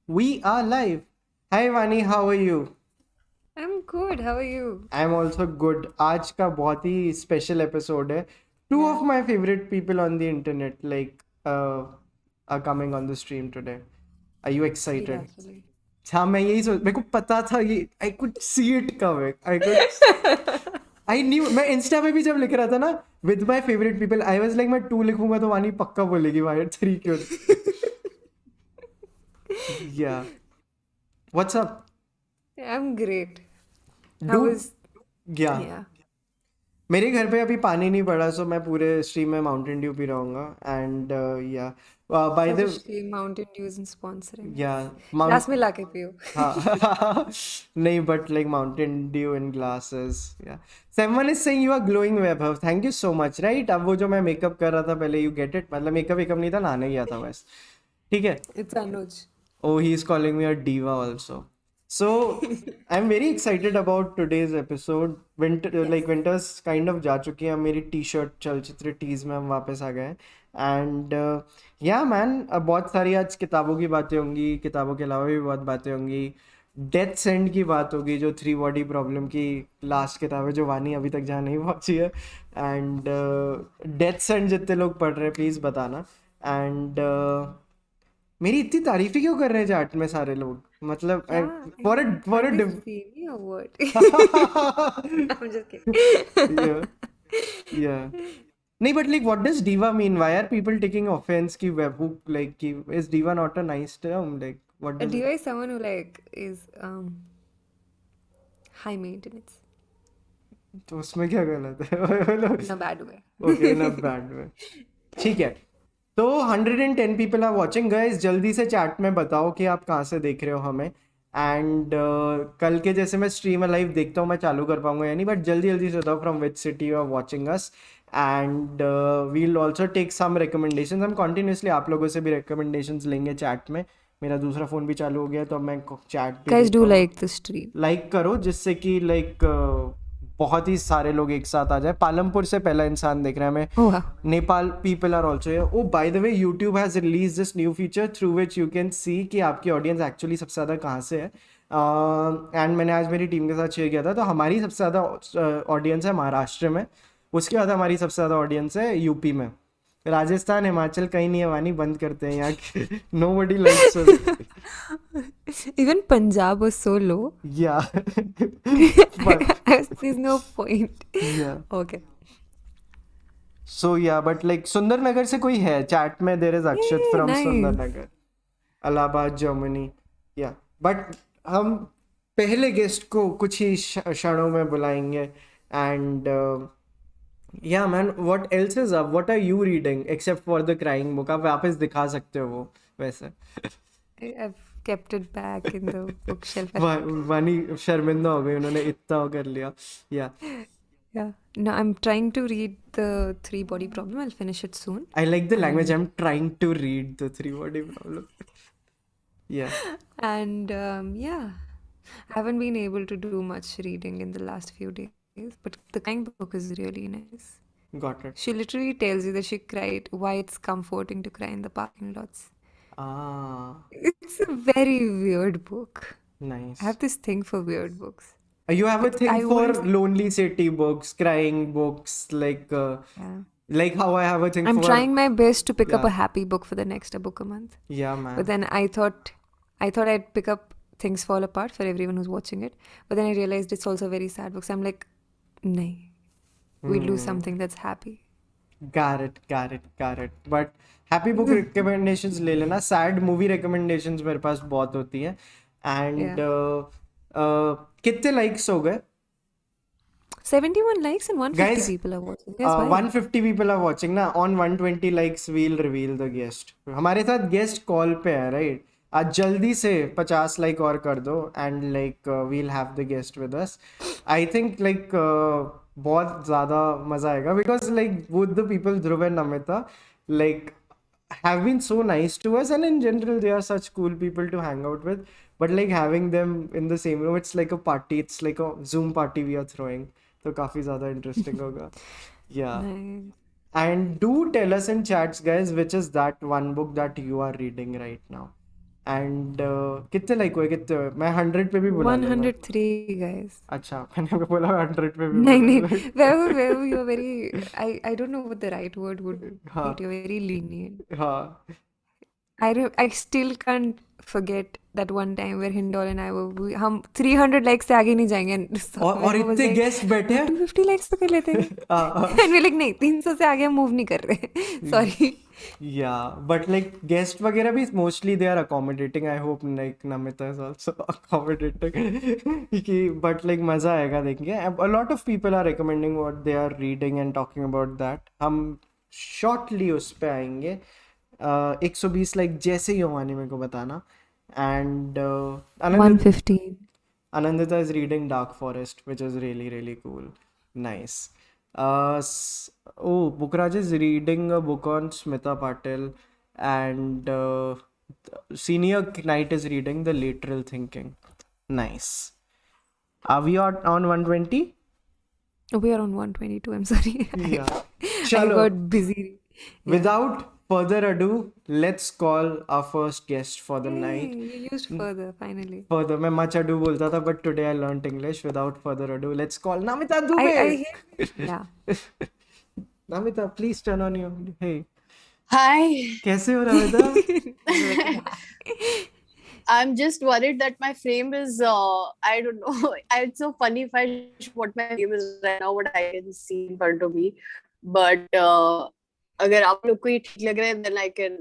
We are live. Hi Vani, how are you? I'm good. How are you? I'm also good. आज का बहुत ही special episode है. Two Yeah, of my favorite people on the internet are coming on the stream today. Are you sweet excited? actually. हाँ मैं यही सोच मेरे को पता था ये I could see it coming. I knew मैं इंस्टा पे भी जब लिख रहा था ना with my favorite people I was like मैं 2 लिखूंगा तो वानी पक्का बोलेगी वाई 3 क्यों? Yeah. What's up? I'm great. How Dude, is yeah. yeah? मेरे घर पे अभी पानी नहीं पड़ा सो मैं पूरे स्ट्रीम में माउंटेन ड्यू पी रहूंगा and yeah bye Such a the shame Mountain Dew isn't sponsoring yeah us. Mount Glass में लाके पियो. हाँ नहीं but like Mountain Dew in glasses yeah someone is saying you are glowing Vaibhav thank you so much right अब वो जो मैं makeup कर रहा था पहले यू गेट इट मतलब मेकअप वेकअप नहीं था नहाने गया था बस ठीक है It's Anuj. Oh, he's calling me a diva also. So I'm very excited about today's episode. Winter, Yes. like winter's kind of जा चुकी है अब मेरी टी शर्ट चलचित्र टीज में हम वापस आ गए एंड या मैन अब बहुत सारी आज किताबों की बातें होंगी किताबों के अलावा भी बहुत बातें होंगी डेथ सेंड की बात होगी जो थ्री बॉडी प्रॉब्लम की लास्ट किताब है जो वानी अभी तक जहाँ नहीं पहुंची है एंड डेथ सेंड जितने लोग पढ़ रहे हैं प्लीज़ बताना एंड मेरी इतनी तारीफी क्यों कर रहे हैं चैट में सारे लोग मतलब Yeah, I for mean, for can't they see me or what? I'm just या kidding. या नहीं but like what does diva mean why are people taking offence की वेब हु लाइक की is diva not a nice term like what A does diva is someone who like is high maintenance तो उसमें क्या गलत है in a bad way. Okay in a bad way ठीक है तो 110 पीपल आर वाचिंग गाइस जल्दी से चैट में बताओ कि आप कहाँ से देख रहे हो हमें एंड कल के जैसे मैं स्ट्रीम लाइव देखता हूँ मैं चालू कर पाऊंगा या नहीं बट जल्दी जल्दी से बताओ from which city you are watching us and we'll also take some recommendations हम कॉन्टिन्यूसली आप लोगों से भी रिकमेंडेशंस लेंगे चैट में मेरा दूसरा फ़ोन भी चालू हो गया तो अब मैं चैट भी Guys, देख do पाऊंगा like the stream. लाइक करो जिससे कि लाइक बहुत ही सारे लोग एक साथ आ जाए पालमपुर से पहला इंसान देख रहा है हमें Oh wow. Nepal people are also here oh by the way YouTube has release this new feature through which you can see कि आपकी ऑडियंस एक्चुअली सबसे ज़्यादा कहाँ से है एंड मैंने आज मेरी टीम के साथ शेयर किया था तो हमारी सबसे ज़्यादा ऑडियंस है महाराष्ट्र में उसके बाद हमारी सबसे ज़्यादा ऑडियंस है यूपी में राजस्थान हिमाचल कहीं नहीं है वानी बंद करते हैं यहाँ के nobody likes Even Punjab was so low. या There's no point. या Okay. सो या बट लाइक सुंदरनगर से कोई है चैट में there is Akshat Yay, from nice. Sundarnagar Allahabad Germany या बट हम पहले गेस्ट को कुछ ही क्षणों में बुलाएंगे and yeah man what else is up what are you reading except for the crying book आप वापस दिखा सकते हो वो वैसे I've kept it back in the bookshelf. वानी शर्मिंदा हो गई उन्होंने इतना वो कर लिया या Yeah. No, I'm trying to read the three body problem. I'll finish it soon. I like the language I And am trying to read the three body problem yeah and yeah, I haven't been able to do much reading in the last few days, but the crying book is really nice. Got it She literally tells you that she cried, why it's comforting to cry in the parking lots. ah It's a very weird book. I nice. have this thing for weird books. You have a thing I for wouldn't. lonely city books, crying books, Yeah. like how I have a thing I'm for trying my best to pick up yeah, a happy book for the next book a month. yeah, But man. then I thought I'd pick up Things Fall Apart for everyone who's watching it. But then I realized it's also very sad books. I'm like, nay, we'll do something that's happy. Got it. But happy book recommendations ले लेना. Sad movie recommendations मेरे पास बहुत होती हैं. And Yeah. कितने likes हो गए? 71 likes and 150 Guys, people are watching. Guys, why? 150 people are watching ना on 120 likes we'll reveal the guest हमारे साथ guest call पे है right आज जल्दी से 50 like और कर दो and we'll have the guest with us I think बहुत ज़्यादा मज़ा आएगा because both the people Dhruv and Namita like have been so nice to us and in general they are such cool people to hang out with but having them in the same room it's like a party it's like a Zoom party we are throwing तो काफी ज्यादा interesting होगा yeah Nice. and do tell us in chats guys which is that one book that you are reading right now and कितने like हुए, कितने हुए? मैं 100 पे भी बुला लूंगा। 103 guys. अच्छा, मैंने बोला 100 पे भी No, बुला no. लूंगा। Wherever you're very, I don't know what the right word would be. हाँ You're very lenient. हाँ I still can't forget that one time where Hindol and I हम 300 likes से आगे नहीं जाएंगे. And और Vaibhav was इतने like, गेस्ट बैठे हैं। 250 likes तो कर लेते हैं. हाँ, हाँ। And we're like, नहीं, 300 से आगे हम मूव नहीं कर रहे. Sorry. Yeah, but like guest वगैरह भी mostly they are accommodating. I hope like Namita is also accommodating. कि but like मजा आएगा देखेंगे. A lot of people are recommending what they are reading and talking about that. हम shortly उस पे आएंगे. 120 like जैसे ही हो वानी मेरे को बताना. And Anandita 115. is reading Dark Forest, which is really really cool. Nice. Bookraj is reading a book on Smita Patil, and Senior Knight is reading The Lateral Thinking. Nice. Are we on 120? We are on 122. I'm sorry. Yeah. I Chalo. got busy. Yeah. Without further ado, let's call our first guest for the Hey, night. you used further finally. Further, मैं much ado बोलता था, but today I learned English. Without further ado, let's call Namita I Dubey. hate. Yeah. Namita, please turn on your. Hey, Hi. कैसे हो Namita? I'm just worried that my frame is, I don't know. It's so funny if I show what my frame is right now, what I can see in front of me. But अगर आप लोग को ये ठीक लग रहा है, then I can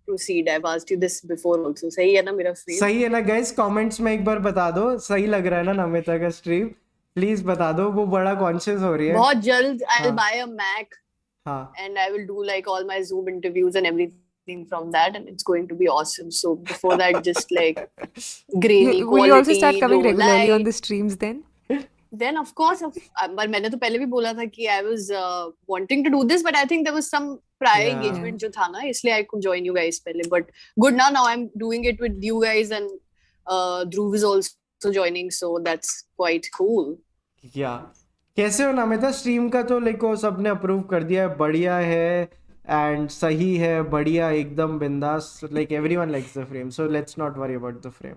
proceed. I've asked you this before also. सही है ना मेरा frame? सही है ना guys? Comments में एक बार बता दो सही लग रहा है ना नमिता का stream? Please बता दो, वो बड़ा conscious हो रही है. बहुत जल्द I'll हाँ. buy a Mac हाँ. and I will do like all my Zoom interviews and everything from that, and it's going to be awesome. So before that, just like grainy Will you also quality, start coming low regularly on light. the streams then? Then of course, but मैंने तो पहले भी बोला था कि I was wanting to do this, but I think there was some prior Yeah. engagement जो था ना, इसलिए I could join you guys पहले. But good now I'm doing it with you guys, and Dhruv is also joining, so that's quite cool. Yeah. कैसे हो Namita? Stream का तो like वो सबने अप्रूव कर दिया है, बढ़िया है एंड सही है, बढ़िया एकदम बिंदास. Like everyone likes the frame, so let's not worry about the frame.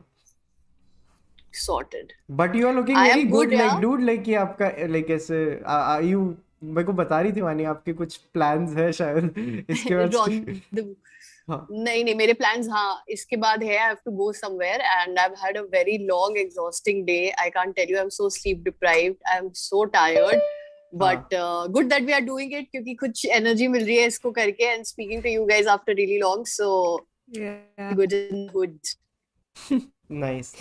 Sorted. But you are looking I very am good good, like yeah. Dude. Like ये आपका लाइक ऐसे यू मेरे को बता रही थी वानी आपके कुछ प्लान्स है शायद इसके बाद. हाँ. नहीं मेरे plans हाँ इसके बाद है. I have to go somewhere and I've had a very long exhausting day. I can't tell you, I'm so sleep deprived. I'm so tired. But good that we are doing it क्योंकि कुछ energy मिल रही है इसको करके, and speaking to you guys after really long, so Yeah. good in good. Nice.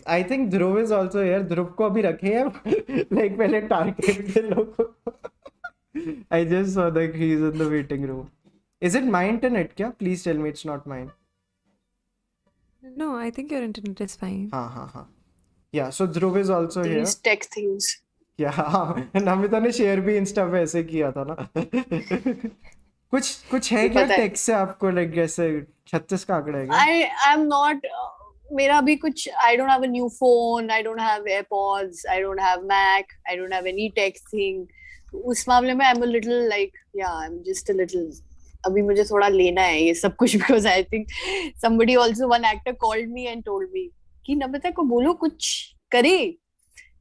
I think Dhruv is also here. Dhruv को अभी रखे हैं like पहले target के लोगों. I just saw that he's in the waiting room. Is it my internet क्या? Please tell me it's not mine. No, I think your internet is fine. हाँ. Yeah, so Dhruv is also here. These tech things. Yeah, Namita ने share भी Insta पे ऐसे किया था ना. कुछ है क्या पता है. टेक्स्ट से आपको लाइक जैसे 36 का आंकड़ा है क्या? I am not. मेरा भी कुछ. I don't have a new phone. I don't have AirPods. I don't have Mac. I don't have any tech thing. उस मामले में I'm a little like I'm just a little. अभी मुझे थोड़ा लेना है ये सब कुछ, because I think somebody also, one actor called me and told me कि नमिता को बोलो कुछ करे,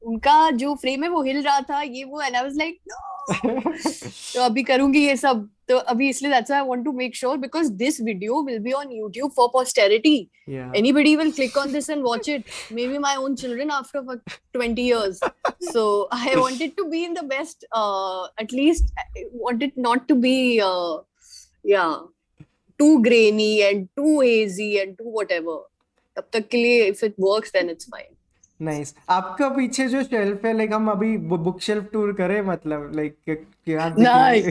उनका जो फ्रेम है वो हिल रहा था ये वो, and I was like no. तो अभी करूंगी ये सब, तो अभी इसलिए that's why I want to make sure, because this video will be on YouTube for posterity. Yeah. Anybody will click on this and watch it, maybe my own children after 20 years. So I want it to be in the best, at least I want it not to be too grainy and too hazy and too whatever. तब तक के लिए if it works then it's fine. Nice. आपका पीछे जो shelf है like हम अभी बुक शेल्फ टूर करें, मतलब लाइक क्या Nice.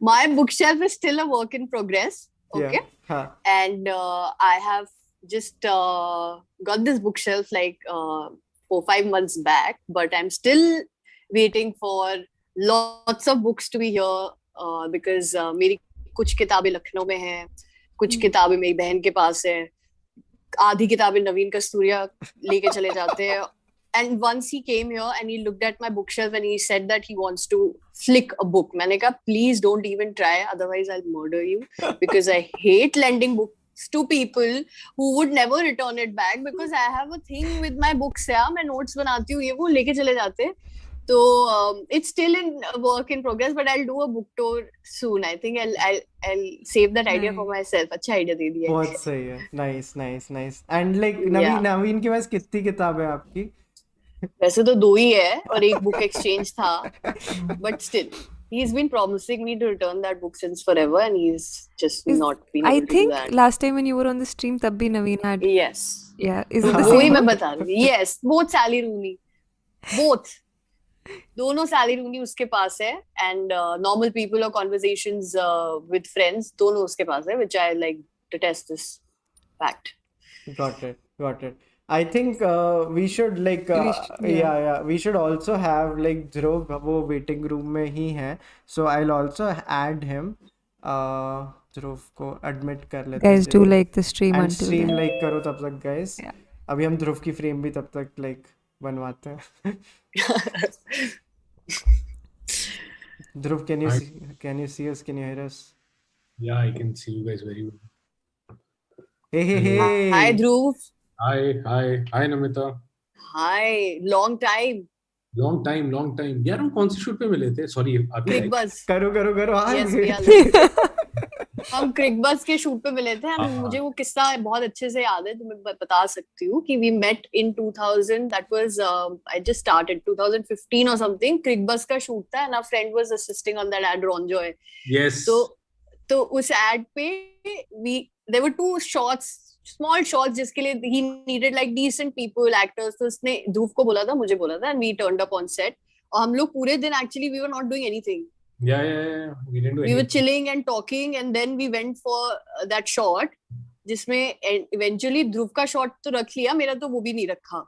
My bookshelf is still a work in progress. Okay. हाँ. And I have just got this bookshelf like 4-5 months back, but I'm still waiting for lots of books to be here, because मेरी कुछ किताबें लखनऊ में हैं, कुछ किताबें मेरी बहन के पास हैं, आधी किताबें नवीन कस्तूरिया लेके चले जाते हैं. And once he came here and he looked at my bookshelf and he said that he wants to flick a book. मैंने कहा please don't even try, otherwise I'll murder you, because I hate lending to people who would never return it back because I have a thing with my books. Yeah, मैं notes बनाती हूँ, ये वो लेके चले जाते हैं. So it's still in work in progress, but I'll do a book tour soon. I think I'll save that idea for myself. अच्छा idea दे दिया. बहुत सही है. Nice. And like Yeah. नवीन के पास कितनी किताब है आपकी? वैसे तो 2 ही है और एक book exchange था, but still. He's been promising me to return that book since forever, and he's just not been I able to do think that. last time when you were on the stream, तब भी Naveen had. Yes. Yeah, is it the वही same मैं book? बता रही हूँ. Yes, both Sally Rooney, both. दोनों Sally Rooney उसके पास है, and normal people or conversations with friends दोनों उसके पास है, which I like detest this fact. Got it. I think we should like we should also have like Dhruv, वो waiting room में ही है, so I'll also add him. Dhruv को admit कर लेते Guys, do like the stream and until stream then. like करो तब तक guys. Yeah. अभी हम ध्रुव की फ्रेम भी तब तक like बनवाते हैं. Dhruv, can you see us? Can you hear us? Yeah, I can see you guys very well. Hey. Hi Dhruv. Hi Namita. Hi, long time. Long time. यार हम कौन सी शूट पे मिले थे? Sorry, अभी Crick Buzz. करो. Yes, we are live. हम क्रिक बस के शूट पे मिले थे. मुझे वो किस्सा बहुत अच्छे से याद है, तो मैं बता सकती हूँ कि we met in 2000. That was I just started 2015 or something. क्रिक बस का शूट था and our friend was assisting on that ad, Ronjoy. Yes. तो उस ad पे there were 2 shots, small shots जिसके लिए he needed like decent people, actors. तो उसने ध्रुव को बोला था, मुझे बोला था, and we turned up on set. और हम लोग पूरे दिन actually we were not doing anything. Yeah. We didn't do anything. We were chilling and talking, and then we went for that shot, जिसमें eventually ध्रुव का shot तो रख लिया, मेरा तो वो भी नहीं रखा.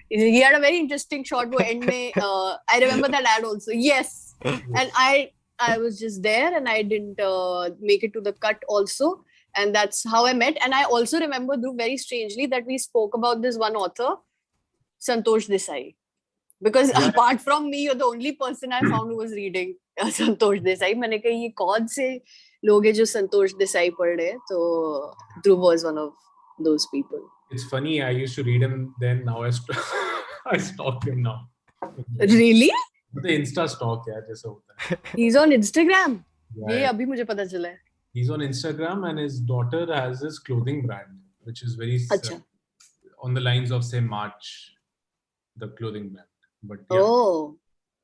He had a very interesting shot वो end में. I remember that ad also. Yes, and I was just there, and I didn't make it to the cut also, and that's how I met. And I also remember Dhruv very strangely that we spoke about this one author, Santosh Desai. Because apart from me, you're the only person I found who was reading Santosh Desai. मैंने कहा ये कौन से लोग हैं जो संतोष देसाई पढ़ रहे हैं? तो Dhruv was one of those people. It's funny, I used to read him then, now I stalk him now. Really? The Insta stalk यार जैसा होता है. He's on Instagram. Yeah. ये अभी मुझे पता चला है. He's on Instagram and his daughter has his clothing brand, which is very on the lines of say March, the clothing brand. But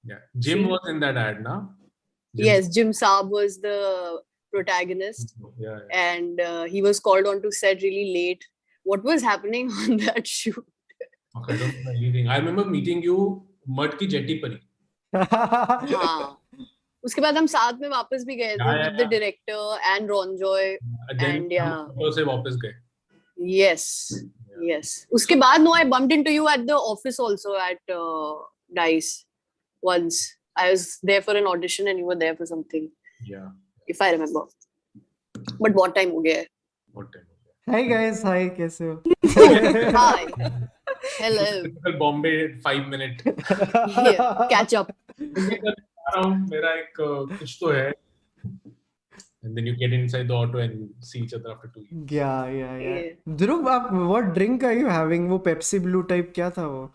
yeah. Jim was in that ad, na? Yes, Jim Saab was the protagonist. Yeah. And he was called on to set really late. What was happening on that shoot? Okay, I don't know anything. I remember meeting you mud की jetty पर ही. हाँ. उसके बाद हम साथ में वापस भी गए थे with the director and Ronjoy. And तो से वापस गए. Yes. उसके बाद no, I bumped into you at the office also at DICE once. I was there for an audition and you were there for something. Yeah. If I remember. But what time हो गया? Hi guys, hi, कैसे हो? Hi. Hello. Typical Bombay 5-minute. Yeah, catch up. मेरा एक कुछ तो है. And then you get inside the auto and you see each other after 2 years. Yeah. Dhruv, what drink are you having? वो Pepsi Blue type क्या था वो?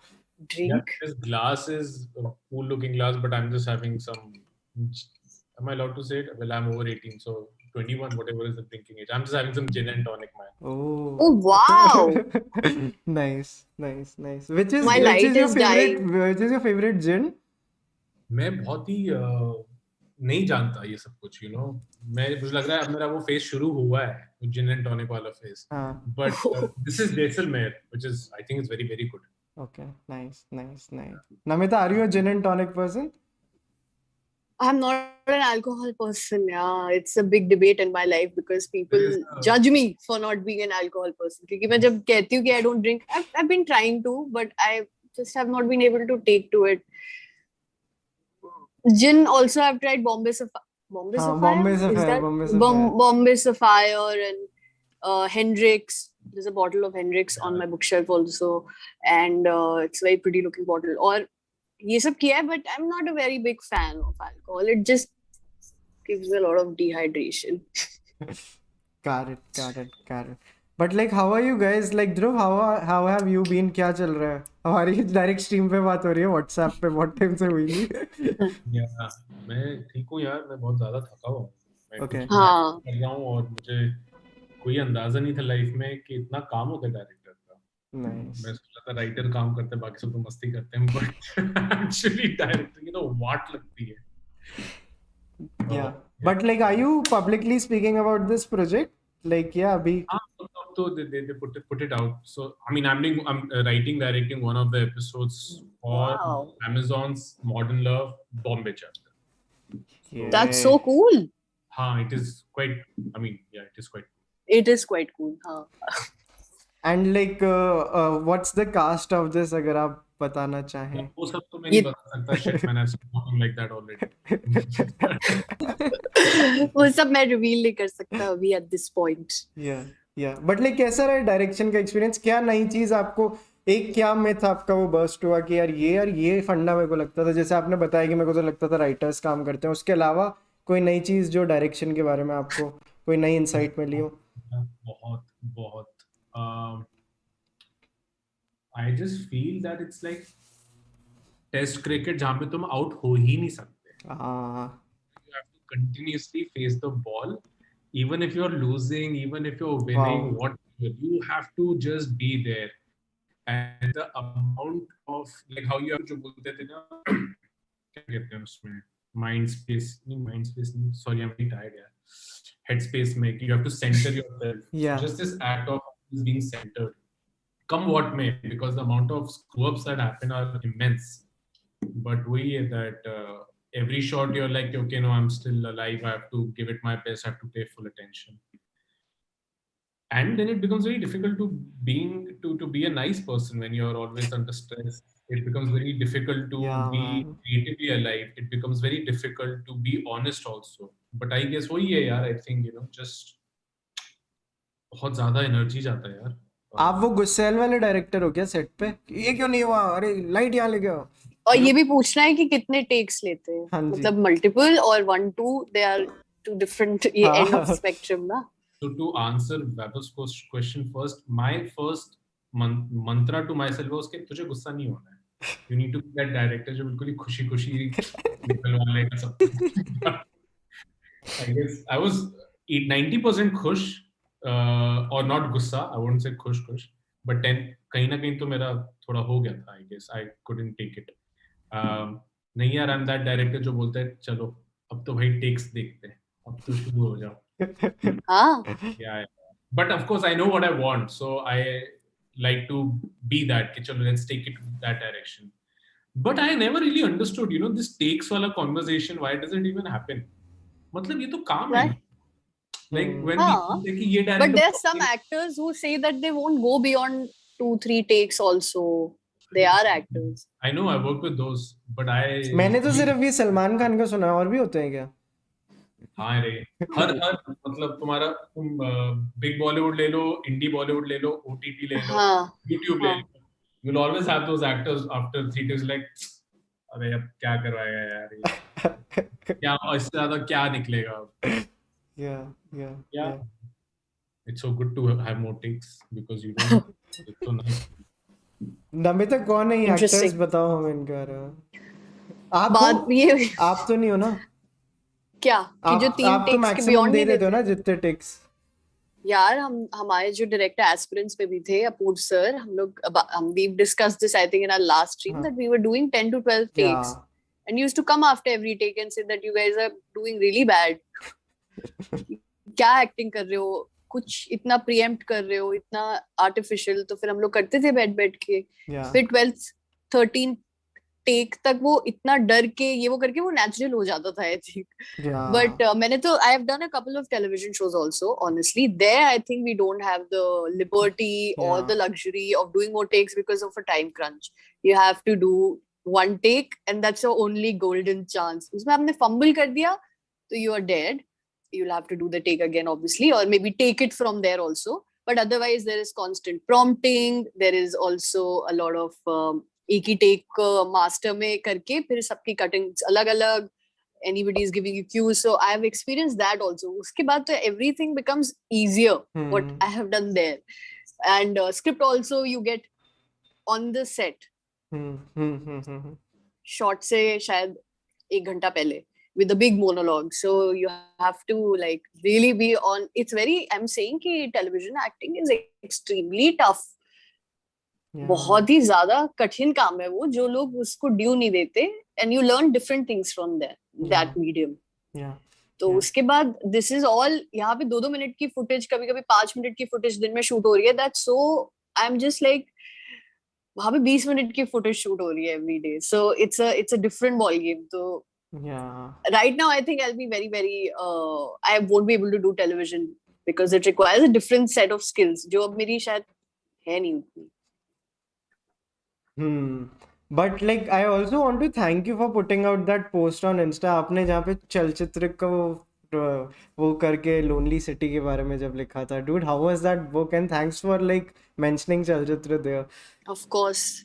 Drink? Yeah, this glass is a cool looking glass, but I'm just having some. Am I allowed to say it? Well, I'm over 18, so 21, whatever is the drinking age. I'm just having some gin and tonic, man. Oh wow! Nice. Which is My your light is favorite? dying. Which is your favorite gin? मैं बहुत ही नहीं जानता ये सब कुछ, you know. मुझे लग रहा है अब मेरा वो फेज शुरू हुआ है, gin and tonic वाला phase. But this is Jaisalmer, which is I think it's very very good. Okay, nice. Namita, are you a gin and tonic person? I'm not an alcohol person. Yeah, it's a big debate in my life because people judge me for not being an alcohol person. क्योंकि मैं जब कहती हूँ कि I don't drink, I've been trying to, but I just have not been able to take to it. Gin also I've tried Bombay Sapphire. Bombay Sapphire and Hendrix. There's a bottle of Hendrix on my bookshelf also, and it's a very pretty looking bottle. और ये सब किया है, but I'm not a very big fan of alcohol. It just gives me a lot of dehydration. Got it. But like, how are you guys? Like, Dhruv, how have you been? क्या चल रहा है? हमारी direct stream पे बात हो रही है, व्हाट्सएप पे बहुत टाइम से हुई नहीं. या मैं ठीक हूँ यार, मैं बहुत ज्यादा थका हुआ हूँ. मैं Okay. कुछ हाँ. कर रहा हूँ और मुझे कोई अंदाजा नहीं था लाइफ में कि इतना काम होता है डायरेक्टर का. Nice. मैं सोच रहा था राइटर काम करते हैं, बाकी सब तो मस्ती करते हैं, बट एक्चुअली डायरेक्टर की तो वाट लगती है. Yeah. But like, are you publicly speaking about this project? Like, yeah, अभी. So they put it out. So I mean, I'm writing, directing one of the episodes for Wow. Amazon's Modern Love Bombay chapter. So, That's so cool. it is quite. I mean, yeah, it is quite. It is quite cool. हाँ. And like, what's the cast of this? अगर आप बताना चाहें. वो सब तो मैं नहीं बता सकता. Shit, man, I've seen something like that already. वो सब मैं रिवील नहीं कर सकता अभी at this point. Yeah. But like, कैसा रहा डायरेक्शन का एक्सपीरियंस? क्या नई चीज आपको, एक क्या मिथ आपका वो बर्स्ट हुआ कि यार ये फंडा मेरे को लगता था, जैसे आपने बताया कि मेरे को तो लगता था राइटर्स काम करते हैं, उसके अलावा कोई नई चीज जो डायरेक्शन के बारे में आपको कोई नई इंसाइट मिली हो? बहुत. I just feel that it's like test cricket जहाँ पे तुम आउट हो ही नहीं सकते. You have to continuously face the ball, even if you're losing, even if you're winning. Wow. What you have to just be there, and the amount of like how you have जो बोलते थे ना, क्या कहते हैं उसमें, mind space नहीं, sorry, I'm very tired यार. Headspace में you have to center yourself. Yeah. Just this act of being centered, come what may, because the amount of screw-ups that happen are immense. But we that every shot you're like, okay, no, I'm still alive. I have to give it my best. I have to pay full attention. And then it becomes very difficult to be a nice person when you're always under stress. It becomes very difficult to be creatively alive. It becomes very difficult to be honest also. But I guess वही है यार. I think just बहुत ज़्यादा energy जाता है यार. आप वो गुस्सेल वाले डायरेक्टर हो क्या सेट पे? ये क्यों नहीं हुआ? अरे लाइट यहाँ ले गया. और ये भी पूछना है कि कितने टेक्स लेते हैं, मतलब मल्टीपल और 1 2 दे आर टू डिफरेंट ये एंड ऑफ स्पेक्ट्रम ना. So to answer Vaibhav's question first, my first mantra to myself was कि तुझे गुस्सा नहीं होना है. You need to be that director जो बिल्कुल ही खुशी निकलवा लेगा सब कुछ. I guess I was 90% खुश or not गुस्सा. I wouldn't say खुश, but 10 कहीं ना कहीं तो मेरा थोड़ा हो गया था. I guess I couldn't take it. नहीं यार, I'm that director जो बोलता है चलो अब तो भाई टेक्स देखते हैं, अब तो शुरू हो जाओ. Yeah. But of course I know what I want, so I like to be that कि चलो let's take it that direction. But I never really understood, this takes वाला conversation, why does it even happen? मतलब ये तो काम है. Like when people say कि ये director. But there are some actors who say that they won't go beyond 2-3 takes also. They are actors. I know, I work with those, but मैंने तो सिर्फ ये सलमान खान का सुना है, और भी होते हैं क्या? हाँ रे, हर मतलब तुम बिग बॉलीवुड ले लो, इंडी बॉलीवुड ले लो, OTT ले लो, YouTube ले लो, you'll always have those actors after 3 days like, अबे अब क्या करवाएगा यार ये, क्या इससे ज्यादा क्या निकलेगा. Yeah. It's so good to have more takes because it's so nice. Namita कौन है ये एक्टर्स बताओ हमें इनके बारे में. आप तो नहीं हो ना क्या कि जो 3 टेक्स के बियॉन्ड दे देते हो ना जितने टेक्स? यार हमारे जो डायरेक्टर एस्पिरेंट्स पे भी थे, अपूर्व सर, हम we discussed this I think in our last stream that we were doing 10 to 12 takes and used to come after every take and say that you guys are doing really bad. क्या acting कर रहे हो, कुछ इतना pre-empt कर रहे हो, इतना आर्टिफिशियल. तो फिर हम लोग करते थे बैठ के. फिर 12th 13 टेक तक वो इतना डर के ये वो करके वो नेचुरल हो जाता था आई थिंक. बट मैंने तो I have done a couple of television shows also. Honestly there I think we don't have the liberty और the luxury of doing more takes because of a time crunch. You have to do 1 take and that's your only golden chance. उसमें आपने fumble कर दिया तो you are dead. You'll have to do the take again obviously, or maybe take it from there also, but otherwise there is constant prompting. There is also a lot of एक ही take master में करके फिर सबकी cuttings अलग अलग, anybody is giving you cues. So I have experienced that also. Uske baad to everything becomes easier, what I have done there. And script also you get on the set. Short se shayad 1 घंटा पहले with a big monologue. So you have to like really be on. It's very, I'm saying कि television acting is extremely tough. बहुत ही ज्यादा कठिन काम है वो, जो लोग उसको ड्यू नहीं देते. And you learn different things from that medium. तो उसके बाद this is all, यहाँ पे 2-2 मिनट की फुटेज, कभी कभी 5 मिनट की फुटेज दिन में शूट हो रही है. That's so, I'm just like, वहाँ पे 20 मिनट की फुटेज शूट हो रही है every day. So it's a different ball game. तो right now I think I'll be very very I won't be able to do television because it requires a different set of skills जो अब मेरी शायद है नहीं उतनी. But like I also want to thank you for putting out that post on Insta. आपने जहाँ पे चलचित्र को वो करके लोनली सिटी के बारे में जब लिखा था, dude, how was that book? And thanks for like mentioning चलचित्र there. Of course,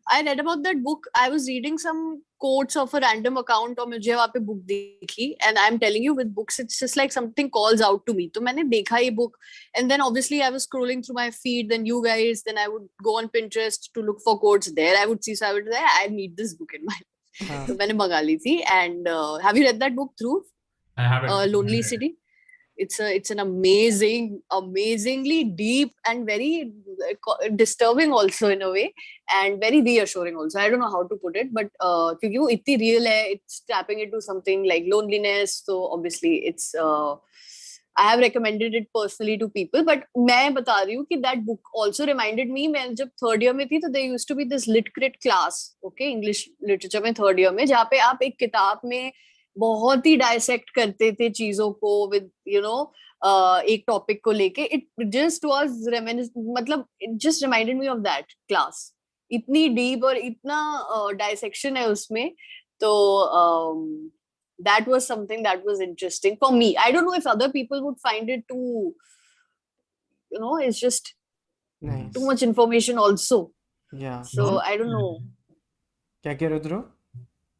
I read about that book. I was reading some quotes of a random account और मुझे वहाँ पे book दिखी. And I'm telling you, with books, it's just like something calls out to me. तो मैंने देखा ये book. And then obviously I was scrolling through my feed, then you guys, then I would go on Pinterest to look for quotes there. I would see, so I would say, I need this book in my life. तो मैंने मंगा ली थी. And have you read that book, Dhruv? I haven't. Lonely City. It's an amazingly deep and very disturbing also in a way, and very reassuring also. I don't know how to put it, but क्योंकि वो इतनी real है, it's tapping into something like loneliness. So obviously it's I have recommended it personally to people, but मैं बता रही हूँ कि that book also reminded me, मैं जब third year में थी तो there used to be this lit crit class, okay, English literature में third year में, जहाँ पे आप एक किताब में बहुत ही डायसेक्ट करते थे चीजों को विद यू नो एक टॉपिक को लेके. इट जस्ट वाज मतलब it just reminded me of that class. इतनी डीप और इतना डायसेक्शन है उसमें. तो that was something that was interesting for me. I don't know if other people would find it too, you know, it's just nice. Too much information also. Yeah. So I don't know. क्या कह रहे हो ध्रुव?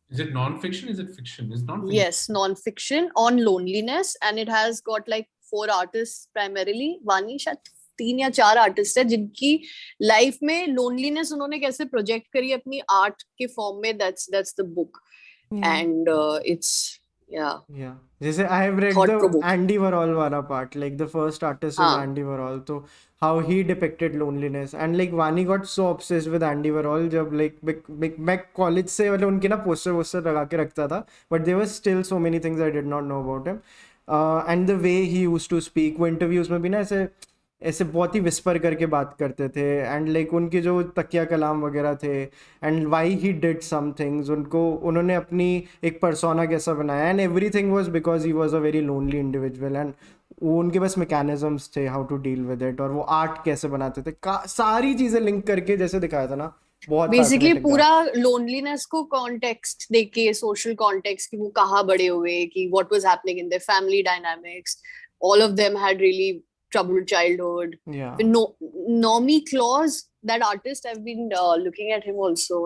Is it non-fiction? Is it fiction? Is non-fiction? Yes, non-fiction on loneliness, and it has got like 4 artists primarily. Vaani शायद 3 या 4 artist है जिनकी life में loneliness उन्होंने कैसे प्रोजेक्ट करी अपनी आर्ट के फॉर्म में. that's the book. And it's yeah जैसे I have read the Andy Warhol वाला part, like the first artist is Andy Warhol, so how he depicted loneliness, and like Vaani got so obsessed with Andy Warhol जब like मैं college से मतलब उनके ना poster लगा के रखता था, but there were still so many things I did not know about him, and the way he used to speak, वो interviews में भी ना ऐसे बहुत ही विस्पर करके बात करते थे, एंड लाइक उनके जो तकिया कलाम वगैरह थे, and why he did some things, उन्होंने अपनी एक पर्सोना कैसा बनाया, and everything was because he was a very lonely individual, and वो उनके पास मैकेनिज्म्स थे how to deal with it, और वो आर्ट कैसे बनाते थे, सारी चीज़ें लिंक करके जैसे दिखाया था ना, बहुत बेसिकली पूरा लोनलीनेस को कॉन्टेक्स्ट देके, सोशल कॉन्टेक्स्ट कि वो कहाँ बड़े हुए, कि what was happening in their family dynamics, all of them had really troubled childhood. Nomi Claus, that artist, I've been looking at him also.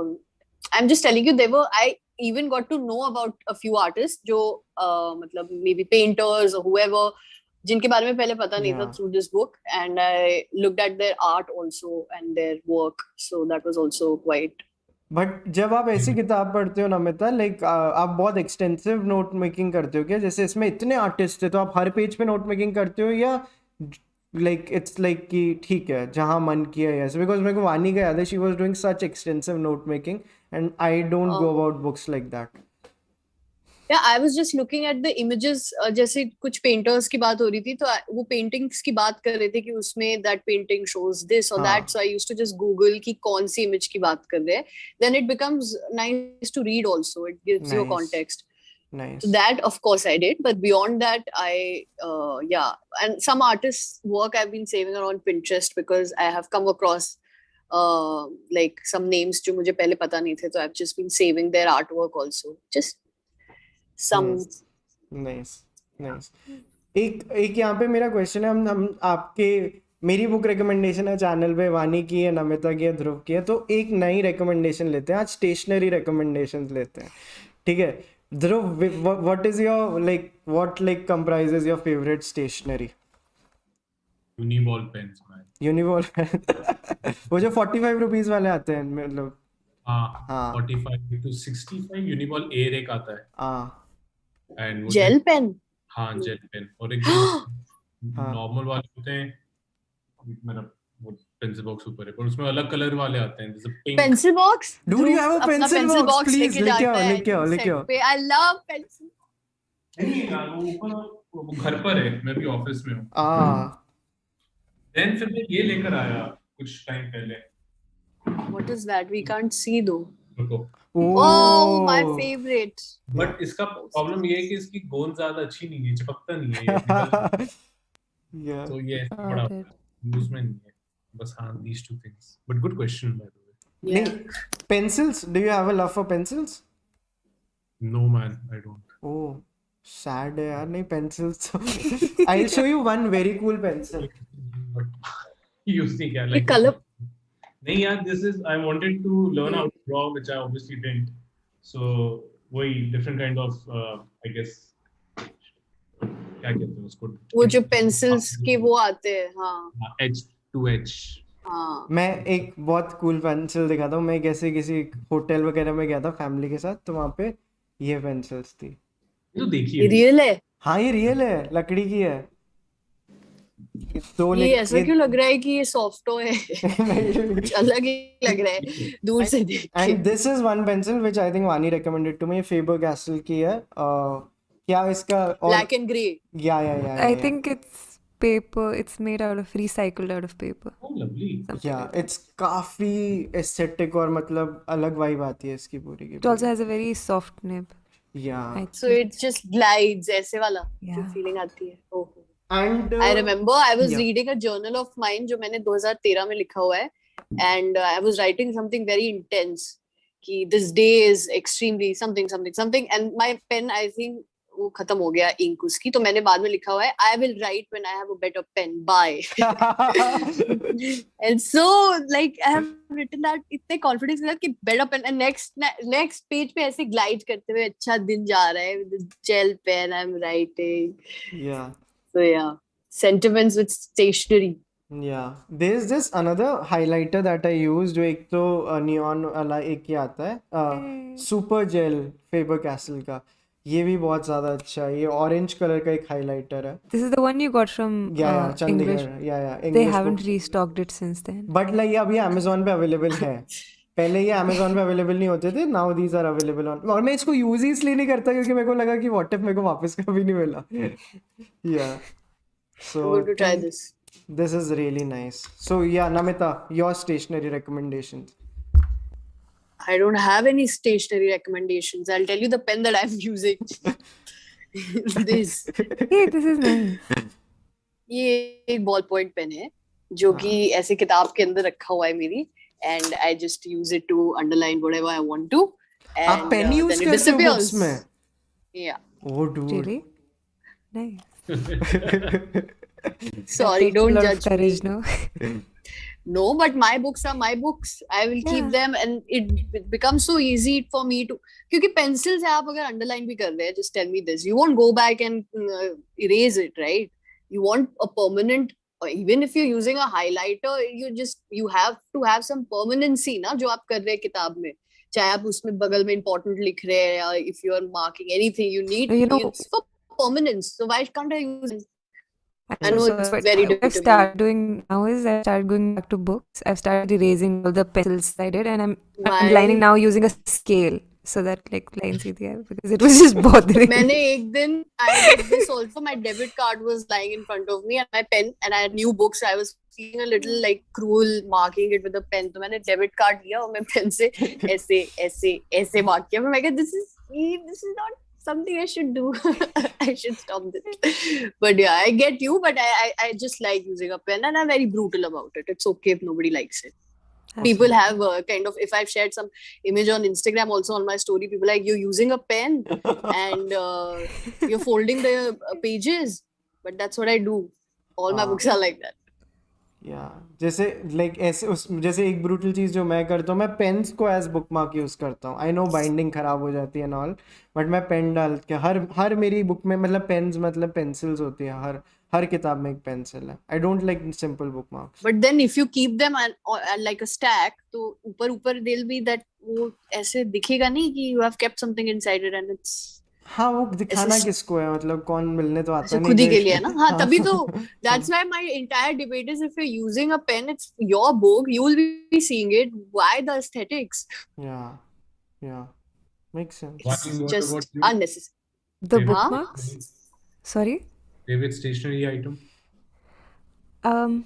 I'm just telling you, I even got to know about a few artists जो मतलब maybe painters or whoever जिनके बारे में पहले पता नहीं था through this book, and I looked at their art also and their work, so that was also quite. But जब आप ऐसी किताब पढ़ते हो नमिता, लाइक आप बहुत एक्सटेंसिव नोट मेकिंग करते हो क्या? जैसे इसमें इतने आर्टिस्ट थे तो आप हर पेज पे नोट मेकिंग करते हो, या लाइक इट्स लाइक कि ठीक है जहाँ मन किया है ऐसे? बिकॉज मेरे को वानी का याद है, she was doing such extensive note making, and I don't go about books like that. Yeah, I was just looking at the images. जैसे कुछ पेंटर्स की बात हो रही थी तो वो पेंटिंग्स की बात कर रहे थे कि उसमें that painting shows this or that. So I used to just Google कि कौन सी image की बात कर रहे हैं. Then it becomes nice to read also. It gives you a context. Nice. So that of course I did, but beyond that and some artists' work I've been saving around Pinterest because I have come across like some names जो मुझे पहले पता नहीं थे, so I've just been saving their artwork also. Just some nice. एक यहाँ पे मेरा क्वेश्चन है, हम आपके मेरी बुक रिकमेंडेशन है चैनल पे, वानी की है, नमिता की है, ध्रुव की है, तो एक नई रिकमेंडेशन लेते हैं आज, स्टेशनरी रिकमेंडेशंस लेते हैं, ठीक है? Dhruv, what is your what comprises your favorite stationery? Uniball pens, man. Uniball वो जो 45 रुपीस वाले आते हैं मतलब हाँ, हाँ 45 to 65 Uniball एयर एक आता है हाँ एंड वो जेल पेन हाँ जेल पेन और एक जो हाँ नॉर्मल वाले होते हैं मेरा वो पेंसिल बॉक्स ऊपर है पर उसमें अलग कलर वाले आते हैं जैसे pink pencil box Dude, you have a अपना pencil pencil box, box please, लेके लेके आओ, जाता है लेके आओ, लेके set आओ। पे आई लव पेंसिल नहीं यार वो ऊपर वो घर पर है मैं भी ऑफिस में हूँ देन फिर मैं ये लेकर आया कुछ टाइम पहले what is that we can't see though रुको ओह माय फेवरेट बट इसका प्रॉब्लम ये है कि इसकी गोंद ज्यादा अच्छी नहीं है चिपकता नहीं है ये निकल Yeah. तो ये बड़ा यूज में नहीं है बस हाँ these two things but good question by the way नहीं pencils, do you have a love for pencils? no man I don't Oh, sad है यार नहीं pencils I'll show you one very cool pencil. Use नहीं किया ये like colour नहीं यार this is I wanted to learn how to draw which I obviously didn't so वही different kind of I guess क्या कहते हैं उसको वो जो पेंसिल्स के वो आते हैं हाँ edge to edge हाँ मैं एक बहुत कूल पेंसिल दिखाता हूँ मैं कैसे किसी होटल वगैरह में गया था फैमिली के साथ तो वहाँ पे ये पेंसिल्स थी ये तो देखिए ये रियल है हाँ ये रियल है लकड़ी की है दो ये ऐसा क्यों लग रहा है कि ये सॉफ्ट है कुछ अलग ही लग रहा है दूर से देख के and this is one pencil which I think Vani recommended to me Faber Castell की है क्या इसका ब्लैक एंड ग्रे या I think it's paper. It's made out of recycled out of paper. oh lovely या इट्स काफी aesthetic और मतलब अलग वाइब आती है इसकी पूरी की It also has a very soft nib. या सो इट जस्ट ग्लाइड्स ऐसे वाला जो Yeah. फीलिंग आती है oh and I remember I was yeah. reading a journal of mine जो मैंने 2013 में लिखा हुआ है and I was writing something very intense कि this day is extremely something and my pen I think वो खत्म हो गया इंक उसकी तो मैंने बाद में लिखा हुआ है I will write when I have a better pen bye and so like I have written that इतने confidence के साथ कि better pen and next page पे ऐसे glide करते हुए अच्छा दिन जा रहा है with the gel pen I'm writing या so yeah sentiments with stationery Yeah, there's this another highlighter that I use जो एक तो नियॉन वाला एक ही आता है सुपर जेल फेबर कैसल का ये भी बहुत ज्यादा अच्छा है ये ऑरेंज कलर का एक हाइलाइटर है This is the one you got from या English. चंडीगढ़ या They English haven't restocked it since then. But like अभी Amazon पे अवेलेबल है पहले ये Amazon पे अवेलेबल नहीं होते थे now these are available on और मैं इसको यूज ही इसलिए नहीं करता क्योंकि मेरे को लगा कि व्हाट इफ मेरे को वापस कभी नहीं मिला या I'm going to try this this is really nice so yeah Namita your stationery recommendations I don't have any stationery recommendations. I'll tell you the pen that I'm using. This. Hey, this is nice. ये एक ball point pen है जो कि ऐसे किताब के अंदर रखा हुआ है मेरी and I just use it to underline whatever I want to. आप पेन यूज then it करते हो disappears. बुक्स में Yeah. oh dude Really? Nice. Sorry, Takes a don't lot of judge me. courage, no? No, but my books are my books. I will keep them and it becomes so easy for me to क्योंकि pencil से आप अगर underline भी कर रहे हैं just tell me this you won't go back and erase it right you want a permanent or even if you're using a highlighter you have to have some permanency ना जो आप कर रहे हैं किताब में चाहे आप उसमें बगल में important लिख रहे हैं या if you are marking anything you need it's for permanence so why can't I use it? I know it's but very what I've difficult. started doing now is I've started going back to books. I've started erasing all the pencils I did, and I'm underlining now using a scale so that like lines are there because it was just bothering. मैंने एक दिन I did this also. My debit card was lying in front of me and my pen and I had new books. I was feeling a little like cruel marking it with a pen. तो मैंने debit card लिया और मैं pen से ऐसे mark किया. मैं कहा this is not something I should do. I should stop this. But yeah, I get you. But I just like using a pen, and I'm very brutal about it. It's okay if nobody likes it. People have kind of if I've shared some image on Instagram also on my story, people are like you're using a pen and you're folding the pages. But that's what I do. All my books are like that. या जैसे like ऐसे उस जैसे एक brutal चीज जो मैं करता हूँ, मैं पेन्स को एज बुक मार्क यूज करता हूँ. आई नो बाइंडिंग खराब हो जाती है एंड ऑल, बट मैं पेन डाल के हर हर मेरी बुक में, मतलब पेन्स मतलब पेंसिल्स होती है, हर हर किताब में एक पेंसिल है. आई don't like simple book marks. But then if you keep them like a stack, तो ऊपर ऊपर they'll be that, वो ऐसे दिखेगा नहीं कि you have kept something inside it and it's हाँ, वो ऐसे दिखाना किसको है, मतलब कौन मिलने तो आता ऐसे नहीं खुद ही के कहीं. लिए है ना. हाँ हाँ. तभी तो that's why my entire debate is, if you're using a pen, it's your book, you will be seeing it. Why the aesthetics? Yeah, yeah, makes sense. It's Vaani, what about just you? unnecessary. The Favorite Huh? bookmarks? Sorry? favorite stationery item? Um,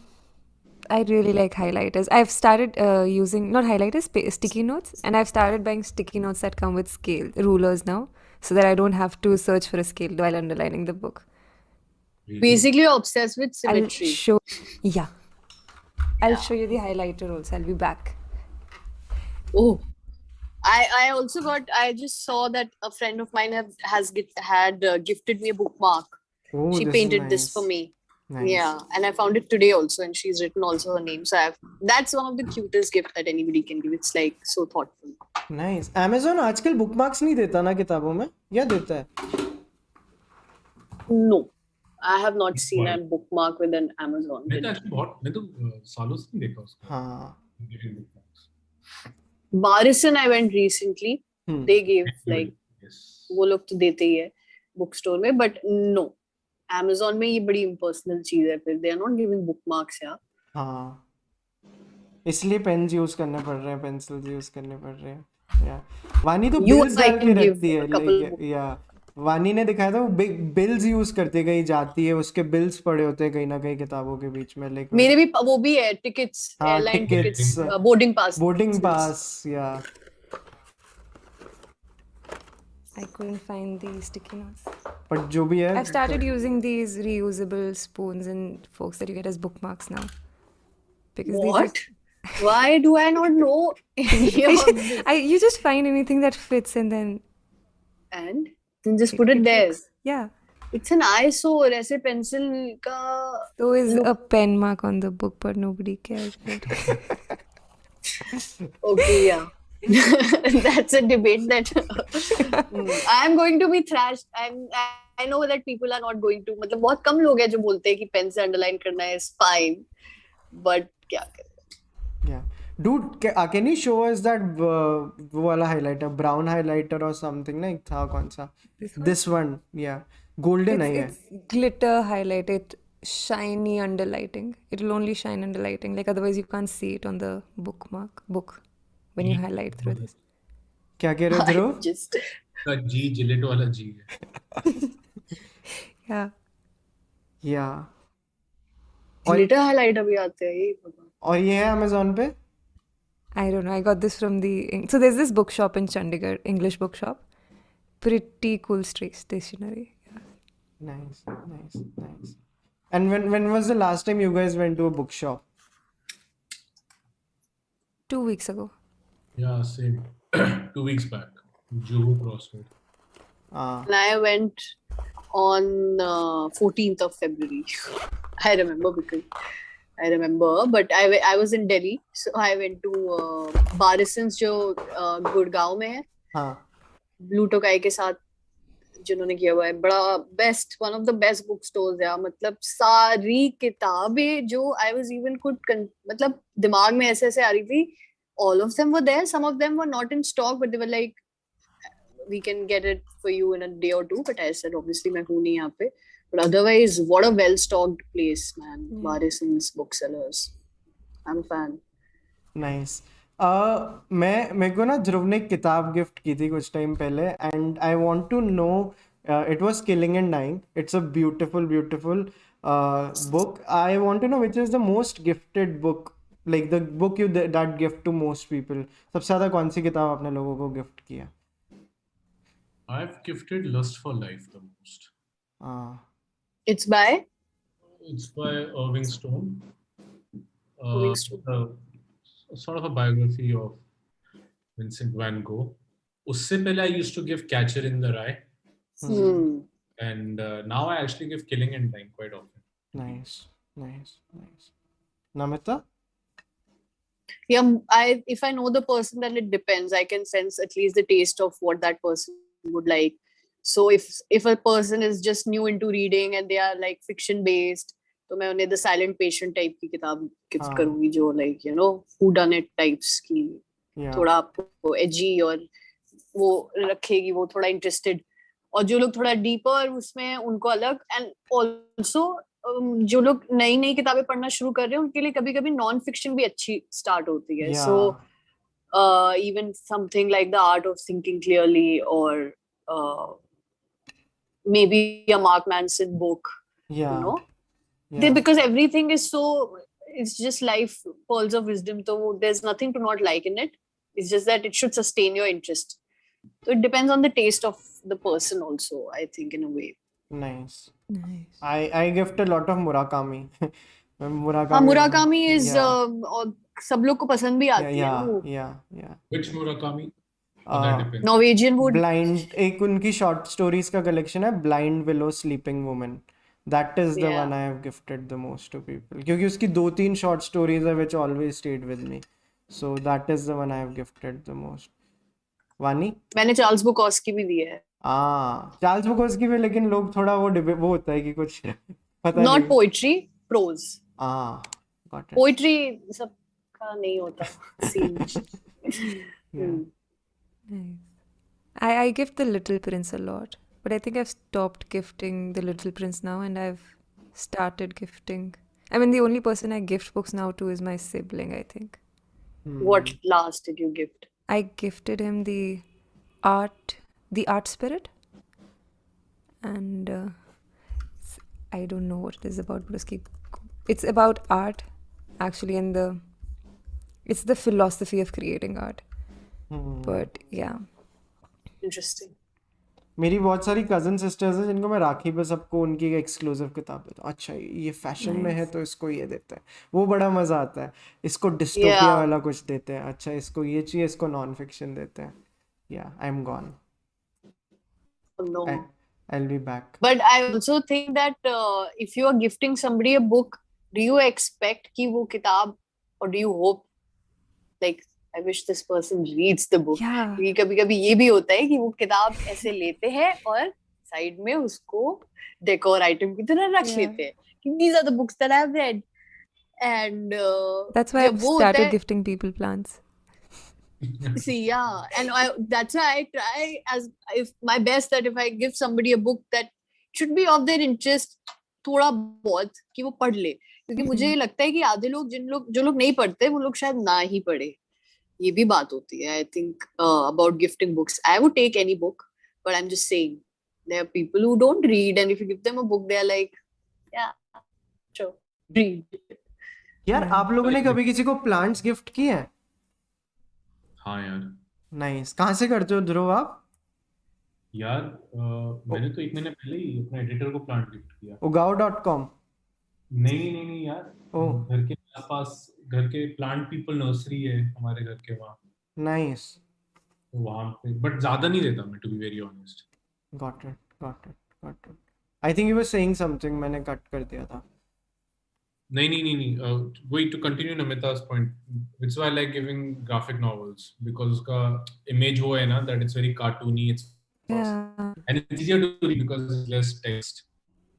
I really like highlighters. I've started using, not highlighters, sticky notes, and I've started buying sticky notes that come with scale rulers now, so that I don't have to search for a scale while underlining the book. Really? Basically, you're obsessed with I'll symmetry. show, yeah, I'll Yeah. show you the highlighter also. I'll be back. Oh, I also got. I just saw that a friend of mine had gifted me a bookmark. Oh, She this is painted this for nice. me. Nice. Yeah, and I found it today also, and she's written also her name. So that's one of the cutest gift that anybody can give. It's like so thoughtful. Nice. Amazon आजकल bookmarks नहीं देता ना किताबों में, या देता है? No, I have not seen a bookmark with an Amazon. मैं तो actually बहुत, मैं तो सालों से नहीं देखा उसको. हाँ. Giving bookmarks. Barison, I went recently. They gave like, Yes. वो लोग तो देते ही है बुक स्टोर में, but no, Amazon में ये बड़ी impersonal चीज है. फिर they are not giving bookmarks यार. हाँ, इसलिए पेन्स यूज करने पड़ रहे हैं, पेंसिल्स यूज करने पड़ रहे हैं. या वानी तो You बिल्स I डाल के can give रखती है, a couple लाइक या वानी ने दिखाया था वो बिल्स यूज करती है, कहीं जाती है उसके बिल्स पड़े होते हैं कहीं ना कहीं किताबों के बीच में, लाइक मेरे भी वो भी है टिकट्स, हाँ, airline tickets, tickets, boarding pass. Boarding pass. या I couldn't find the sticky notes. But जो भी है, I've started using these reusable spoons and forks that you get as bookmarks now. Because they What? just Why do I not know any of this? you just find anything that fits and then And then just put it there. looks, yeah. It's an eyesore. ऐसे pencil का So is look. a pen mark on the book, but nobody cares. Okay, yeah. That's a debate that I'm going to be thrashed. I know that people are not going to. मतलब बहुत कम लोग हैं जो बोलते हैं कि pen से underline करना है is fine, but क्या करें? yeah. Dude, can you show us that वो वाला highlighter, brown highlighter or something ना, एक था कौन सा? This one, yeah. Golden है ये. It's glitter highlight. It shiny underlighting. It will only shine underlighting. Like otherwise you can't see it on the book when you highlight through this. क्या कह रहे हो ध्रुव? Just का जी जिलेट वाला जी है. Yeah. Yeah. glitter highlighter भी आते हैं ये. और ये है Amazon पे? I don't know. I got this from the. So there's this bookshop in Chandigarh, English bookshop. Pretty cool stationery. Yeah. Nice, nice, nice. And when was the last time you guys went to a bookshop? 2 weeks ago. Yeah, same. 2 weeks back. Juhu Crossroad. And I went on 14th of February. I remember because I remember, but I was in Delhi, so I went to Barison's जो गुड़गांव में है. हाँ. Blue Tokai के साथ जिन्होंने किया हुआ है, बड़ा best, one of the best book stores है. मतलब सारी किताबें जो I was even मतलब दिमाग में ऐसे ऐसे आ रही थी. All of them were there. Some of them were not in stock, but they were like, we can get it for you in a day or two. But I said, obviously, मैं हूँ नहीं यहाँ पे. But otherwise, what a well-stocked place, man. Barison's booksellers. I'm a fan. Nice. मेरे को ना ध्रुव ने एक किताब गिफ्ट की थी कुछ टाइम पहले, and I want to know, it was killing and dying. It's a beautiful book. I want to know which is the most gifted book, like the book you that gift to most people. सबसे ज़्यादा कौन सी किताब आपने लोगों को gift किया? I've gifted Lust for Life the most. It's by? It's by Irving Stone. Irving Stone. Sort of a biography of Vincent van Gogh. उससे पहले I used to give Catcher in the Rye. And now I actually give Killing and Dying quite often. Nice, nice, nice. Namita? Yeah, if I know the person, then it depends. I can sense at least the taste of what that person would like. So if a person is just new into reading and they are like fiction based, तो मैं उन्हें The Silent Patient type की किताब gift हाँ. करूंगी जो like who done it types की Yeah. थोड़ा आपको edgy और वो रखेगी, वो थोड़ा interested. और जो लोग थोड़ा डीपर उसमें उनको अलग. एंड ऑल्सो जो लोग नई नई किताबें पढ़ना शुरू कर रहे हैं उनके लिए कभी कभी नॉन फिक्शन भी अच्छी स्टार्ट होती है. Yeah. So even something like The Art of Thinking Clearly or maybe a Mark Manson book, Yeah. because everything is so, it's just life pearls of wisdom, so there's nothing to not like in it. It's just that it should sustain your interest. So it depends on the taste of the person also, I think, in a way. Nice. Nice. I gift a lot of Murakami. हाँ, Murakami. Murakami is Yeah. और सब लोग को पसंद भी आती है Yeah. वो. Yeah. Which Murakami? Oh, that depends. Norwegian Wood. Blind, एक उनकी short stories का collection है, Blind Willow Sleeping Woman. That is the Yeah. one I have gifted the most to people. क्योंकि उसकी 2-3 short stories है which always stayed with me. So that is the one I have gifted the most. वानी? मैंने Charles बुकॉस्की भी दिया है. Charles बुकोस्की में लेकिन लोग थोड़ा वो होता है कि कुछ पता Not नहीं. poetry, prose. Got it. Poetry सबका नहीं होता. Seems. Yeah. Nice. I gift The Little Prince a lot, but I think I've stopped gifting The Little Prince now, and I've started gifting. I mean, the only person I gift books now to is my sibling, I think. What last did you gift? I gifted him the art spirit, and I don't know what it is about, but it's about art actually, and it's the philosophy of creating art. But yeah. Interesting. मेरी बहुत सारी cousin sisters हैं जिनको मैं राखी पे सबको उनकी exclusive किताब देता हूँ. अच्छा ये फैशन में है तो इसको ये देते हैं, वो बड़ा मजा आता है. इसको डिस्टोपिया वाला कुछ देते हैं. अच्छा इसको ये चाहिए, इसको नॉन फिक्शन देते हैं. Yeah, I'm gone. No. I'll be back. But I also think that if you are gifting somebody a book, do you expect कि वो किताब, or do you hope like I wish this person reads the book? Yeah. क्योंकि कभी-कभी ये भी होता है कि वो किताब ऐसे लेते हैं और साइड में उसको डेकोर आइटम की तरह रख लेते हैं. These are the books that I've read. And that's why I've started gifting people plants. See, yeah, and that's why I try if my best that if I give somebody a book that should be of their interest, थोड़ा बहुत कि वो पढ़ ले, क्योंकि मुझे ये लगता है कि आधे लोग जो लोग नहीं पढ़ते वो लोग शायद ना ही पढ़े. ये भी बात होती है. I think about gifting books. I would take any book, but I'm just saying there are people who don't read, and if you give them a book, they are like, yeah, sure, read. यार आप लोगों ने कभी किसी को plants gift किए हैं? हाँ यार. नाइस. कहाँ से करते हो ध्रुव आप? यार मैंने तो 1 महीने पहले ही अपने एडिटर को प्लांट गिफ्ट किया. Ugao.com? नहीं यार. घर के आसपास घर के प्लांट पीपल नर्सरी है हमारे घर के वहाँ. नाइस. तो वहाँ पे बट ज्यादा नहीं देता मैं, to be very honest. Got it. I think you were saying something, मैंने कट कर दिया था. नहीं. Wait, to continue Namita's point, it's why I like giving graphic novels, because उसका image वो है ना, that it's very cartoony, it's Yeah. and it's easier to read because it's less text.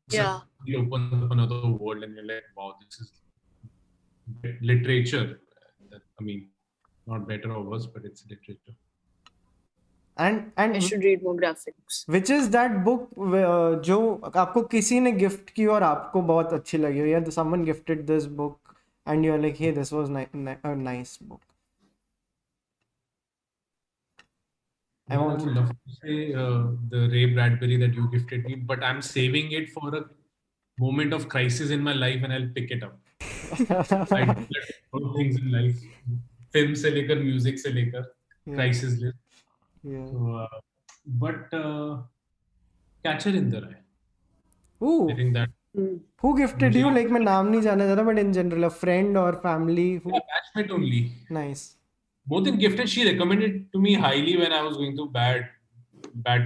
Yeah. You open up another world and you're like, wow, this is literature. I mean, not better or worse, but it's literature. And I should read more graphics. Which is that book जो आपको किसी ने gift की और आपको बहुत अच्छी लगी हो, या someone gifted this book and you're like, hey, this was a nice book. I would love to say the Ray Bradbury that you gifted me, but I'm saving it for a moment of crisis in my life and I'll pick it up. I do all things in life. Film से लेकर music से लेकर crisis list. Yeah. So, but Catcher in the Rye. Ooh. I think that. Who gifted you? Like मैं नाम नहीं जाना चाहता, but in general, a friend or family? Yeah, batchmate only. Nice. Both in gifted, she recommended to me highly when I was going through bad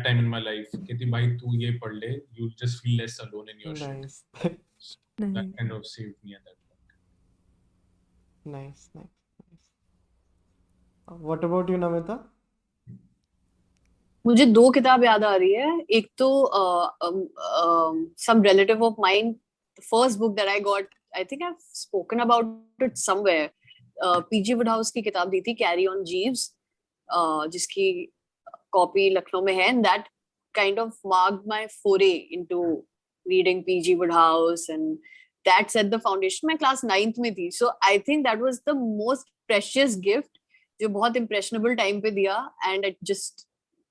time in my life. कहती भाई तू ये पढ़ ले, you'll just feel less alone in your shit. Nice. So that kind of saved me at that point. Nice, nice. What about you, Namita? मुझे 2 किताब याद आ रही है. एक तो some relative of mine, the first book that I got, I think I've spoken about it somewhere. PG Woodhouse की किताब दी थी, कैरी ऑन जीव्स, जिसकी कॉपी लखनऊ में है. And that kind of marked my foray into reading PG Wodehouse, and that set the foundation. मैं class 9th में थी, so I think that was the most precious gift जो बहुत इम्प्रेशनेबल टाइम पे दिया. And it just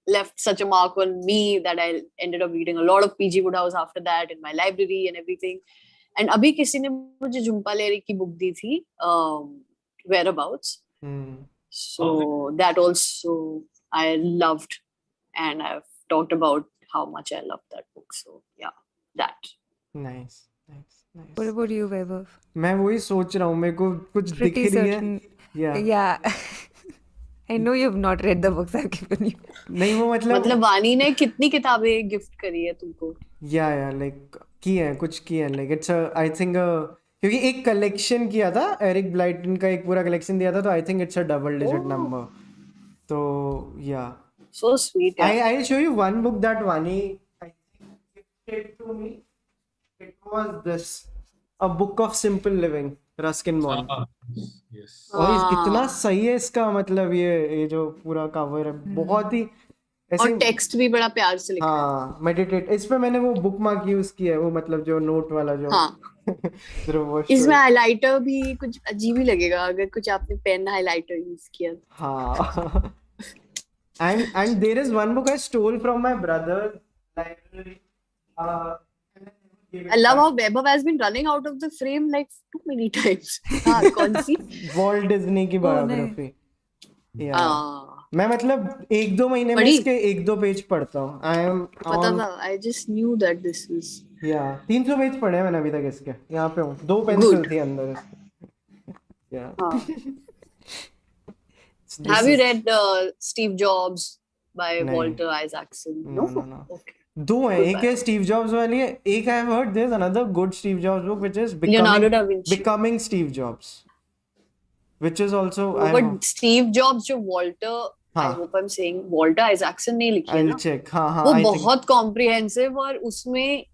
left such a mark on me that I ended up reading a lot of PG Woodhouse after that in my library and everything. And अभी किसी ने मुझे झुम्पा लेरी की book दी थी, Whereabouts. So that also I loved, and I've talked about how much I love that book. So yeah, that. Nice, nice, nice. What about you, Vaibhav? मैं वही सोच रहा हूँ, मेरे को कुछ दिख Pretty रही है. certain. Yeah. I know you've not read the books I've given you. नहीं, वो मतलब वानी ने कितनी किताबें गिफ्ट करी है तुमको? या लाइक की है, कुछ की है. लाइक इट्स आई थिंक क्योंकि एक कलेक्शन किया था, एरिक ब्लाइटन का एक पूरा कलेक्शन दिया था, तो I think it's a double digit number. तो या So sweet. I'll show you one book that Vaani, I think, gifted to me. It was this, A Book of Simple Living, Ruskin Bond. Yes. और कितना सही है इसका, मतलब ये जो पूरा कवर है बहुत ही ऐसे. और टेक्स्ट भी बड़ा प्यार से लिखा है. हाँ, मेडिटेट. इसमें मैंने वो बुक मार्क यूज किया है, वो मतलब जो नोट वाला जो. हाँ. इसमें हाइलाइटर भी कुछ अजीब ही लगेगा अगर कुछ आपने पेन हाइलाइटर यूज किया. हाँ. and there is one book I stole from my brother's library. I love how Vaibhav has been running out of the frame like too many times. हाँ, कौन सी? वॉल्ट डिज्नी की biography. मैं मतलब 1-2 महीने में इसके 1-2 पेज पढ़ता हूँ. आई एम पता था. I just knew that this was. 300 page पढ़े हैं मैंने अभी तक इसके. यहाँ पे हूँ, 2 पेंसिल थी अंदर इसके. Have you read Steve Jobs by Walter Isaacson? No. Okay. 2 है. एक है स्टीव जॉब्स वाली है, एक I have heard there is another good Steve Jobs book which is Becoming Steve Jobs, which is also but Steve Jobs जो Walter, I hope I'm saying Walter Isaacson ने लिखी है ना. I'll check. हाँ वो बहुत कॉम्प्रिहेंसिव, और उसमें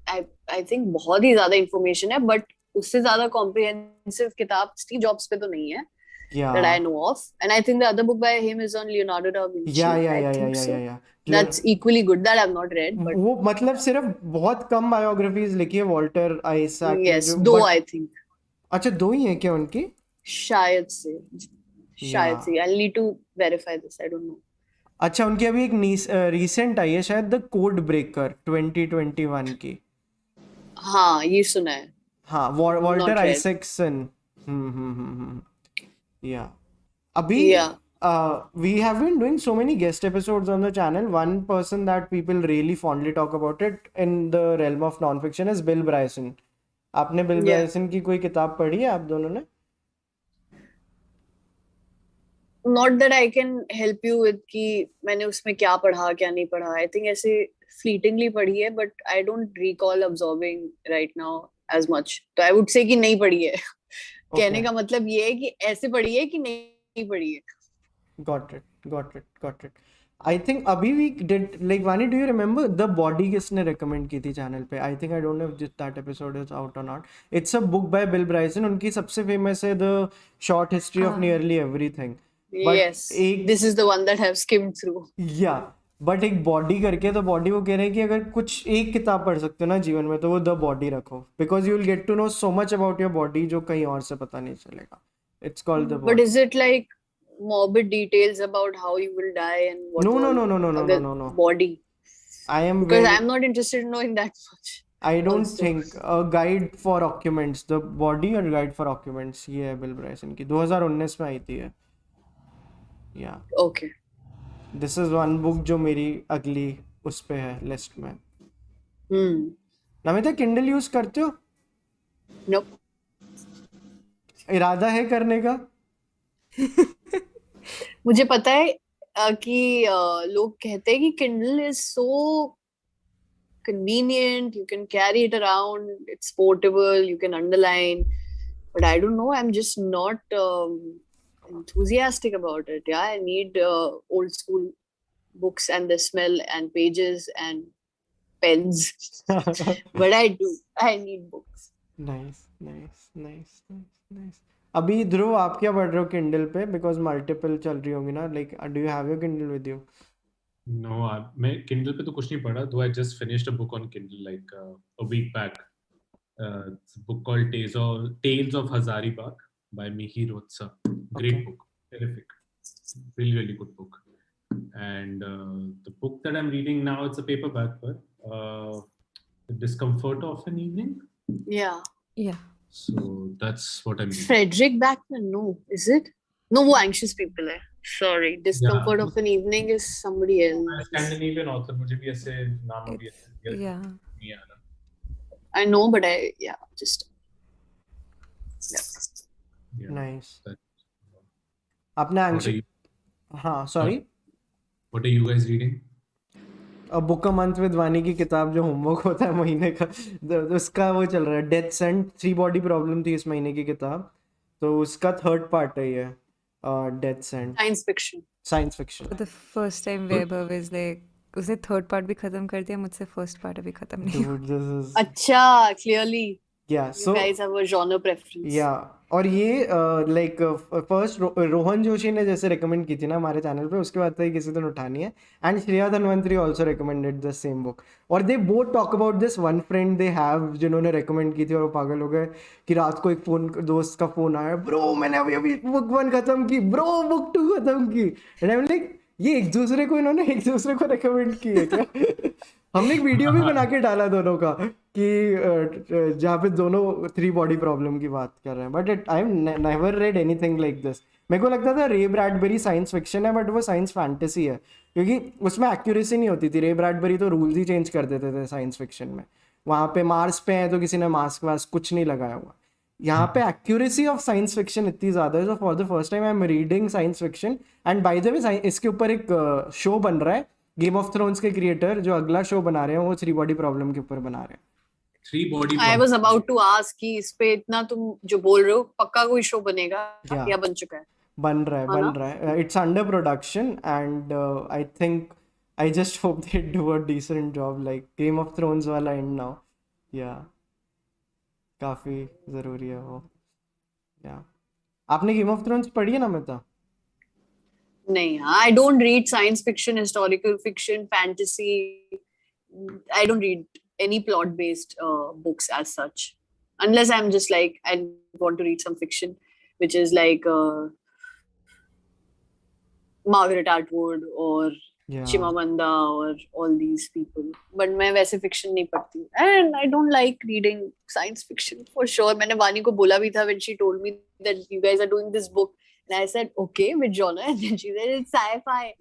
I think बहुत ही ज्यादा इंफॉर्मेशन है, बट उससे ज्यादा कॉम्प्रिहेंसिव किताब स्टीव जॉब्स पे तो नहीं है. That I know of, and I think the other book by him is on Leonardo da Vinci. Yeah. That's equally good. That I've not read, but वो मतलब सिर्फ बहुत कम बायोग्राफीज लिखी है Walter Isaac. Yes, 2 I think. अच्छा, 2 ही है क्या उनकी? शायद से. I'll need to verify this. I don't know. अच्छा, उनकी अभी एक रिसेंट आई है शायद, द कोड ब्रेकर 2021 की. हाँ, ये सुना है. हाँ, Walter Isaacson. Yeah. Abhi, we have been doing so many guest episodes on the channel. One person that people really fondly talk about it in the realm of non-fiction is Bill Bryson. आपने Bill Bryson की कोई किताब पढ़ी है आप दोनों ने? Not that I can help you with कि मैंने उसमें क्या पढ़ा क्या नहीं पढ़ा. I think ऐसे fleetingly पढ़ी है, but I don't recall absorbing right now as much. तो I would say कि नहीं पढ़ी है. कहने का मतलब ये है कि ऐसे पढ़ी है कि नहीं पढ़ी है. Got it. I think अभी we did, like Vaani, do you remember The Body किसने recommend की थी चैनल पे? I think I don't know if that episode is out or not. It's a book by Bill Bryson. उनकी सबसे famous है The Short History of Nearly Everything. Yes, this is the one that I've skimmed through. Yeah. But एक body करके, तो body वो कह रहे हैं कि अगर कुछ एक किताब पढ़ सकते हो ना जीवन में, तो वो द बॉडी रखो, because you will get to know so much about your body जो कहीं और से पता नहीं चलेगा. It's called the body. But is it like morbid details about how you will die and what? No. Body. Because I am not interested in knowing that much. I don't think a guide for occupants, the body or guide for occupants, ये है bill ब्राइसन की, 2019 में आई थी है. Okay. This is one book जो मेरी अगली उस पे है लिस्ट में. नमिता, किंडल यूज करते हो? Nope. इरादा है करने का? मुझे पता है कि लोग कहते हैं कि Kindle is so convenient, you can carry it around, it's portable, you can underline. but I don't know. I'm just not enthusiastic about it. Yeah, I need old school books and the smell and pages and pens. But I do. I need books. Nice. अभी ध्रुव आप क्या पढ़ रहे हो Kindle पे? Because multiple चल रही होंगी ना. Like do you have your Kindle with you? No, मैं Kindle पे तो कुछ नहीं पढ़ा. Though I just finished a book on Kindle like a week back. It's a book called Tales of Hazaribagh by Mihi Rotsa. Great book, terrific, really really good book. And the book that I'm reading now, it's a paperback, The Discomfort of an Evening. Yeah. So that's what I'm reading. Frederick Backman, no, is it? No, वो anxious people है. Sorry, Discomfort of an Evening is somebody else. Scandinavian author, मुझे भी ऐसे नाम भी ऐसे Yeah. नहीं आ रहा. I know, but just. Yeah. Nice. That- अपना What are anxious. you, हाँ sorry. what are you guys reading? A book a month with वानी की किताब जो होमवर्क होता है महीने का, उसका वो चल रहा है. डेथ सेंट 3 बॉडी प्रॉब्लम थी इस महीने की किताब, तो उसका 3rd पार्ट है ये. Death's end Science fiction. Science fiction. For the first time, Vaibhav is like, उसने 3rd part भी खत्म कर दिया, मुझसे 1st part अभी खत्म नहीं हुआ. Dude, this is अच्छा, clearly yeah. you So guys have a genre preference. yeah. और ये लाइक फर्स्ट रोहन जोशी ने जैसे रेकमेंड की थी ना हमारे चैनल पे, उसके बाद तो ये किसी दिन उठानी है. And Shreya Dhanvantari also recommended the same book. और they both talk about this one friend they have जिन्होंने रेकमेंड की थी और वो पागल हो गए कि रात को एक दोस्त का फोन आया, ब्रो मैंने अभी अभी बुक 1 खत्म की, ब्रो बुक 2 खत्म की. एंड आई एम लाइक ये एक दूसरे को रेकमेंड की है क्या? हमने एक वीडियो भी बना के डाला दोनों का कि जहाँ पे दोनों 3 बॉडी प्रॉब्लम की बात कर रहे हैं. But I have never red anything like this. मेरे को लगता था रे ब्रैडबरी साइंस फिक्शन है, बट वो साइंस फैंटेसी है क्योंकि उसमें एक्यूरेसी नहीं होती थी. रे ब्रैडबरी तो रूल्स ही चेंज कर देते थे साइंस फिक्शन में. वहाँ पे मार्स पे है तो किसी ने मास्क वास्क कुछ नहीं लगाया हुआ. यहाँ पे एक्यूरेसी ऑफ साइंस फिक्शन इतनी ज़्यादा है. So for the first time I am reading science fiction. And bye the वे इसके ऊपर एक शो बन रहा है. गेम ऑफ थ्रोन्स के क्रिएटर जो अगला शो बना रहे हैं वो 3 बॉडी प्रॉब्लम के ऊपर बना रहे हैं. 3 body I was about to ask कि इस पे इतना तुम जो बोल रहे हो पक्का कोई शो बनेगा Yeah. या बन चुका है? बन रहा है. It's under production and I think I just hope they do a decent job like Game of Thrones वाला एंड नाउ. या काफ़ी ज़रूरी है वो. या आपने गेम ऑफ थ्रोन्स पढ़ी है ना मिता? नहीं, I don't read science fiction, historical fiction, fantasy. I don't read any plot-based books as such, unless I'm just like I want to read some fiction, which is like Margaret Atwood or Chimamanda or all these people. But मैं वैसे fiction नहीं पढ़ती, and I don't like reading science fiction for sure. मैंने वानी को बोला भी था when she told me that you guys are doing this book. And I said, okay, which genre? And then she said, it's sci-fi.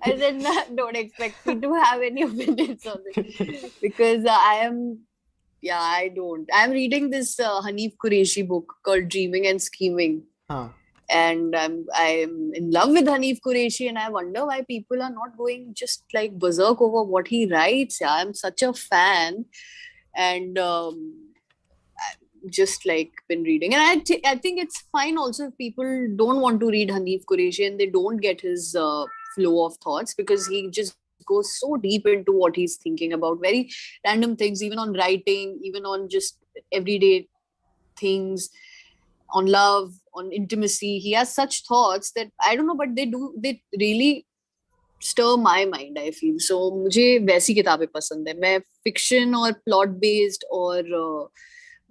I said, nah, don't expect me to have any opinions on it. Because I don't. I'm reading this Hanif Qureshi book called Dreaming and Scheming. And I'm in love with Hanif Qureshi, and I wonder why people are not going just like berserk over what he writes. Yeah, I'm such a fan. And just like been reading, and I think it's fine also if people don't want to read Hanif Qureshi and they don't get his flow of thoughts, because he just goes so deep into what he's thinking about, very random things, even on writing, even on just everyday things, on love, on intimacy. He has such thoughts that I don't know, but they really stir my mind, I feel. So मुझे वैसी किताबें पसंद है. मैं fiction और plot based और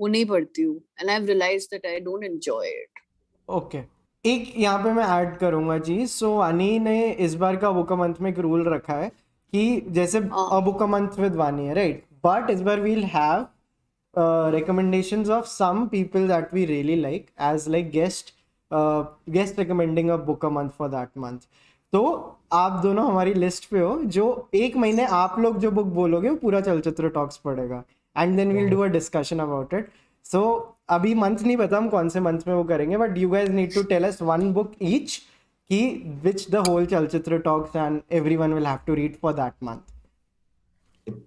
वो नहीं पढ़ती हूँ, and I've realized that I don't enjoy it. Okay. एक यहाँ पे मैं ऐड करूँगा चीज़. सो वानी ने इस बार का बुक अ मंथ में एक रूल रखा है कि जैसे a book a month with Vani है, राइट? बट इस बार we'll have recommendations of some people that we really like as like guest recommending a book a month for that month. तो आप दोनों हमारी लिस्ट पे हो. जो एक महीने आप लोग जो बुक बोलोगे वो पूरा चलचित्र टॉक्स पढ़ेगा, and then we'll do a discussion about it. So अभी मंथ नहीं पता हम कौन से मंथ में वो करेंगे, but you guys need to tell us one book each कि which the whole Chalchitra talks and everyone will have to read for that month.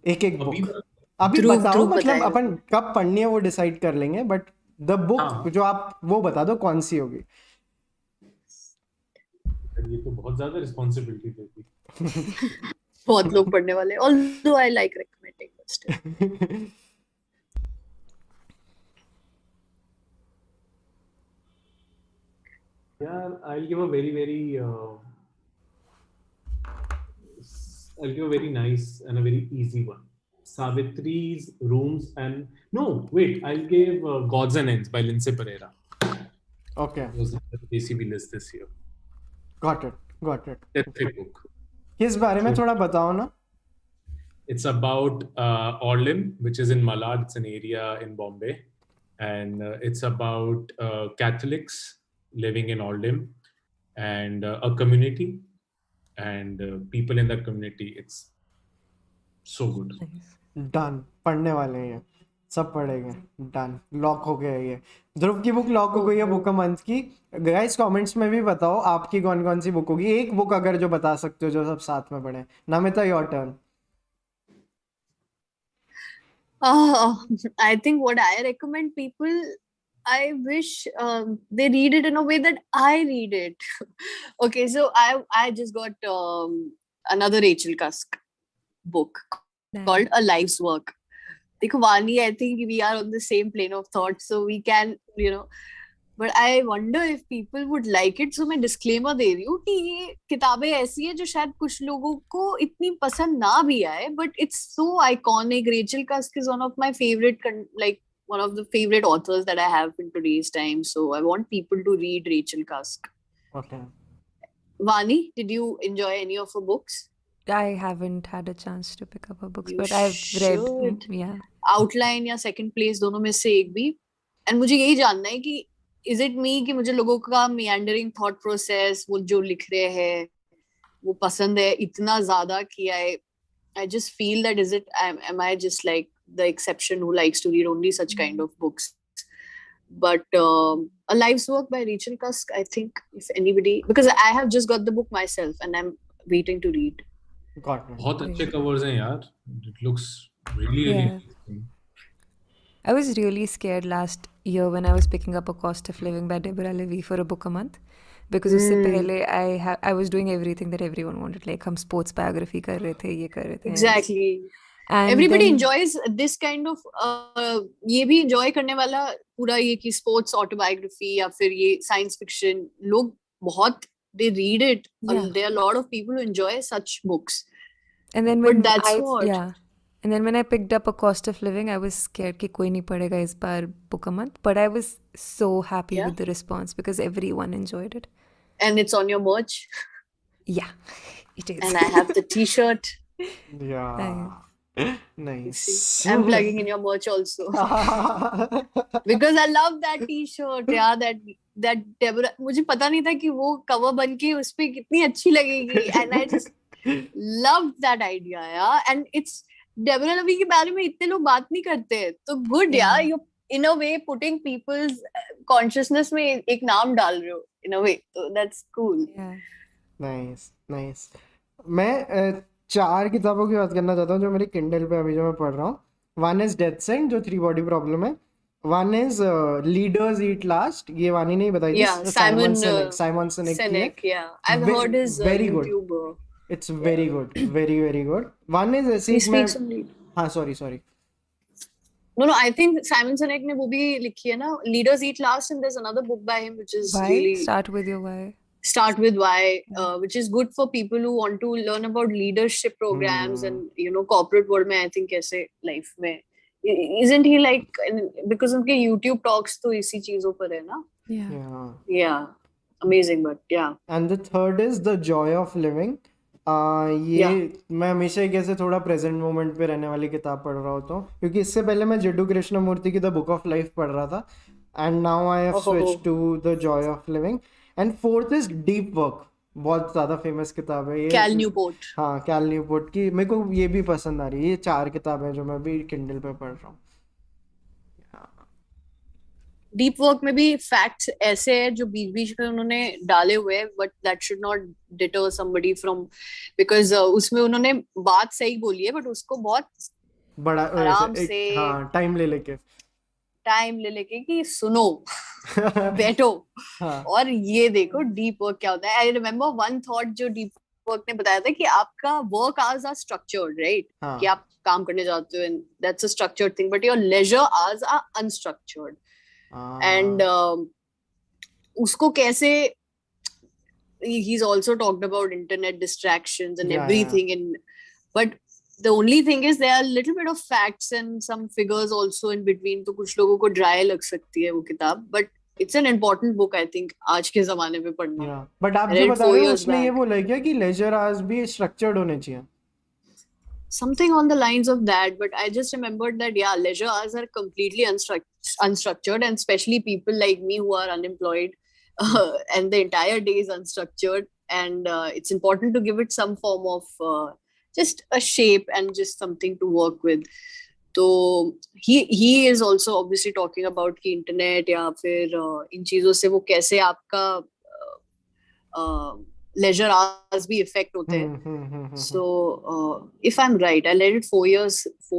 एक बुक अभी बताओ, मतलब अपन कब पढ़नी है वो डिसाइड कर लेंगे, बट द बुक हाँ। जो आप वो बता दो कौन सी होगी. ये तो बहुत ज्यादा रिस्पॉन्सिबिलिटी देती. बहुत लोग पढ़ने वाले, although I like recommending, but still. Yeah, I'll give a very nice and a very easy one. Savitri's Rooms and no, wait, I'll give Gods and Ends by Lindsay Pereira. Okay. It was the ACB list this year. Got it. Epic book. किस बारे में थोड़ा बताओ ना. It's about Orlim, which is in Malad. It's an area in Bombay. And it's about Catholics living in Orlim and a community and people in that community. It's so good. Done. पढ़ने वाले हैं, सब पढ़ेंगे. Done. Lock हो गया ये. ध्रुव की book lock हो गई है बुक अ मंथ की. गाइस कमेंट्स में भी बताओ आपकी कौन कौन सी बुक होगी. एक बुक अगर जो बता सकते हो जो सब साथ में पढ़े. Namita, your turn. I think what I recommend people, I wish they read it in a way that I read it. Okay, so I just got another Rachel Cusk book called A Life's Work. Dekho, Vaani, I think we are on the same plane of thought, so we can, but I wonder if people would like it. So मैं disclaimer दे रही हूँ कि ये किताबें ऐसी है जो शायद कुछ लोगों को इतनी पसंद ना भी आए, but it's so iconic. Rachel Cusk is one of my favorite, like one of the favorite authors that I have in today's time. So I want people to read Rachel Cusk. Okay. Vaani, did you enjoy any of her books? I haven't had a chance to pick up her books, You but I've read. should. Yeah. Outline या second place दोनों में से एक भी. And मुझे यही जानना है कि is it me कि मुझे लोगों का meandering thought process वो जो लिख रहे हैं वो पसंद है इतना ज्यादा कि I just feel that am I just like the exception who likes to read only such kind of books. But A Life's Work by Rachel Cusk, I think if anybody, because I have just got the book myself and I'm waiting to read. Got it. बहुत अच्छे covers हैं यार. It looks really Yeah. interesting. I was really scared last year when I was picking up A Cost of Living by Deborah Levy for a book a month. Because उससे पहले I was doing everything that everyone wanted. Like हम sports biography कर रहे थे, ये कर रहे थे. Exactly. And Everybody then, enjoys this kind of ये भी enjoy करने वाला पूरा ये कि sports autobiography या फिर ये science fiction लोग बहुत they read it. Yeah. There are a lot of people who enjoy such books. and then But when that's I what. yeah. And then when I picked up A Cost of Living, I was scared कि कोई नहीं पढ़ेगा इस बार book a month. But I was so happy Yeah. with the response because everyone enjoyed it. And it's on your merch. Yeah, it is. And I have the t-shirt. Yeah. Nice. I'm plugging in your merch also. Because I love that t-shirt. Yeah, that Deborah, मुझे पता नहीं था कि वो cover बन के उस पे कितनी अच्छी लगेगी. And I just loved that idea. Yeah. And it's Deborah Levy के बारे में इतने लोग बात नहीं करते. तो good, yeah. You in a way putting people's consciousness में एक नाम डाल रहे हो. In a way. So that's cool. Yeah. Nice. मैं 4 किताबों की बात करना चाहता हूँ जो मेरी Kindle पे अभी जो मैं पढ़ रहा हूँ. One is Death Scent जो 3 body problem है. One is Leaders Eat Last. ये वानी नहीं बताई थी. Yeah, Simon Sinek की है. Sinek, yeah. I've heard his very good. YouTube. It's very good. Very, very good. One is ऐसे He एक मैं speaks on lead. हाँ sorry. No, I think Simon Sinek ने वो भी लिखी है ना, Leaders Eat Last, and there's another book by him which is Why? really Start with your why. Start with Why, which is good for people who want to learn about leadership programs and corporate world में I think कैसे life में isn't he like because उनके YouTube talks तो इसी चीजों पर है ना. Yeah, amazing, but yeah. And the third is The Joy of Living. ये मैं हमेशा एक ऐसे थोड़ा प्रेजेंट मोमेंट पे रहने वाली किताब पढ़ रहा होता हूँ क्योंकि इससे पहले मैं जिड्डू कृष्णमूर्ति की द बुक ऑफ लाइफ पढ़ रहा था and now I have switched to the joy of living. And fourth is deep work. बहुत ज्यादा फेमस किताब है ये. Cal Newport. हाँ, कैल न्यूपोर्ट की. मेरे को ये भी पसंद आ रही है. ये 4 किताबें जो मैं भी किंडल पे पढ़ रहा हूँ. डीप वर्क में भी फैक्ट्स ऐसे हैं जो बीच बीच में उन्होंने डाले हुए हैं, but that should not deter somebody from because उसमें उन्होंने बात सही बोली है बट उसको बहुत बड़ा आराम से हाँ टाइम ले लेके टाइम ले लेके कि सुनो बैठो हाँ और ये देखो डीप वर्क क्या होता है. आई रिमेम्बर वन थॉट जो डीप वर्क ने बताया था कि आपका work hours are structured, right, कि हाँ आप काम करने जाते हो and that's a structured thing, but your leisure hours are unstructured. And उसको कैसे, he's also talked about internet distractions and Yeah, everything, and but the only thing is there are a little bit of facts and some figures also in between, तो कुछ लोगों को dry लग सकती है वो किताब, but it's an important book I think आज के जमाने में पढ़ना. yeah. बट आप I जो read it बता 4 रहे हो years उसमें ये back. बोला है क्या कि लेजर आवर्स भी स्ट्रक्चर्ड होने चाहिए? Something on the lines of that, but I just remembered that yeah, leisure hours are completely unstructured, and especially people like me who are unemployed, and the entire day is unstructured, and it's important to give it some form of just a shape and just something to work with. So he is also obviously talking about कि internet या फिर इन चीजों से वो कैसे आपका leisure hours भी affect होते हैं. So if I'm right, I read it 4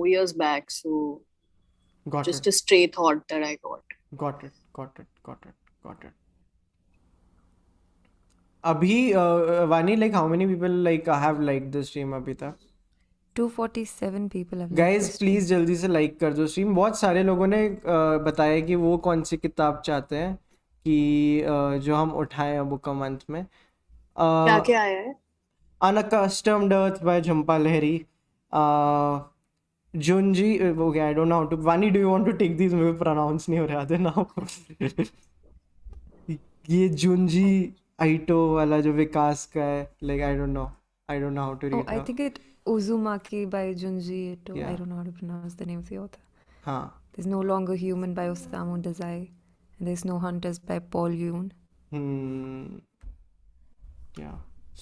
years back. So Got just it. a stray thought that I got. Got it. Got it. Got it. Got it. अभी Vani, like how many people like have liked the stream अभी तक? 247 people have liked guys this please जल्दी से like कर दो stream. बहुत सारे लोगों ने बताया कि वो कौन सी किताब चाहते हैं कि जो हम उठाएं बुक मंथ में. क्या क्या आया है? Unaccustomed earth by Jhumpa Lahiri. Junji, okay I don't know how to. Vani, do you want to take this? मुझे प्रोनाउंस नहीं हो रहा था नाउ. ये जुंजी आइटो वाला जो विकास का है, like I don't know how to Oh, read. I think it Uzumaki by Junji Ito. Yeah. I don't know how to pronounce the name of the author. हाँ. There's No Longer Human by Osamu Dazai. And there's No Hunters by Paul Yun. Yeah,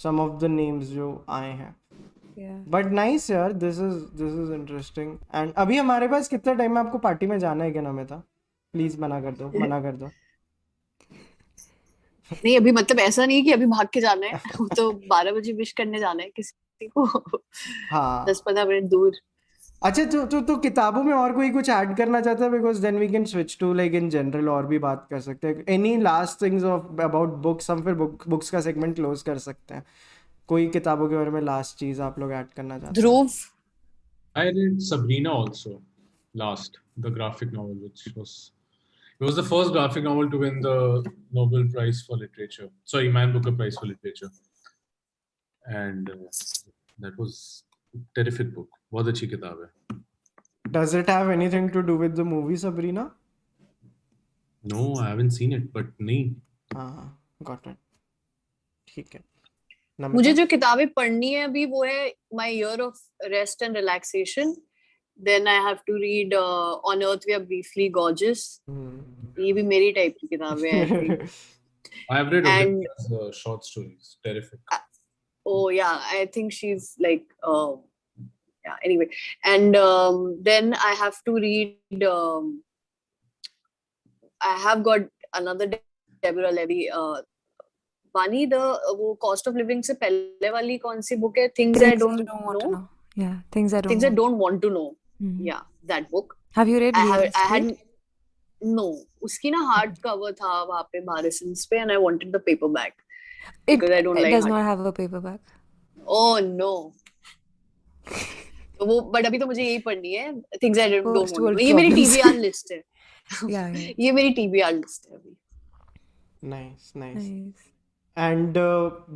some of the names जो आए हैं. Yeah. But nice यार, this is interesting. And अभी हमारे पास कितना time है? आपको पार्टी में जाना है क्या नमिता? प्लीज मना कर दो, मना कर दो. नहीं अभी मतलब ऐसा नहीं है कि अभी भाग के जाना है. वो तो 12 बजे विश करने जाना है किसी को. हाँ 10-15 मिनट दूर. अच्छा, तो किताबों में और कोई कुछ ऐड करना चाहता है? Because then we can switch to like in general और भी बात कर सकते हैं. Any last things of about books? हम फिर बुक्स का सेगमेंट क्लोज कर सकते हैं. कोई किताबों के बारे में लास्ट चीज आप लोग ऐड करना चाहते हैं? ध्रुव. I read Sabrina also last, the graphic novel, which was the first graphic novel to win the Nobel Prize for Literature. Sorry, Man Booker Prize for Literature. And that was a terrific book. बहुत अच्छी किताब है. Does it have anything to do with the movie Sabrina? No, I haven't seen it, but नहीं. हाँ, got it. ठीक है. मुझे जो किताबें पढ़नी है अभी वो है My Year of Rest and Relaxation. Then I have to read On Earth We Are Briefly Gorgeous. ये भी मेरी टाइप की किताबें हैं I think. I have read And- Olympia's short stories. Terrific. Oh yeah, I think she's like yeah. Anyway, and then I have to read. I have got another Deborah Levy. Vaani, the वो Cost of Living से पहले वाली कौन सी book है? Things I don't want to know. know. Yeah, Things I Don't Things I Want. don't want to know. Mhm. Yeah, that book. Have you read I Real Estate? had no. उसकी ना hard cover था वहाँ पे Bharisons पे, and I wanted the paperback because I don't It like does hard. not have a paperback. Oh no. तो वो but अभी तो मुझे यही पढ़नी है. Things I don't First want to world know. ये मेरी problems. TBR list है. Yeah, yeah. ये मेरी TBR list है अभी. Nice. Nice. And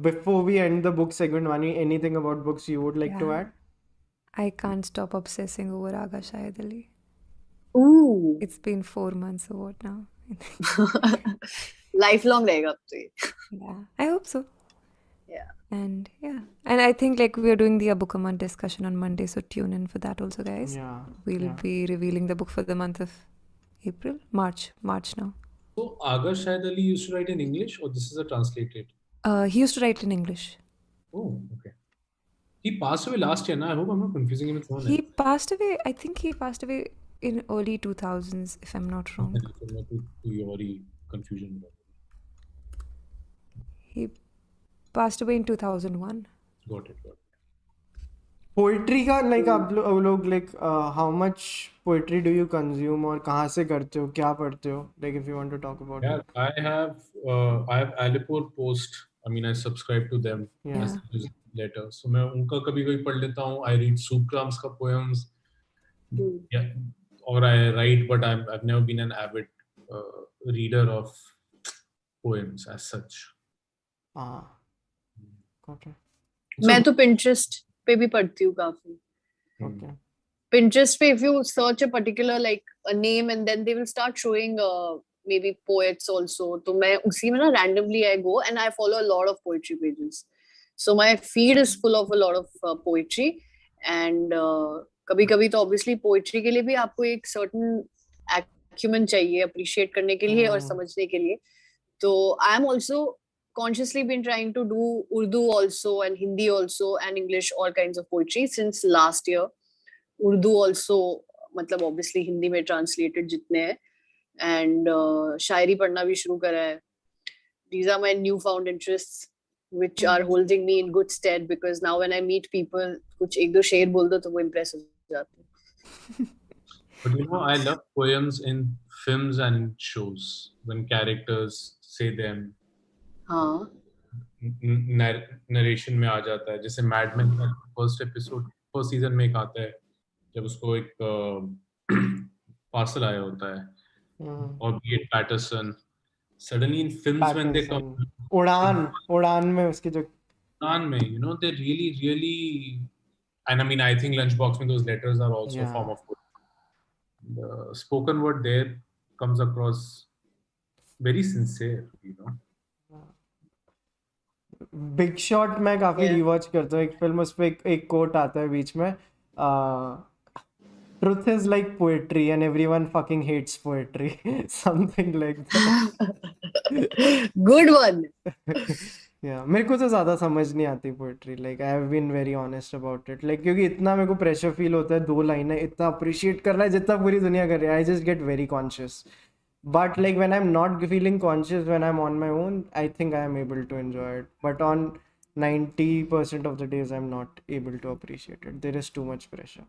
before we end the book segment, Vani, anything about books you would like to Yeah. add? I can't stop obsessing over Aga Shayad Ali. Ooh. It's been 4 months or what now? Lifelong रहेगा अब तो ये. Yeah, I hope so. Yeah. And I think like we are doing the book a month discussion on Monday, so tune in for that also, guys. Yeah. We'll be revealing the book for the month of March now. So Agar Shahid Ali used to write in English, or this is a translated? He used to write in English. Oh, okay. He passed away last year, na? I hope I'm not confusing him with someone He else. passed away, I think he passed away in early 2000s, if I'm not wrong. Not to your confusion. He passed away in 2001. Got it. Poetry का like आप लोग like how much poetry do you consume और कहाँ से करते हो, क्या पढ़ते हो, like if you want to talk about Yeah, I have Alipur Post. I mean, I subscribe to them as Yeah. a newsletter. So मैं उनका कभी-कभी पढ़ लेता हूँ. I read Sukrams का poems. Yeah, or I write, but I've never been an avid reader of poems as such. Okay. मैं तो Pinterest पे भी पढ़ती हूँ काफी. Okay. Pinterest पे if you search a particular like a name and then they will start showing maybe poets also. तो मैं उसी में ना randomly I go and I follow a lot of poetry pages. So my feed is full of a lot of poetry and कभी-कभी तो obviously poetry के लिए भी आपको एक certain acumen चाहिए appreciate करने के लिए और समझने के लिए. तो I am also consciously been trying to do Urdu also and Hindi also and English all kinds of poetry since last year. Urdu also मतलब obviously हिंदी में translated जितने हैं and शायरी पढ़ना भी शुरू करा है. These are my newfound interests which are holding me in good stead because now when I meet people कुछ एक दो शेर बोल दो तो वो impress हो जाते हैं. But you know, I love poems in films and shows when characters say them. हाँ. Narration में आ जाता है. जैसे Mad Men का first season में एक आता है जब उसको एक पार्सल आया होता है और बी एट Paterson suddenly in films when they come उड़ान में उसके जो उड़ान में you know they really and I mean I think Lunchbox में those letters are also a form of poetry. The spoken word there comes across very sincere, you know. Big shot मैं काफी rewatch करता हूँ. एक film उस पे एक coat आता है बीच में, truth is like poetry and everyone fucking hates poetry. Something like that. Good one. Yeah, मेरे को तो ज़्यादा समझ नहीं आती poetry. Like I have been very honest about it. Like क्योंकि इतना मेरे को प्रेशर फील होता है, 2 लाइनें इतना अप्रिशिएट करना है जितना पूरी दुनिया कर रही है. I just get very conscious. But like when I'm not feeling conscious, when I'm on my own, I think I am able to enjoy it. But on 90% of the days, I'm not able to appreciate it. There is too much pressure.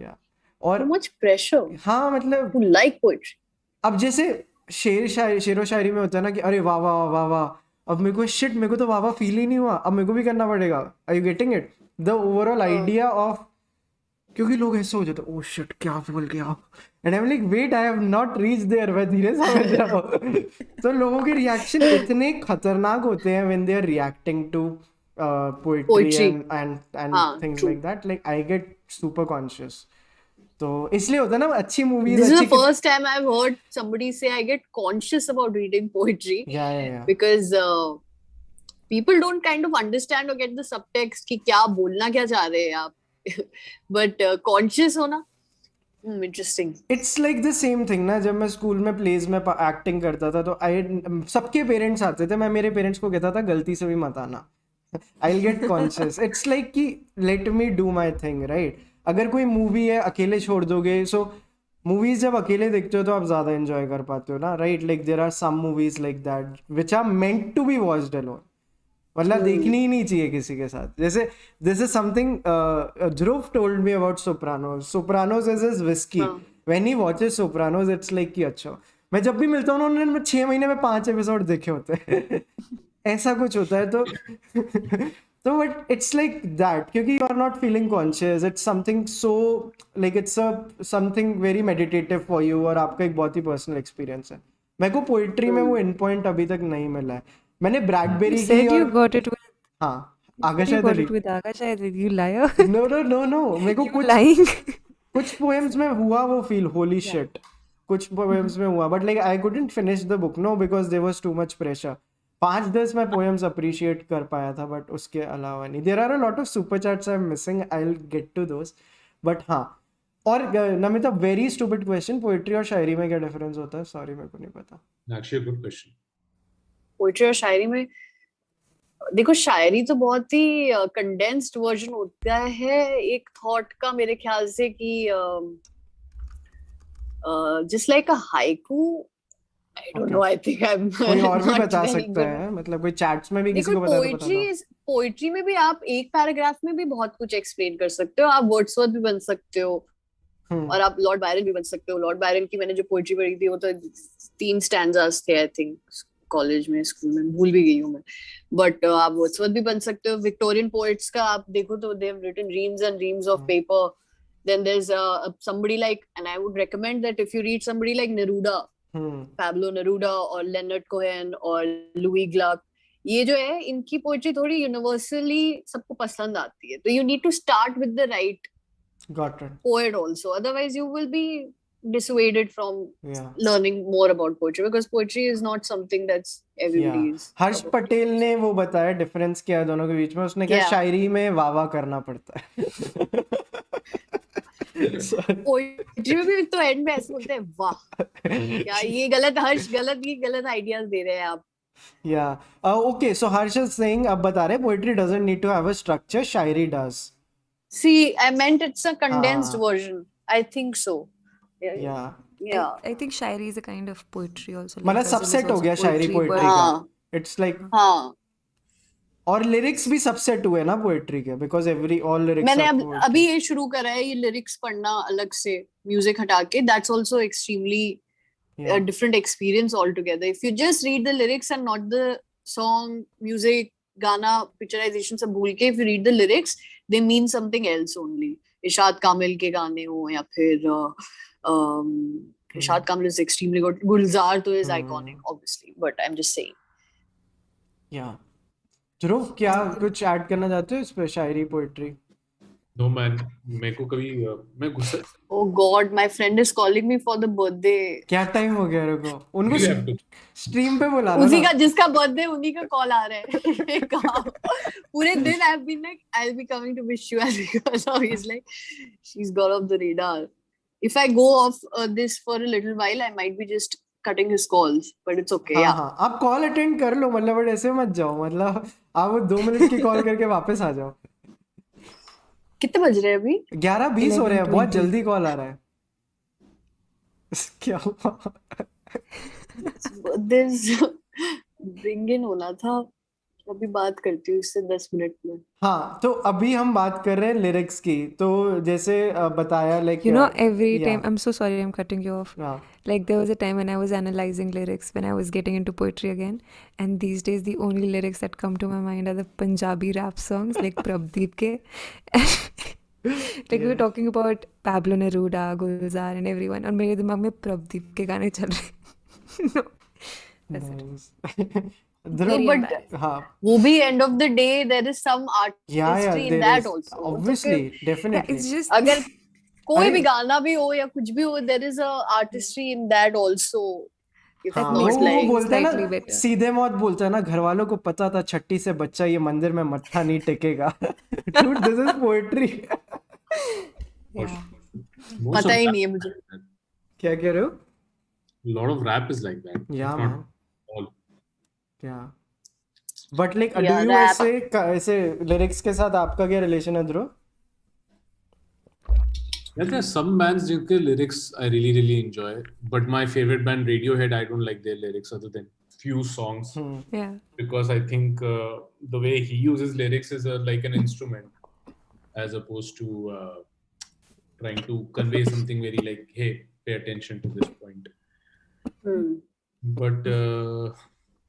Yeah. और Too much pressure. हाँ मतलब You like poetry. अब जैसे शेरो शायरी में होता है ना कि अरे वाह वाह वाह वाह, अब मेरे को शिट, मेरे को तो वाह वाह फील ही नहीं हुआ, अब मेरे को भी करना पड़ेगा. Are you getting it? The overall idea of, क्योंकि लोग ऐसे हो जाते हैं, ओह शिट क्या बोल गया, and I am like wait, I have not reach there. मैं धीरे समझ रहा हूँ. तो लोगों के रिएक्शन इतने खतरनाक होते हैं when they are reacting to poetry and things like that. Like I get super conscious. तो इसलिए होता है ना अच्छी movies. This is the first time I've heard somebody say I get conscious about reading poetry. Yeah. Because people don't kind of understand or get the subtext कि क्या बोलना क्या चाह रहे हैं आप. But conscious होना, interesting. It's like the same thing ना. जब मैं स्कूल में प्लेज में एक्टिंग करता था तो सबके पेरेंट्स आते थे, मैं मेरे पेरेंट्स को कहता था गलती से भी मत आना. I'll get conscious. It's like कि let me do my thing, right? अगर कोई मूवी है अकेले छोड़ दोगे, सो मूवीज जब अकेले देखते हो तो आप ज्यादा एंजॉय कर पाते हो ना, right? Like there are some movies like that which are meant to be watched alone. मतलब देखनी ही नहीं चाहिए किसी के साथ. जैसे this is something Dhruv told me about Sopranos. Sopranos is his whisky. When he watches Sopranos it's like कि अच्छा, मैं जब भी मिलता हूँ ना, उन्होंने 6 महीने में 5 एपिसोड देखे होते हैं. ऐसा कुछ होता है. तो बट इट्स लाइक दैट क्योंकि you are not feeling conscious. It's something so like it's something very meditative for you, और आपका एक बहुत ही पर्सनल एक्सपीरियंस है. मेरे को पोइट्री में वो इन पॉइंट अभी तक नहीं मिला है. मैंने ब्रैडबेरी की You got it with आगा शायद you liar. No. मेरे को lying. कुछ पोएम्स में हुआ वो फील, होली शिट, कुछ पोएम्स में हुआ. But like I couldn't finish the book, no, because there was too much pressure. 5-10 मैं पोएम्स अप्रिशिएट कर पाया था, बट उसके अलावा नहीं. There are a lot of super chats I am missing. I will get to those. But हाँ, और Namita, very stupid question, poetry और शायरी में क्या डिफरेंस होता है? सॉरी, मेरे को नहीं पता. Actually, a good question. Poetry और शायरी में देखो, शायरी तो बहुत ही कंडेंस्ड वर्जन होता है एक थॉट का, मेरे ख्याल से कि just like a haiku. I don't know, I think I'm कोई और भी not बता very सकता good. है, मतलब कोई चैट्स में भी किसी को बता पोएट्री पोइट्री में भी आप एक पैराग्राफ में भी बहुत कुछ एक्सप्लेन कर सकते हो. आप वर्ड्सवर्थ भी बन सकते हो और आप लॉर्ड बायरन भी बन सकते हो. लॉर्ड बायरन की मैंने जो पोइट्री पढ़ी थी वो तो 3 स्टैंजास थे आई थिंक, कॉलेज में, स्कूल में, भूल भी गई हूँ मैं. बट आप वर्ड्सवर्थ भी बन सकते हो. विक्टोरियन पोएट्स का आप देखो तो they have written reams and reams of paper. Then there's somebody like, and I would recommend that if you read somebody like Neruda, Pablo Neruda or Leonard Cohen or Louis Gluck, ये जो है इनकी poetry थोड़ी universally सबको पसंद आती है. तो you need to start with the right poet also, otherwise you will be dissuaded from learning more about poetry, because poetry is not something that's everybody's. हर्ष पटेल ने वो बताया डिफरेंस क्या है दोनों के बीच में. उसने कहा शायरी में वाह करना पड़ता है. पोएट्री में भी तो एंड में ऐसे बोलते हैं वाह क्या ये गलत, हर्ष गलत आइडियाज दे रहे हैं आप. Okay, so Harsh is saying, अब बता रहे poetry doesn't need to have a structure, Shayari does. See, I meant it's a condensed version. I think so. Yeah. I think Shayari is a kind of poetry also. मतलब subset हो गया शायरी poetry का. It's like और lyrics भी subset हुए ना poetry के, because all lyrics. मैंने अभी ये शुरू करा है ये लिरिक्स पढ़ना अलग से, म्यूजिक हटा के. That's also extremely a different experience altogether. If you just read the lyrics and not the song, music, गाना, picturization सब भूल के, if you read the lyrics, they mean something else only. इरशाद कामिल के गाने हो या फिर इरशाद कामिल is extremely good. गुलजार तो is iconic obviously, but I'm just saying. ध्रुव, क्या कुछ ऐड करना चाहते हो इस पे, शायरी पोएट्री? No man, मेरे को कभी मैं गुस्सा. Oh God, my friend is calling me for the birthday. क्या टाइम हो गया रुको, उनको स्ट्रीम पे बुला लो. उसी का जिसका बर्थडे उन्हीं का कॉल आ रहा है. पूरे दिन I've been like I'll be coming to wish you, and now he's like she's got off the radar. If I go off this for a little while, I might be just cutting his calls, but it's okay. हाँ, आप call attend कर लो, मतलब ऐसे मत जाओ, मतलब आप 2 minute की कॉल करके वापस आ जाओ. कितने बज रहे हैं अभी? 11:20 हो रहे हैं. बहुत जल्दी कॉल आ रहा है. क्या हुआ? रिंग इन होना था. अभी बात करती हूँ इससे 10 मिनट में. हाँ, तो अभी हम बात कर रहे हैं लिरिक्स की. तो जैसे बताया, like every time, I'm so sorry I'm cutting you off. Like there was a time when I was analyzing lyrics, when I was getting into poetry again, and these days the only lyrics that come to my mind are the Punjabi rap songs like Prabdeep ke. Like we were talking about Pablo Neruda, Gulzar and everyone, और मेरे दिमाग में प्रभदीप के गाने चल रहे. वो भी end of the day there is some artistry in that also. Obviously, definitely. It's just अगर कोई भी गाना भी हो या कुछ भी हो, there is a artistry in that also. वो बोलता है ना, सीधे मौत बोलता है ना, घर वालों को पता था छठी से बच्चा ये मंदिर में मत्था नहीं टेकेगा. Dude, this is poetry. पता ही नहीं है मुझे. क्या कह रहे हो? Lot of rap is like that. Yeah, man. But like, do you ऐसे lyrics के साथ आपका क्या relation है ध्रुव? There are some bands जिनके lyrics I really enjoy, but my favorite band Radiohead, I don't like their lyrics other than few songs. Because I think the way he uses lyrics is like an instrument as opposed to trying to convey something very like, hey, pay attention to this point. But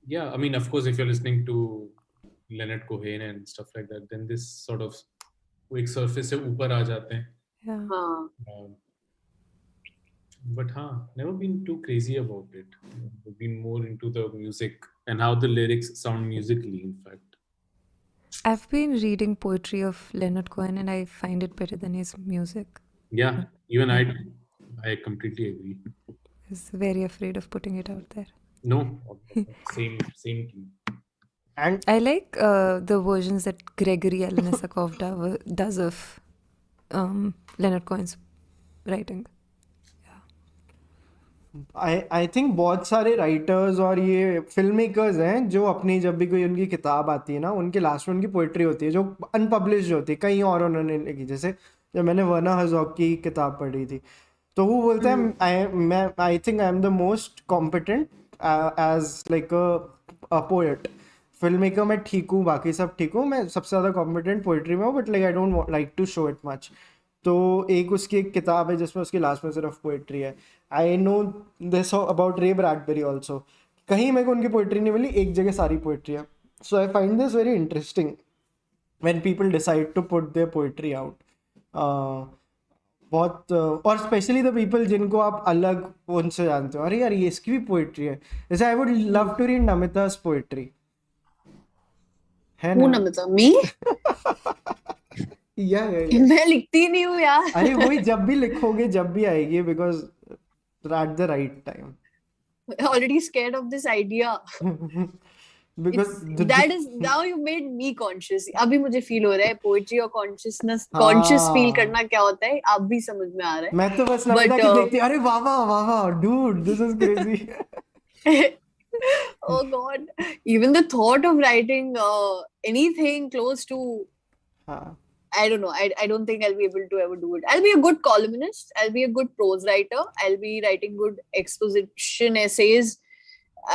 yeah, I mean, of course, if you're listening to Leonard Cohen and stuff like that, then this sort of एक surface से ऊपर आ जाते हैं. But never been too crazy about it. I've been more into the music and how the lyrics sound musically, in fact. I've been reading poetry of Leonard Cohen and I find it better than his music. Yeah, even I completely agree. I was very afraid of putting it out there. No, same thing. And I like the versions that Gregory Alexakov does of Leonard Cohen's writing. I think बहुत सारे writers और ये film makers हैं जो अपनी जब भी कोई उनकी किताब आती है ना, उनके लास्ट में उनकी पोइट्री होती है जो अनपब्लिश्ड होती है, कहीं और उन्होंने लिखी. जैसे जब मैंने वर्नर हर्ज़ॉग की किताब पढ़ी थी तो वो बोलते हैं आई think I am the most competent as like a poet film maker मैं ठीक हूँ, बाकी सब ठीक हूँ, मैं सबसे ज़्यादा कॉम्पिटेंट पोइट्री में हूँ, but like I don't like to show it much. तो एक उसकी एक किताब है जिसमें उसकी लास्ट में सिर्फ पोइट्री है. आई नो दिस अबाउट रे ब्रैडबरी ऑल्सो. कहीं मेरे को उनकी पोइट्री नहीं मिली, एक जगह सारी पोइट्री है. So I find this very interesting when people decide to put their poetry out. बहुत और स्पेशली द पीपल जिनको आप अलग उनसे जानते हो, अरे यार ये इसकी भी पोइट्री है. जैसे I would love to read Namita's poetry, है हूँ ना? नमिता मी या मैं लिखती नहीं हूँ यार. अरे वही, जब भी लिखोगे जब भी आएगी, because at the right time. Already scared of this idea. Because That is now you made me conscious. अभी मुझे फील हो रहा है पोएट्री और कॉन्शियसनेस, कॉन्शियस फील करना क्या होता है, अब भी समझ में आ रहा है. मैं तो बस नमिता की देखती, अरे वाह वाह वाह वाह dude, this is crazy. Oh God, even the thought of writing anything close to, हाँ. I don't know, I don't think I'll be able to ever do it. I'll be a good columnist, I'll be a good prose writer, I'll be writing good exposition essays.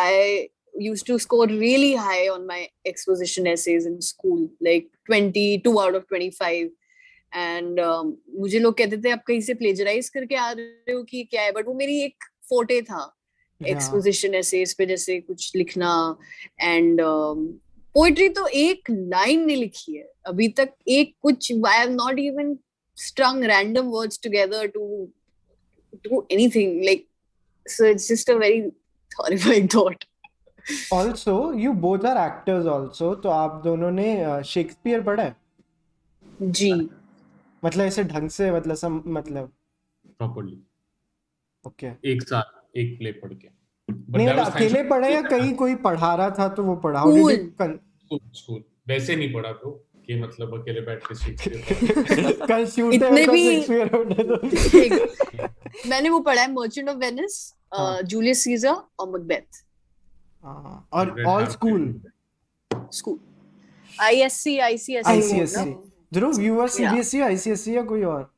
I used to score really high on my exposition essays in school, like 22 out of 25. And मुझे लोग कहते थे आप कहीं से plagiarise करके आ रहे हो कि क्या है, बट वो मेरी एक फोटे था एक्सपोजिशन एसेज पे, जैसे कुछ लिखना. एंड पोएट्री तो एक लाइन नहीं लिखी है अभी तक, एक कुछ. आई have not even strung random words together to do anything, like, so it's just a very horrifying thought. Also, you both are actors also, तो आप दोनों ने शेक्सपियर पढ़ा है? जी. मतलब ऐसे ढंग से, मतलब मतलब प्रॉपर्ली ओके. एक साथ एक प्ले पढ़ के. नहीं मतलब अकेले पढ़े या कहीं कोई पढ़ा रहा था तो वो पढ़ा? How did you स्कूल वैसे नहीं पढ़ा ब्रो, कि मतलब अकेले बैठ के शेक्सपियर कल शूट इतने भी शेक्सपियर होने दो. मैंने वो पढ़ा है, Merchant of Venice, Julius Caesar और मैकबेथ. और all school ISC ICSC. Dhruv you are CBSE ICSE या कोई और?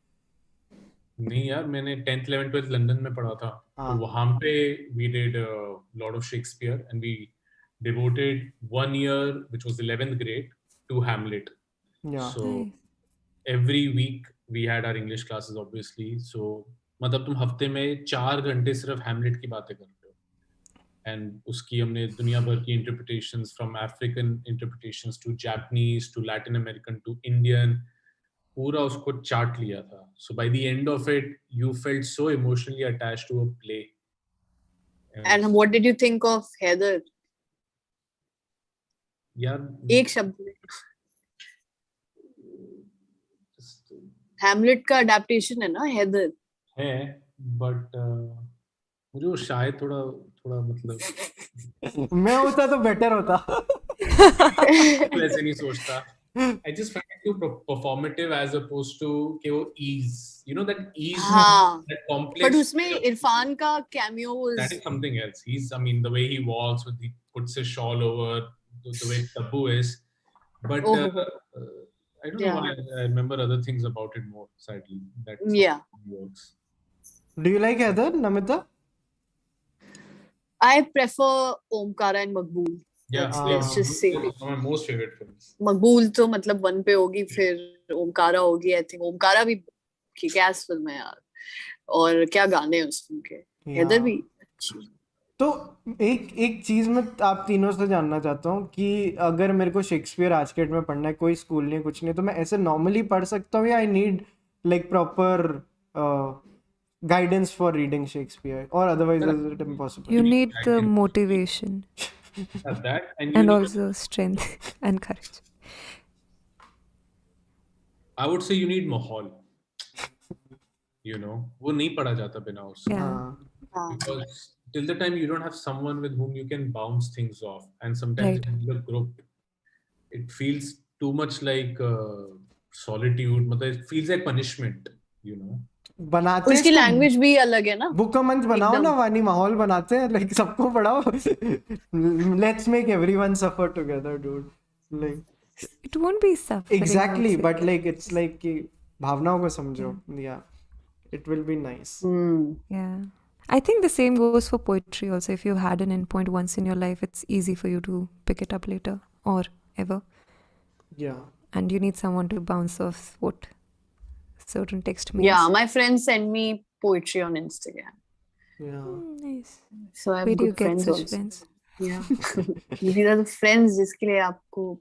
नहीं यार, मैंने 10th 11th 12th लंदन में पढ़ा था. तो वहां पे we did a lot of Shakespeare and we devoted 1 year, which was 11th grade, to Hamlet. So every week we had our English classes obviously. So मतलब तुम हफ्ते में 4 घंटे सिर्फ Hamlet की बातें करते हो. And उसकी हमने दुनिया भर की interpretations, from African interpretations to Japanese to Latin American to Indian, पूरा उसको चार्ट लिया था. So by the end of it, you felt so emotionally attached to a play. And what did you think of Heather? यार एक शब्द में. Hamlet का adaptation है ना हेदर. है, बट मुझे वो शायद थोड़ा मतलब मैं होता तो बेटर होता. वैसे नहीं सोचता. I just find it too performative as opposed to कि वो ease, you know, that ease, that complex. But उसमें इरफान का cameo was, that is something else. I mean, the way he walks, with he puts his shawl over, the way taboo is. But I don't know why I remember other things about it more. Sadly, that works. Do you like Heather, Namita? I prefer Omkara and Maqbool. Yeah, let's just say one of my most favorite films. मकबूल तो मतलब 1 पे होगी, फिर ओमकारा होगी. I think Omkara भी kick-S film है यार, और क्या गाने हैं उस फिल्म के. हेदर भी अच्छी. तो एक चीज मैं आप तीनों से जानना चाहता हूँ कि अगर मेरे को शेक्सपियर आज के डेट में पढ़ना है, कोई स्कूल नहीं कुछ नहीं, तो मैं ऐसे नॉर्मली पढ़ सकता हूँ या I need like proper guidance for reading Shakespeare, or otherwise is it impossible? You need the motivation. That and also strength and courage. I would say you need माहौल. You know, वो नहीं पढ़ा जाता बिना उससे. Because till the time you don't have someone with whom you can bounce things off, and sometimes in the group, it feels too much like solitude. मतलब it feels like punishment. You know. बनाते उसकी language भी अलग है ना. Book का month बनाओ ना वानी, माहौल बनाते हैं, लाइक सबको पढ़ाओ. Let's make everyone suffer together dude. Like it won't be suffering. Exactly, but like it's like कि भावनाओं को समझो. या इट विल बी नाइस. या I think the same goes for poetry also. If you've had an endpoint once in your life, it's easy for you to pick it up later. or ever. Yeah. And you need someone to bounce off what certain text means. Yeah, my friends send me poetry on Instagram. Yeah. Nice. So I have Where do you good get friends such also. friends? Yeah. These are the friends जिसके लिए आपको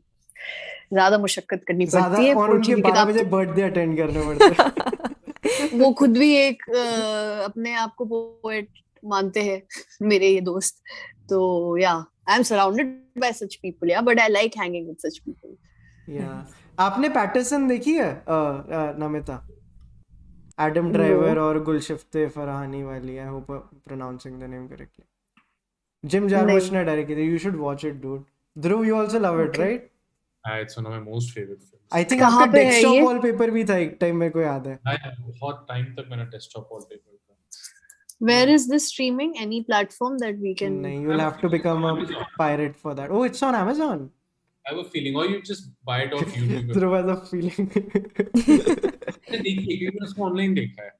ज्यादा मुशक्कत करनी ज्यादा पड़ती है और poetry उनके की 12 किताब बजे बर्थडे अटेंड करने पड़ते हैं। वो खुद भी एक अपने आप को पोएट मानते हैं मेरे ये दोस्त तो yeah I am surrounded by such people yeah but I like hanging with such people. Yeah आपने पैटरसन देखी है नमिता? एडम ड्राइवर और गुलशिफ्ते फरहानी वाली, I hope pronouncing the name correctly. Jim Jarmusch ने डायरेक्ट की, you should watch it dude. Dhruv, you also love it right? It's one of my most favorite films. I think कहाँ आपका पे है desktop ये? Wallpaper भी था एक टाइम, मेरे को याद है। बहुत टाइम तक मैंने डेस्कटॉप वॉलपेपर था। Where is this streaming? Any platform that we can? नहीं, you'll have to become a pirate for that. Oh, it's on Amazon. I have a feeling, or you just buy it off YouTube. Dhruv has a feeling. मैंने देखी है, मैंने उसको online देखा है।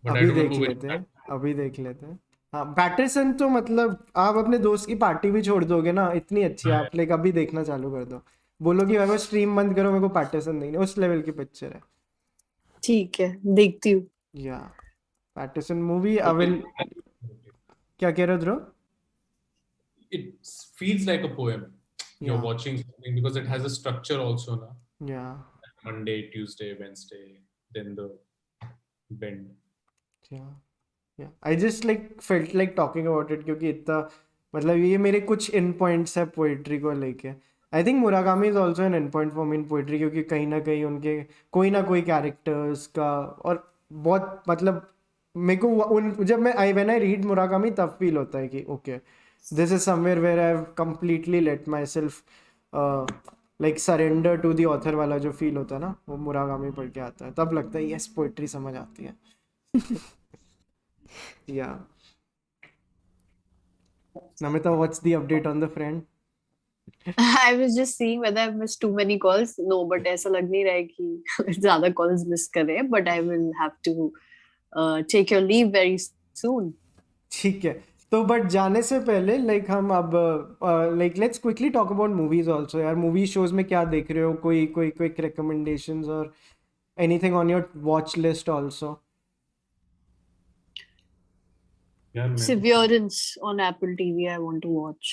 But I अभी don't देख remember which लेते हैं, अभी देख लेते हैं। हाँ, पैटरसन तो मतलब आप अपने दोस्त की पार्टी भी छोड़ दोगे ना, इतनी अच्छी है, आप लाइक अभी देखना चालू कर दो, बोलो कि मैं स्ट्रीम बंद करो, मेरे को पैटरसन देखना, उस लेवल की पिक्चर है। ठीक है, देखती हूँ। या पैटरसन मूवी आई विल। क्या कह रहे हो ध्रुव? It feels like a poem. You're Yeah. watching something because it has a structure also, na? Yeah. Monday, Tuesday, Wednesday, then the bend. Yeah. Yeah. I just like felt like talking about it क्योंकि इतना मतलब ये मेरे कुछ इन points है poetry को लेके। I think Murakami is also an in point for me in poetry, क्योंकि कहीं ना कहीं उनके कोई ना कोई कैरेक्टर्स का और बहुत मतलब मेरे को उन जब मैं व्हेन आई रीड मुराकामी तब फील होता है कि okay this is somewhere where I have completely let myself like surrender to the author वाला जो फील होता है ना, वो मुराकामी पढ़ के आता है, तब लगता है यस पोइट्री समझ आती है। Yeah. Namita, what's the update on the friend? I was just seeing whether I've missed too many calls. No, but ऐसा लग नहीं रहा है कि ज़्यादा calls miss कर रहे हैं. But I will have to take your leave very soon. ठीक है, तो बट जाने से पहले लाइक हम अब like let's quickly talk about movies also यार। मूवी शोज में क्या देख रहे हो? कोई क्विक रिकमेंडेशंस और anything on your watch list also? Severance on Apple TV. I want to watch.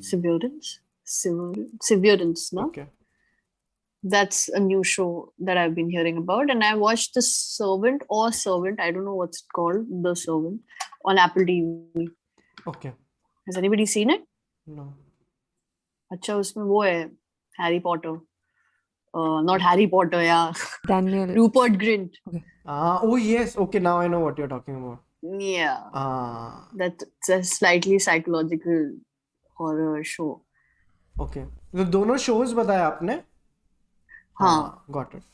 Severance, no? Okay. That's a new show that I've been hearing about, and I watched The Servant. I don't know what's it called. The Servant on Apple TV. Okay. Has anybody seen it? No. अच्छा, उसमें वो है Harry Potter. Not Harry Potter, yeah. Daniel. Rupert Grint. Oh yes. Okay, now I know what you're talking about. Yeah. That's a slightly psychological horror show. Okay. तो दोनों shows बताया आपने? हाँ. Got it.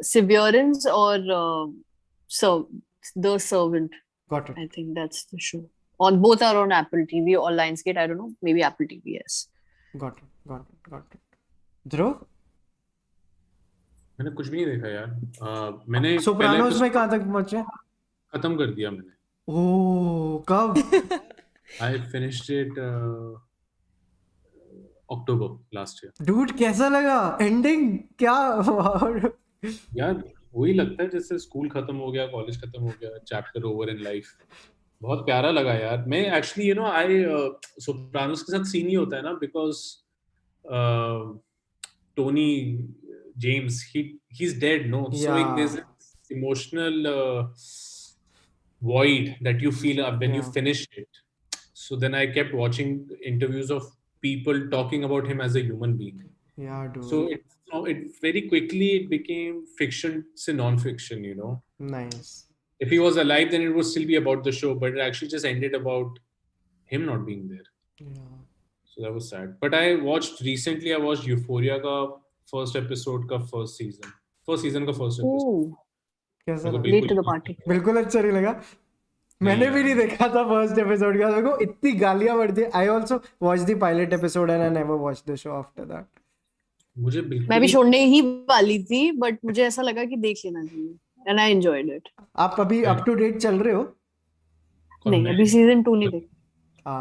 Severance और The Servant. Got it. I think that's the show. Both are on Apple TV or Lionsgate. I don't know. Maybe Apple TV. Yes. Got it. Dhruv? मैंने कुछ भी नहीं देखा यार। मैंने सोप्रानोस में कहाँ तक पहुंचे? खत्म कर दिया मैंने। ओह, कब? I finished it October last year. Dude, कैसा लगा? Ending क्या? यार वही लगता है जैसे स्कूल खत्म हो गया, कॉलेज खत्म हो गया, चैप्टर ओवर इन लाइफ। बहुत प्यारा लगा यार। मैं एक्चुअली आई सोप्रानोस के साथ सीन ही होता है ना, because Tony James he's dead, no? So like there's this emotional void that you feel when you finish it. So then I kept watching interviews of people talking about him as a human being. Yeah, dude. So it very quickly it became fiction to non-fiction, Nice. If he was alive, then it would still be about the show, but it actually just ended about him not being there. Yeah. So that was sad. But I watched Euphoria का first episode का first season का first episode. Ooh. कैसा लगा? Late to the party. बिल्कुल अच्छा नहीं लगा। मैंने भी नहीं देखा था फर्स्ट एपिसोड का, देखो इतनी गालियां पड़ती है। I also watch the pilot episode and I never watch the show after that. मुझे बिल्कुल मैं भी छोड़ने ही वाली थी, बट मुझे ऐसा लगा कि देख लेना चाहिए, एंड आई एंजॉयड इट। आप अभी अप टू डेट चल रहे हो? नहीं, अभी सीजन 2 नहीं देखा।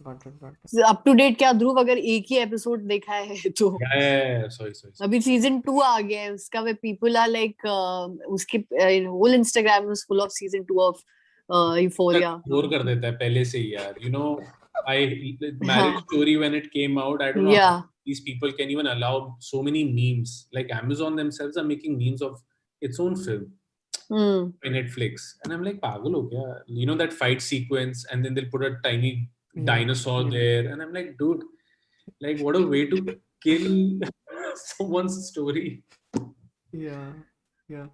अप टू डेट क्या ध्रुव, अगर एक ही एपिसोड देखा है तो sorry. अभी सीजन 2 आ गया है उसका, वे पीपल आर लाइक उसके whole Instagram is full of season 2 of Euphoria. Bore कर देता है पहले से ही यार. I Marriage Story when it came out, I don't know how these people can even allow so many memes. Like Amazon themselves are making memes of its own film by Netflix, and I'm like, pagal ho kya? That fight sequence, and then they'll put a tiny dinosaur there, and I'm like, dude, like what a way to kill someone's story. Yeah.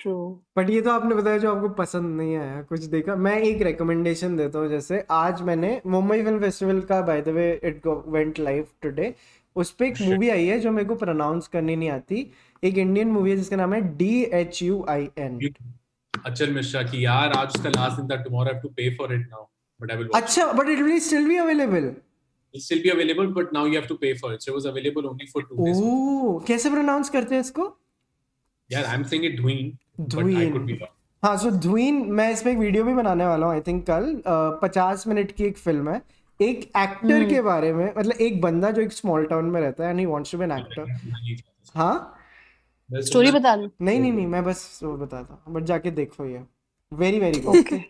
True. But ये तो आपने बताया जो आपको पसंद नहीं आया, कुछ देखा. मैं एक रिकमेंडेशन देता हूँ. जैसे आज मैंने मुंबई फिल्म फेस्टिवल का, bye the way it went live today, उस पे एक मूवी आई है जो मेरे को प्रोनाउंस करनी नहीं आती. एक इंडियन मूवी है जिसका नाम है DHUIN. अचल मिश्रा की. यार आज उसका लास्ट दिन था. Tomorrow I have to pay for it now, but I will watch. अच्छा, but it will still be available. It'll still be available, but now you have to pay for it. So it was available only for 2 days. ओह, कैसे pronounce करते हैं इसको? Yeah, I'm saying it Dhuin, but I could be wrong. हाँ, सो धुइन, मैं इसमें एक video भी बनाने वाला हूँ आई थिंक कल. 50 मिनट की एक फिल्म है, एक एक्टर के बारे में. मतलब एक बंदा जो एक स्मॉल टाउन में रहता है and he wants to be an actor. हाँ, स्टोरी बता दो. नहीं, मैं बस वो बताता हूँ, बट जाके देखो. ये very very good. Okay.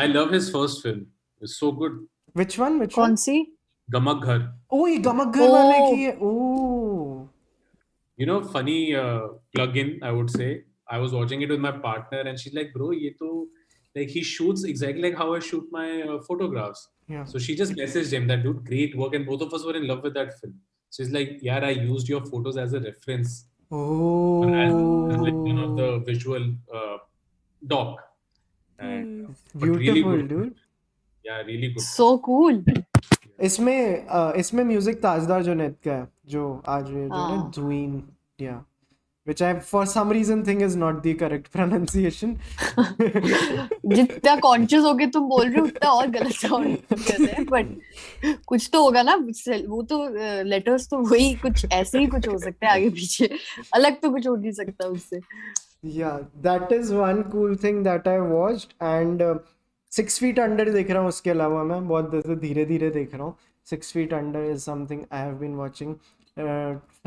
I love his first film. It's so good. Which one? कौन सी? गमक घर. ओह, ये गमक घर वाले की है. ओह, Funny plug-in, I would say. I was watching it with my partner, and she's like, "Bro, ये तो like he shoots exactly like how I shoot my photographs." Yeah. So she just messaged him that, "Dude, great work," and both of us were in love with that film. She's like, "Yeah, I used your photos as a reference." Oh. As like one of the visual doc. And but really Beautiful, good. dude. Yeah, really good. So cool. इसमें music ताजदार जुनैद का है, जो आज जो है धुइन. या which I for some reason think is not the correct pronunciation. जितना conscious होके तुम बोल रहे हो उतना और गलत साउंड कर रहे हैं, बट कुछ तो होगा ना. वो तो लेटर्स तो वही कुछ ऐसे ही कुछ हो सकता है आगे पीछे, अलग तो कुछ हो नहीं सकता उससे. Yeah, that is one cool thing that I watched. And 6 feet under देख रहा हूँ. उसके अलावा मैं बहुत धीरे धीरे देख रहा हूँ. 6 feet under is something I have been watching.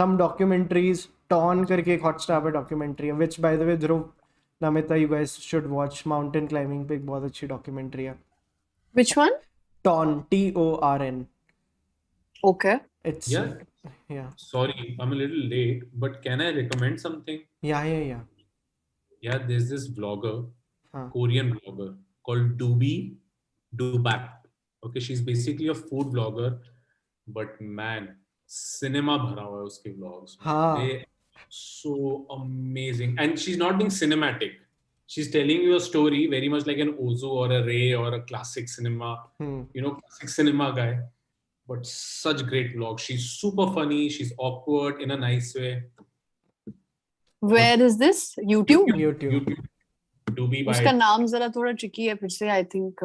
Some documentaries. Torn करके एक हॉटस्टार पे डॉक्यूमेंट्री है, which by the way Dhruv, Namita, you guys should watch. Mountain climbing पे एक बहुत अच्छी डॉक्यूमेंट्री है. Which one? Ton, TORN. Okay. It's yeah. Sorry, I'm a little late, but can I recommend something? Yeah. Yeah, there's this vlogger, Korean vlogger called Dhruv. Okay, she's basically a food vlogger, but man, cinema भरा हुआ है उसके vlogs. They so amazing, and she's not being cinematic. She's telling you a story very much like an Ozu or a Ray or a classic cinema, classic cinema guy. But such great vlogs. She's super funny. She's awkward in a nice way. Where is this? YouTube. Dubey. उसका नाम जरा थोड़ा tricky है, फिर से I think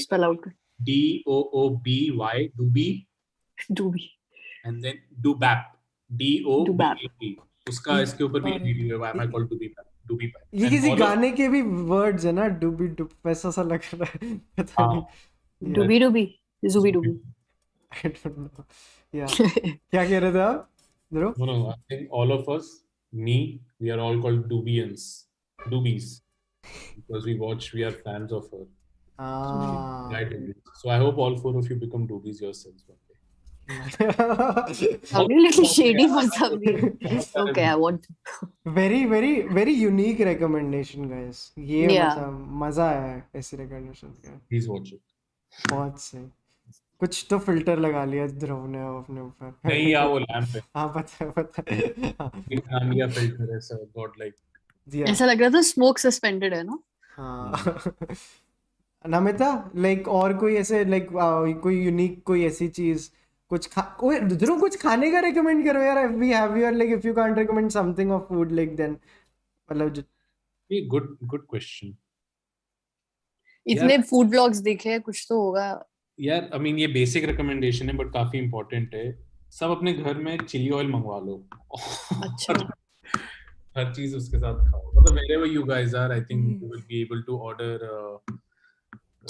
spell out. DOOBY. Dubey. And then Dubap. DOBAP. उसका इसके ऊपर भी वीडियो है. Why am I called Dubey? ये किसी गाने के भी वर्ड्स है ना, डूबी डूब, वैसा सा लग रहा है. पता नहीं. Dubey. Zubi. I don't know. Yeah. क्या कह रहे थे आप? No. I think all of us, we are all called Doobies. Because we are fans of her. So I hope all 4 of you become Doobies yourselves one day. I'm a little shady for some reason. Okay, I want to. Very, very, very unique recommendation, guys. ये मतलब मजा आया है ऐसी recommendation का. Please watch it. बहुत सही. कुछ तो फिल्टर लगा लिया ध्रुव ने अपने ऊपर. नहीं यार, वो लैंप है. हाँ, पता है. इंडिया फिल्टर है, सर. God like. ऐसा लग रहा था स्मोक सस्पेंडेड है ना. हाँ. नमिता, लाइक और कोई ऐसे लाइक कोई यूनिक कोई ऐसी चीज, कुछ ध्रुव कुछ खाने का रिकमेंड करो यार. We have your like if you can't recommend something of food like then मतलब. ये गुड क्वेश्चन. इतने फूड व्लॉग्स देखे हैं, कुछ तो होगा यार. आई मीन ये बेसिक रिकमेंडेशन है बट काफी इंपॉर्टेंट है. सब अपने घर में चिली ऑयल मंगवा लो. अच्छा. हर चीज उसके साथ खाओ. मतलब wherever you guys are, I think you will be able to order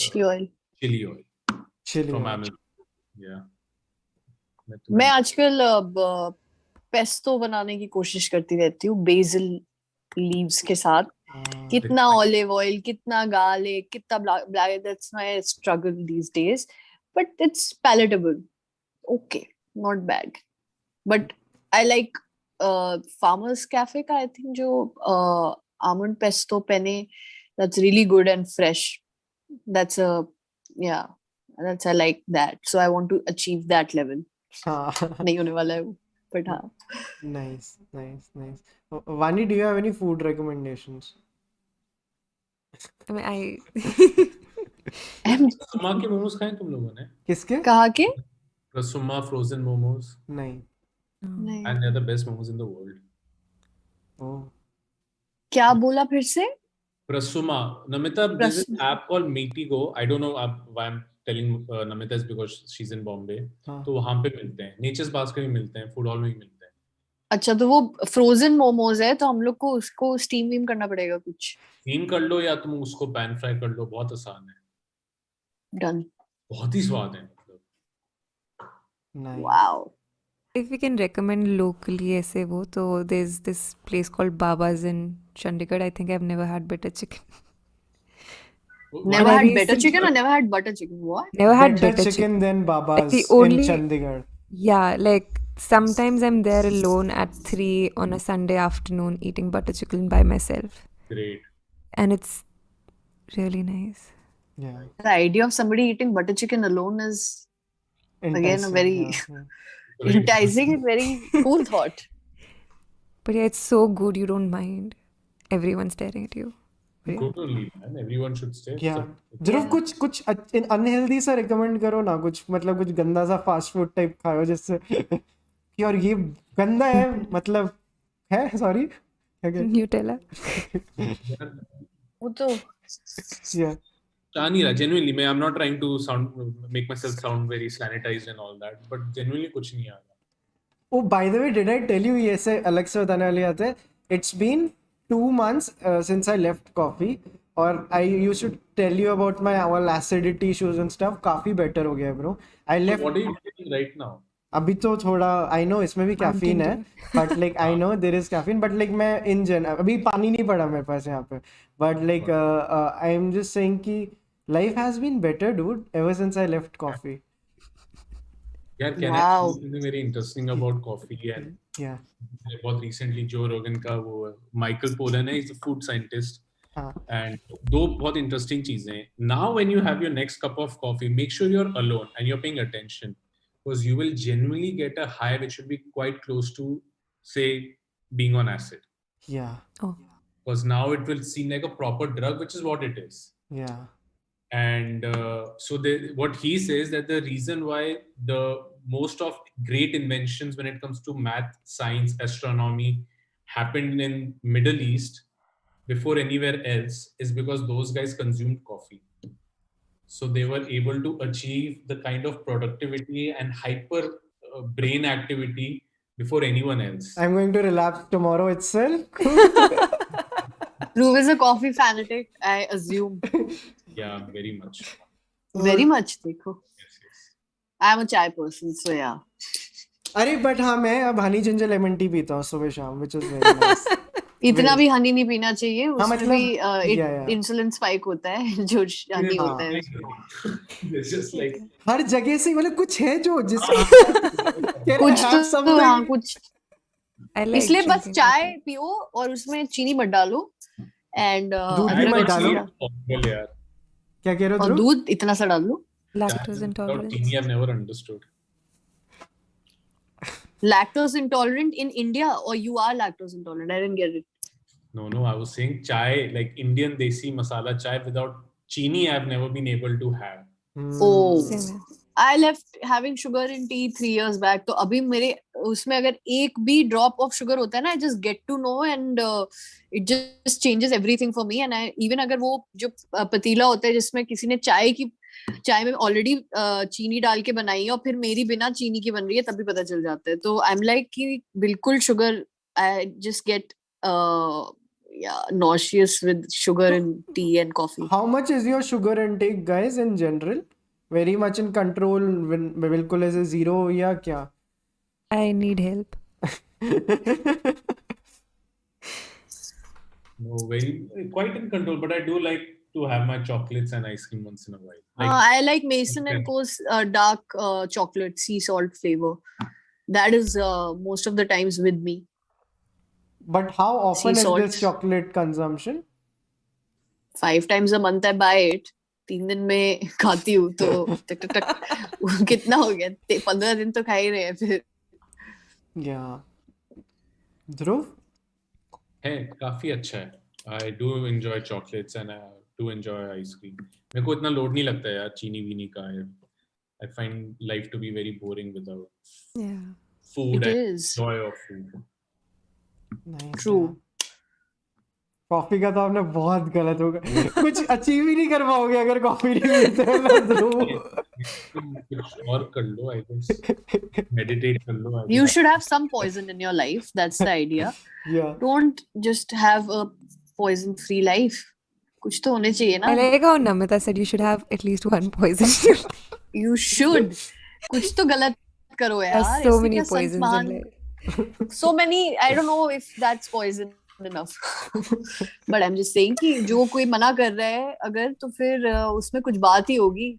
chili oil from Amazon. Yeah. मैं आजकल पेस्टो बनाने की कोशिश करती रहती हूँ बेसिल लीव्स के साथ. कितना ऑलिव ऑयल, कितना गार्लिक, कितना black. That's my struggle these days, but it's palatable. Okay, not bad. But I like Farmer's Cafe का, I think, जो almond pesto penne, that's really good and fresh. That's I like that. So I want to achieve that level. नहीं होने वाला है वो, but हाँ. Nice. Vani, do you have any food recommendations? I mean, रसुमा के मोमोज खाए तुम लोगों ने? किसके? कहाँ के? रसुमा frozen momos. नहीं. And they're the best momos in the world. Oh. क्या बोला फिर से? Prasuma. Namita, there's an app called Meetigo. I don't know why I'm telling Namita is because she's in Bombay. तो वहाँ पे मिलते हैं. Nature's Basket में मिलते हैं. Food Hall में भी मिलते हैं. अच्छा, तो वो फ्रोजन मोमोज है, तो हम लोग को उसको स्टीम वीम करना पड़ेगा कुछ. स्टीम कर लो या तुम उसको पैन फ्राई कर लो, बहुत आसान है. Done. बहुत ही स्वाद है मतलब. Nice. Wow. if we can recommend locally ऐसे वो, तो there's this place called Baba's in Chandigarh. I think I've never had better chicken. Never had better chicken or never had butter chicken? What? Never had Better chicken than Baba's the only- in Chandigarh. Yeah, like sometimes I'm there alone at 3 on a Sunday afternoon eating butter chicken by myself. Great. And it's really nice. Yeah. The idea of somebody eating butter chicken alone is again a very enticing and very cool thought. But yeah, it's so good you don't mind everyone staring at you. Totally, man. Everyone should stay. Yeah. ध्रुव कुछ unhealthy सा recommend करो ना, कुछ मतलब कुछ गंदा सा fast food type खाओ जिससे कि और ये गंदा है मतलब है, सॉरी Nutella. वो तो yeah. Chanira, genuinely, I'm not trying to make myself sound very sanitized and all that, but genuinely कुछ नहीं आ रहा. Oh, by the way, did I tell you, ये से अलग से बताने वाली बात है, it's been 2 months since I left coffee, और I used to tell you about my all acidity issues and stuff. काफी better हो गया bro. I left. What are you doing right now? अभी तो थोड़ा I know इसमें भी caffeine है, but like I know there is caffeine, but like मैं in general अभी पानी नहीं पड़ा मेरे पास यहाँ पे, but like I am just saying कि life has been better, dude, ever since I left coffee. यार can I say something very interesting about coffee? And Yeah. बहुत recently Joe Rogan का वो Michael Pollan है, he's a food scientist. हाँ. And दो बहुत interesting चीजें हैं. Now when you have your next cup of coffee, make sure you're alone and you're paying attention, because you will genuinely get a high which should be quite close to, say, being on acid. Yeah. Oh. Because now it will seem like a proper drug, which is what it is. Yeah. And so what he says that the reason why the most of great inventions when it comes to math, science, astronomy happened in Middle East before anywhere else is because those guys consumed coffee. So they were able to achieve the kind of productivity and hyper brain activity before anyone else. I'm going to relapse tomorrow itself. Dhruv is a coffee fanatic, I assume. Yeah, very much. Very much, देखो. Yes. I'm a chai person, so yeah. अरे but हाँ, मैं अब Honey ginger lemon tea पीता हूँ सुबह शाम, which is very nice. इतना भी हनी नहीं पीना चाहिए, उसमें मतलब, भी इंसुलिन स्पाइक होता है जो हनी होता है. It's just like हर जगह से मतलब कुछ है जो जिस कुछ तो हाँ कुछ. I like इसलिए बस drinking चाय coffee. पियो और उसमें चीनी मत डालो एंड दूध भी मत डालो. यार. क्या कह रहे हो और ध्रुव? दूध इतना सा डाल लो. Lactose intolerance. I've never understood. Lactose intolerant in India, or you are lactose intolerant? I didn't get it. No, I was saying chai, like Indian desi masala chai without chini, I've never been able to have. Oh, Same here. I left having sugar in tea 3 years back. तो अभी मेरे उसमें अगर एक भी drop of sugar होता है ना, I just get to know and it just changes everything for me. And I even अगर वो जो पतीला होता है जिसमें किसी ने चाय में ऑलरेडी चीनी डाल के बनाई है और फिर मेरी बिना चीनी की बन रही है, तभी पता चल जाता है. तो आई एम लाइक कि बिल्कुल sugar, I just get nauseous with sugar in tea and coffee. How much is your sugar intake, guys, in general? Very much in control, बिल्कुल ऐसे जीरो या क्या? I need help. No, very quite in control, but I do like to have my chocolates and ice cream once in a while. I like Mason and Co.'s dark chocolate sea salt flavor. That is most of the times with me. But how often Sea is salt. this chocolate consumption? 5 times a month I buy it. 3 दिन में खाती हूँ तो टक टक टक कितना हो गया? 15 दिन तो खा ही रहे हैं फिर. Yeah. ध्रुव? है काफी अच्छा है. I do enjoy chocolates and I do enjoy ice cream. मेरे को इतना लोड नहीं लगता यार चीनी वीनी का. I find life to be very boring without Yeah. food It and is. joy of food. Nice. True. Coffee का तो आपने बहुत गलत होगा. कुछ अचीव ही नहीं कर पाओगे अगर कॉफी नहीं पीते हो ना ध्रुव. कुछ और कर लो, I guess. Meditate कर लो. You should have some poison in your life. That's the idea. Yeah. Don't just have a poison-free life. कुछ तो होने चाहिए ना. I like how Namita said you should have at least one poison. You should. कुछ तो गलत करो यार. There's so ऐसे many क्या संत poisons in महान- life. So many. I don't know if that's poison enough. But I'm just saying कि जो कोई मना कर रहा है अगर तो फिर उसमें कुछ बात ही होगी.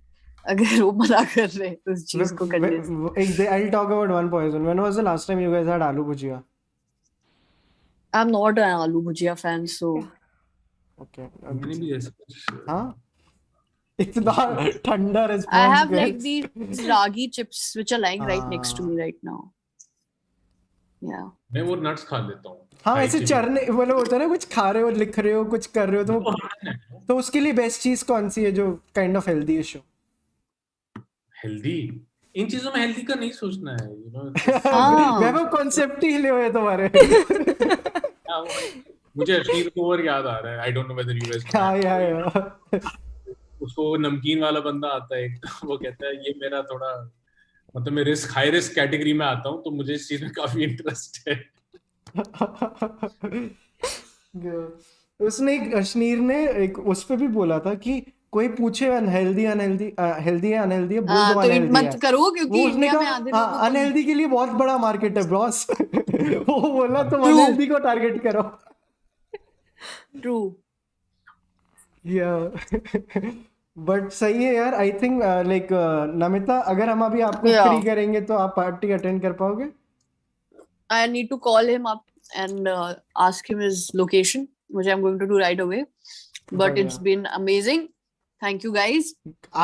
अगर वो मना कर रहे हैं उस चीज को करने से. I'll talk about one poison. When was the last time you guys had aloo bhujia? I'm not an aloo bhujia fan, so Okay. मैंने भी ऐसा कुछ. हाँ? इतना ठंडा I response have guys. like these ragi chips which are lying right next to me right now. Yeah. मैं वो nuts खा लेता हूँ. हाँ High ऐसे chili. चरने मतलब होता है ना, कुछ खा रहे हो, लिख रहे हो, कुछ कर रहे हो, तो उसके लिए बेस्ट चीज कौन सी है जो kind of healthy issue? Healthy. इन चीजों में हेल्दी का नहीं सोचना है, you know. हाँ. वैभव कॉन्सेप्ट ही ले हुए तुम्हारे. हाँ, मुझे अश्लील कुंवर याद आ रहा है. आई don't know whether you guys. हाँ यार. उसको नमकीन वाला बंदा आता है एक, वो कहता है ये मेरा थोड़ा मतलब मैं हाई रिस्क कैटेगरी में आता हूँ, तो मुझे इस चीज में काफी इंटरेस्ट है. उसने एक अश्नीर ने एक उस पे भी बोला था कि कोई पूछे अनहेल्दी अनहेल्दी हेल्दी है अनहेल्दी है, बोल दो तो अनहेल्दी है. मत करो क्योंकि वो उसने इंडिया में आधे कहा लोगों को अनहेल्दी के लिए बहुत बड़ा मार्केट है ब्रॉस. वो बोला तुम True. अनहेल्दी को टारगेट करो. ट्रू. बट सही है यार. आई थिंक लाइक नमिता, अगर हम अभी आपको Yeah. फ्री करेंगे तो आप पार्टी अटेंड कर पाओगे? I need to call him up and ask him his location, which I'm going to do right away. But it's बढ़िया. been amazing. Thank you guys.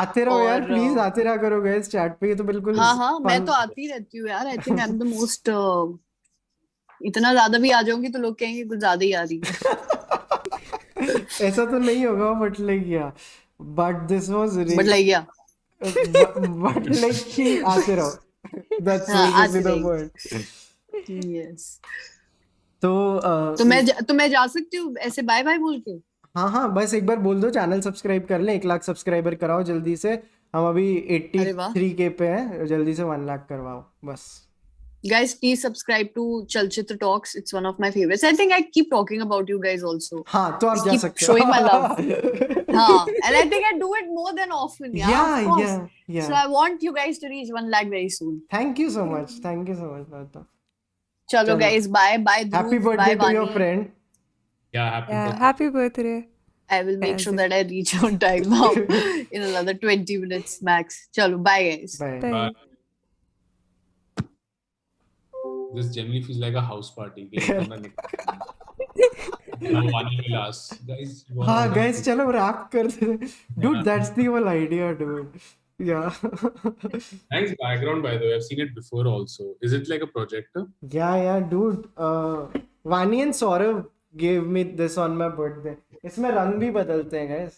आते रहो यार और, प्लीज, आते रहा करो गाइस चैट पे. ये तो बिल्कुल हाँ हाँ मैं fun- तो आती रहती हूँ यार. I think I'm the most इतना ज्यादा भी आ जाऊंगी तो लोग कहेंगे कुछ ज्यादा ही आ रही है. ऐसा तो नहीं होगा बट लाइक या but this was But like yeah. But like कि आते रहो. दैट्स हाँ, बेसिकली आते द रहेंगे. पॉइंट. Yes. तो तो मैं जा सकती हूँ ऐसे बाय बाय बोल के. हाँ हाँ बस एक बार बोल दो चैनल सब्सक्राइब कर लें. 1 लाख सब्सक्राइबर कराओ जल्दी से. हम अभी अरे वाह. 83K पे हैं. जल्दी से 1 लाख करवाओ बस. Guys, please subscribe to Chalchitra Talks. It's one of my favorites. I think I keep talking about you guys also. हाँ तो आप Just जा keep सकते हो. showing my love. हाँ, and I think I do it more than often. Yeah, Yeah, of course. yeah. So I want you guys to reach 1 lakh very soon. Thank you so much. Thank you so much, Namita. Chalo, Chalo. guys, bye, bye. Dhruv, Happy bye, birthday to your Vaani. friend. Yeah, happy Yeah, birthday. happy birthday. I will make Yes. sure that I reach on time now in another 20 minutes max. Chalo, bye, guys. Bye. Bye. Bye. This generally feels like a house party. Now Vaani will ask, guys. you all हाँ wanna- guys चलो rap करते हैं. Dude, that's the whole idea, dude. Yeah. Nice background, by the way. I've seen it before also. Is it like a projector? Yeah, dude. Vaani and Saurav gave me this on my birthday. इसमें रंग भी बदलते हैं guys.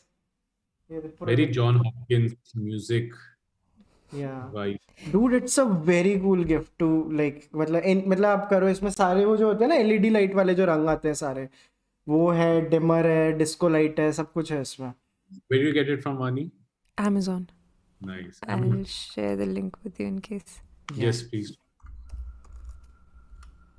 ये पूरा- Very John Hopkins music Yeah. vibe. Dude, it's a very cool gift to like मतलब आप करो इसमें सारे वो जो होते हैं ना LED लाइट वाले जो रंग आते हैं सारे, वो है, डिमर है, डिस्को लाइट है, सब कुछ है इसमें. Where do you get it from, Vaani? Amazon. Nice. I'll share the link with you in case. Yes, please.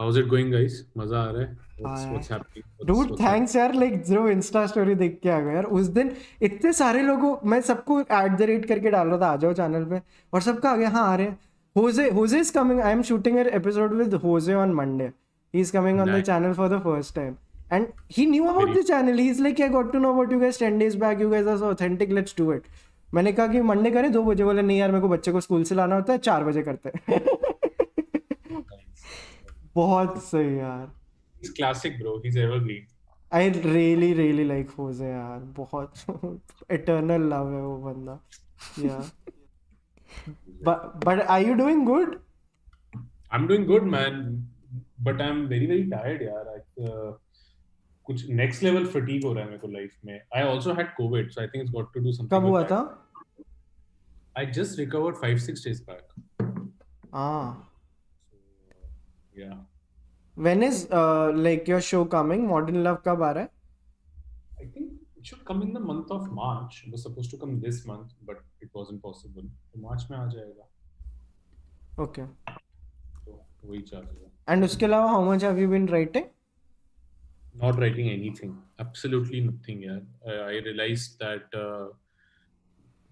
How's it going, guys? मजा आ रहा है? हाँ What's happening? Dude What's thanks यार लाइक जो इंस्टा स्टोरी देख के आ गया यार उस दिन इतने सारे लोगों मैं सबको @ करके डाल रहा था आ जाओ चैनल पे और सबका आ गया हाँ आ रहे हैं Jose is coming I am shooting an episode with Jose on Monday he is coming on the Nice. Channel for the first time and he knew about the channel he is like I got to know about you guys 10 days back you guys are so authentic let's do it मैंने कहा कि Monday करें 2 बजे बोले नहीं यार मेरे को बच्चे को स्कूल से लाना होता है 4 बजे करते हैं Nice. बहुत सही यार He's classic, bro. He's evergreen. I really like Jose यार बहुत इटर्नल लव है वो बंदा yeah but are you doing good I'm doing good, man. But I'm very tired, यार. कुछ next level fatigue हो रहा है मेरे को life में. I also had COVID, so I think it's got to do something कब with हुआ that. था I just recovered 5-6 days back. हाँ So, yeah. when is like your show coming modern love कब आ रहा है I think it should come in the month of March. It was supposed to come this month, but it wasn't possible. तो March में आ जाएगा. Okay तो वही चल रहा है. एंड उसके अलावा how much have you been writing Not writing anything. Absolutely nothing, यार. I realized that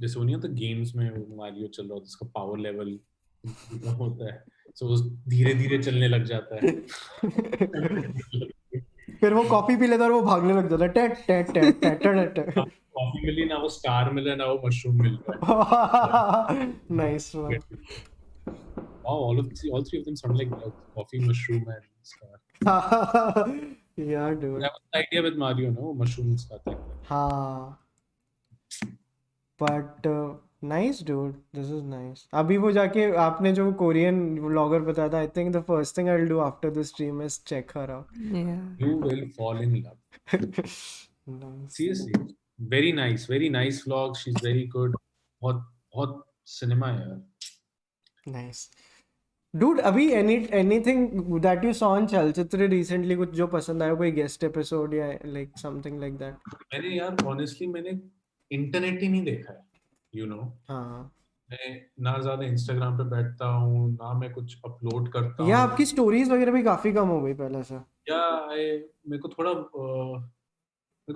जैसे वो नहीं होता गेम्स में वो मारियो चल रहा होता है उसका पावर लेवल होता है सो वो धीरे धीरे चलने लग जाता है फिर वो कॉफी पी लेता है और वो भागने लग जाता है टेट टेट टेट टेट टेट कॉफी मिली ना वो स्टार मिला ना वो मशरूम मिल रहा है nice one wow all three of them sound like coffee mushroom and star yeah dude I have an idea with Mario no mushrooms खाता है हाँ but nice dude this is nice अभी वो जाके आपने जो कोरियन व्लॉगर बताया था I think the first thing I'll do after the stream is check her out Yeah. you will fall in love nice seriously very nice vlog she's very good बहुत बहुत cinema है यार nice dude अभी anything that you saw on चलचित्र recently कुछ जो पसंद आया कोई guest episode या like something like that मैंने यार honestly मैंने इंटरनेट ही नहीं देखा है you know हाँ मैं ना ज्यादा इंस्टाग्राम पे बैठता हूँ ना मैं कुछ अपलोड करता हूँ या आपकी स्टोरीज वगैरह भी काफी कम हो गई पहले से या मेरे को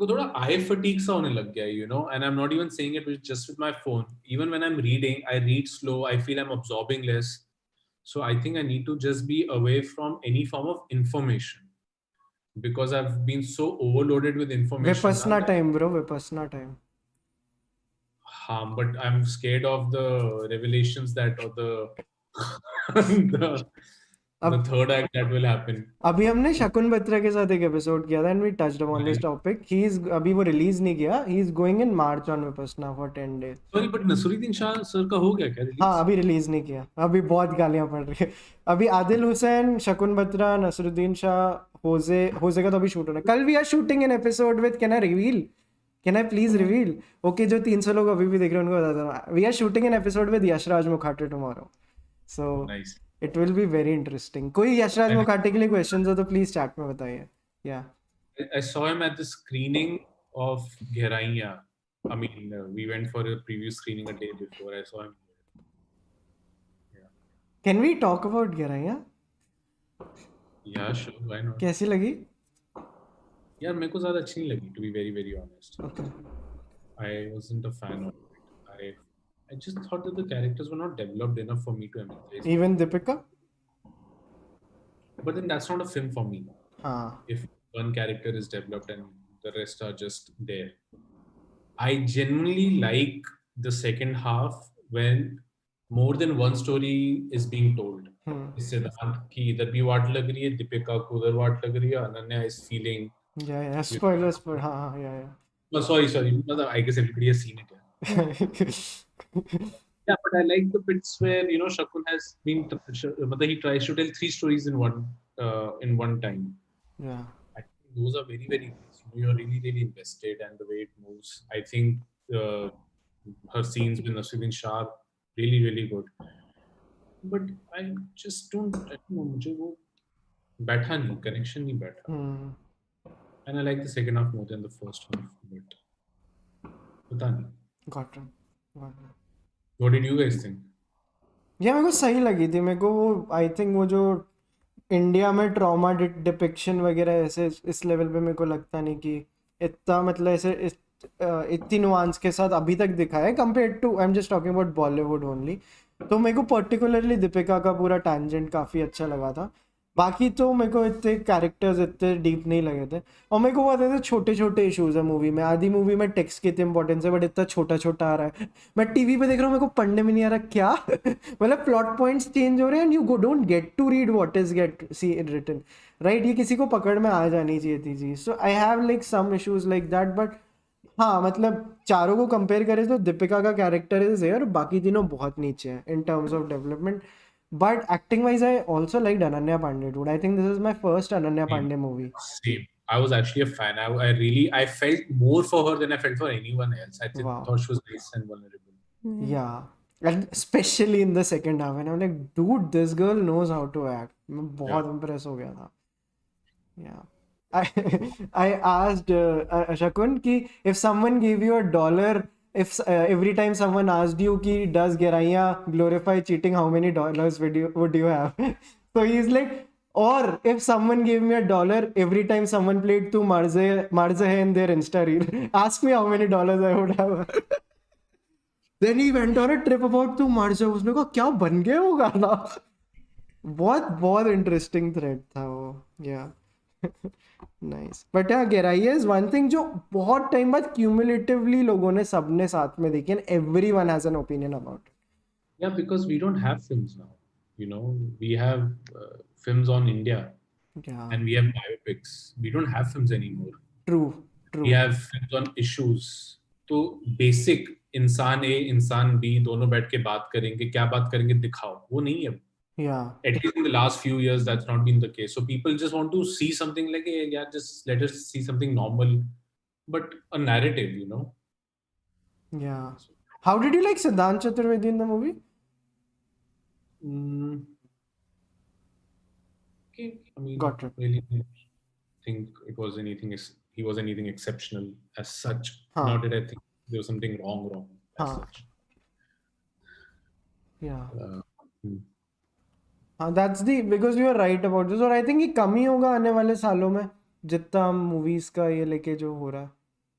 थोड़ा आई फटीग सा होने लग गया you know and I'm not even saying it with just with my phone even when I'm reading I read slow I feel I'm absorbing less so I think I need to just be away from any form of information because I've been so overloaded with information Vipassana time bro Vipassana time but I'm scared of the revelations that or the the third act that will happen. अभी हमने शकुन बत्रा के साथ एक episode किया था and we touched upon this topic he is अभी वो रिलीज नहीं किया he is going in March on Vipassana for 10 days Sorry, but Naseeruddin Shah sir का हो गया क्या रिलीज? हाँ अभी रिलीज नहीं किया अभी बहुत गालियां पड़ रही है अभी आदिल हुसैन शकुन बत्रा नसरुद्दीन शाह होजे का तो अभी शूट होना है कल we are shooting an episode with can I please reveal okay जो 300 लोग अभी भी देख रहे हैं उनको बता दो we are shooting an episode with Yashraj Mukhate tomorrow so Nice. It will be very interesting कोई यशराज मुखाटे के लिए क्वेश्चंस हो तो प्लीज चैट में बताइए या I saw him at the screening of Gehraiyaan. I mean, we went for a preview screening a day before. I saw him. Can we talk about गहराइयाँ Yeah, sure. Why not? कैसी लगी यार मेरे को ज्यादा अच्छी नहीं लगी to be very honest. Okay I wasn't a fan of it. I just thought that the characters were not developed enough for me to empathize. Even Deepika But then that's not a film for me. हाँ If one character is developed and the rest are just there. I genuinely like the second half when more than one story is being told. सिद्धांत की इधर भी वाट लग रही है दीपिका को उधर वाट लग रही है अनन्या is feeling या स्पॉयलर्स पर हाँ हाँ या oh, sorry मतलब I guess everybody has seen it yeah but I like the bits where you know Shakun has been he tries to tell 3 stories in one time yeah I think those are very nice. You're really invested and the way it moves I think her scenes with Nasruddin Shah really good but I just don't know मुझे वो बैठा नहीं connection नहीं बैठा and I like the second half more than the first half but पता नहीं got it. what did you guys think या मेरे को सही लगी थी मेरे को वो आई थिंक वो जो इंडिया में ट्रॉमा डिपिक्शन वगैरह ऐसे इस लेवल पे मेरे को लगता नहीं कि इतना मतलब ऐसे इतनी नुआंस के साथ अभी तक दिखाया है compare to, I am just talking about Bollywood only. तो मेरे को पर्टिकुलरली दीपिका का पूरा टैंजेंट काफ़ी अच्छा लगा था। बाकी तो मेरे को इतने कैरेक्टर्स इतने डीप नहीं लगे थे। और मेरे को बहुत ऐसे छोटे छोटे इश्यूज है मूवी में। आधी मूवी में टेक्स्ट की इतनी इंपॉर्टेंस है बट इतना छोटा छोटा आ रहा है। मैं टीवी पे देख रहा हूँ, मेरे को पढ़ने में नहीं आ रहा क्या मतलब प्लॉट पॉइंट्स चेंज हो रहे हैं and you don't get to read what is get see written, right. ये किसी को पकड़ में आ जानी चाहिए थी चीज। So I have like some issues like that. But हाँ मतलब चारों को कंपेयर करें तो दीपिका का कैरेक्टर इज देयर, बाकी तीनों बहुत नीचे हैं in terms of development. But acting wise, I also liked Ananya Pandey, dude. I think this is my first Ananya Same. Pandey movie. Same. I was actually a fan. I felt more for her than I felt for anyone else. Wow. Thought she was nice and vulnerable. Yeah. And especially in the second half. And I'm like, dude, this girl knows how to act. मैं बहुत impressed हो गया था. Yeah. I asked Shakun ki if someone gave you $1, if every time someone asked you ki does Gehraiyaan glorify cheating, how many dollars would you have? So he's like, or if someone gave me $1 every time someone played tu marze hai in their Insta reel, ask me how many dollars I would have. Then he went on a trip about tu marze. उसने कहा क्या बन गया वो गाना। बहुत बहुत interesting thread था वो। या नाइस। बट हाँ गहराइया इज वन थिंग जो बहुत टाइम बाद क्यूमुलेटिवली लोगों ने सबने साथ में देखी and everyone has an opinion about it. Yeah, because we don't have films now. We have films on India. Yeah. And we have biopics. We don't have films anymore. True. We have films on issues. तो basic इंसान A, इंसान B दोनों बैठ के बात करेंगे, क्या बात करेंगे दिखाओ, वो नहीं है। Yeah. At least in the last few years, that's not been the case. So people just want to see something like, hey, yeah, just let us see something normal, but a narrative, Yeah. How did you like Siddhant Chaturvedi in the movie? Okay, I mean, Got it. really think it was anything. He was anything exceptional as such. Huh. Nor did I think there was something wrong as such. Yeah. हाँ that's the because you are right about this. और I think ये कम ही होगा आने वाले सालों में जितना हम मूवीज का ये लेके जो हो रहा है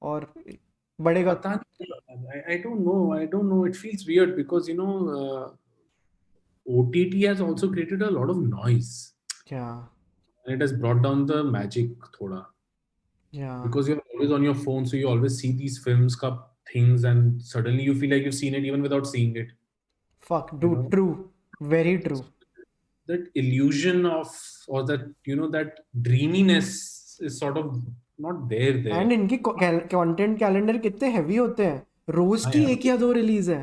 और बढ़ेगा। I don't know. It feels weird because OTT has also created a lot of noise. Yeah. And it has brought down the magic thoda. Yeah. Because you're always on your phone, so you always see these films ka things, and suddenly you feel like you've seen it even without seeing it. Fuck, dude, true, very true. That illusion of, or that that dreaminess is sort of not there. And इनकी content calendar कितने heavy होते हैं, रोज की एक या दो release है।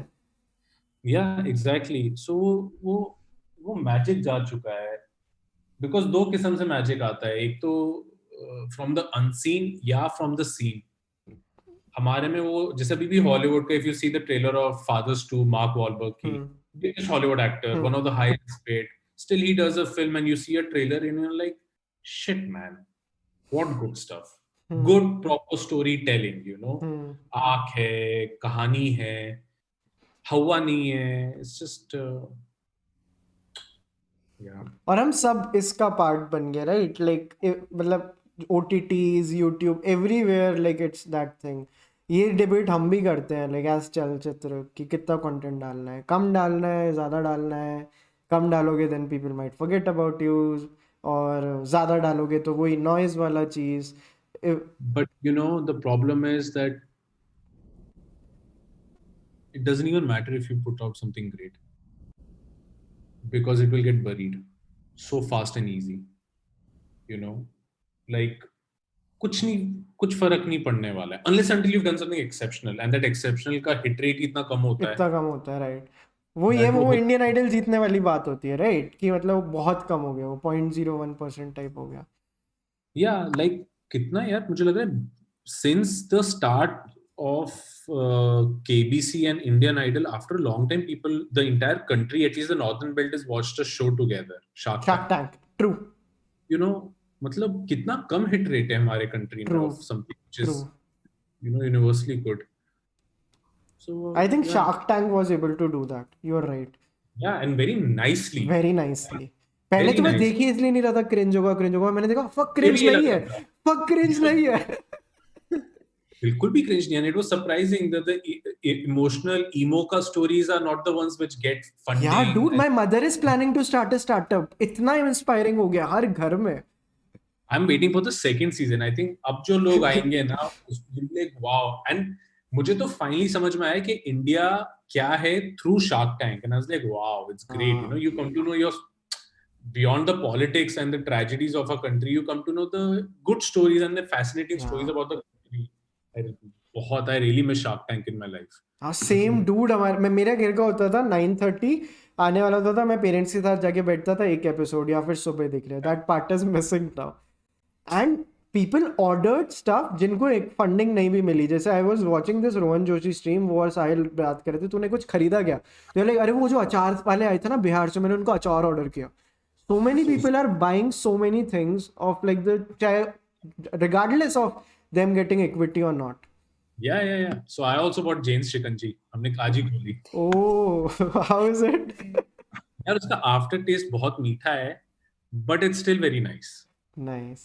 Yeah, exactly. So वो मैजिक जा चुका है। बिकॉज दो किस्म से मैजिक आता है, एक तो फ्रॉम द अनसीन या फ्रॉम द सीन। हमारे में वो जैसे अभी भी हॉलीवुड का, if you see the trailer of Fathers 2, Mark Wahlberg की, biggest Hollywood actor, one of the highest paid, still he does a film and you see a trailer and you're like, shit man, what good stuff. Good proper storytelling, आँख है, कहानी है, हवा नहीं है, it's just yeah. और हम सब इसका पार्ट बन गए, राइट? लाइक मतलब OTTs, YouTube, everywhere, like it's that thing. ये डिबेट हम भी करते हैं लाइक एज चलचित्र कि कितना कंटेंट डालना है, कम डालना है, ज़्यादा डालना है। कम डालोगे then people might forget about you, और ज़्यादा डालोगे तो वही नॉइज वाला चीज़। But the problem is that it doesn't even matter if you put out something great, because it will get buried so fast and easy. Like कुछ फर्क नहीं पड़ने वाला है unless until you've done something exceptional, and that exceptional का hit rate इतना कम होता है, राइट? वो इंडियन आइडल जीतने वाली बात होती है, राइट? कि मतलब बहुत कम हो गया, वो 0.01% टाइप हो गया। या लाइक कितना यार, मुझे लग रहा है since the start of KBC and Indian Idol, after a long time people, the entire country, at least the northern belt, has watched a show together, Shark Tank. True. मतलब कितना कम हिट रेट है हमारे country में of something which is universally good. So I think Shark Tank was able to do that. You're right. Yeah, and very nicely. Very nicely. पहले Very तो मैं nice. देख ही इसलिए नहीं रहा था क्रिंज होगा, मैंने देखा फक क्रिंज ये नहीं लग है, रहा था. फक क्रिंज नहीं है. बिल्कुल भी cringe नहीं है. And it was surprising that the emotional emo का stories are not the ones which get Yeah, funding. dude, my mother is planning to start a startup. इतना इंस्पायरिंग हो गया हर घर में. I'm waiting for the second season. I think अब जो लोग आएंगे ना, like wow. And मुझे तो finally समझ में आया कि इंडिया क्या है through Shark Tank. And I was like, wow, it's great. You know, you come to know your beyond the politics and the tragedies of a country. You come to know the good stories and the fascinating stories about the country. बहुत I really miss Shark Tank in my life. हाँ same dude. मेरा घर का होता था 9:30 आने वाला होता था, मैं पेरेंट्स के साथ जाके बैठता था एक एपिसोड या फिर सुबह देख रहे. That part is missing now. And people ordered stuff जिनको एक फंडिंग नहीं भी मिली. जैसे I was watching this Rohan Joshi stream, वो और साहिल बात कर रहे थे, तूने कुछ खरीदा क्या, तो लाइक अरे वो जो अचार वाले आए थे ना बिहार से, मैंने उनको अचार ऑर्डर किया. so many people are buying so many things of like regardless of them getting equity or not. Yeah. So I also bought Jane's Shikanji. हमने आज ही खोली. Oh, how is it? यार उसका आफ्टर टेस्ट बहुत मीठा है, but it's still very nice. Nice.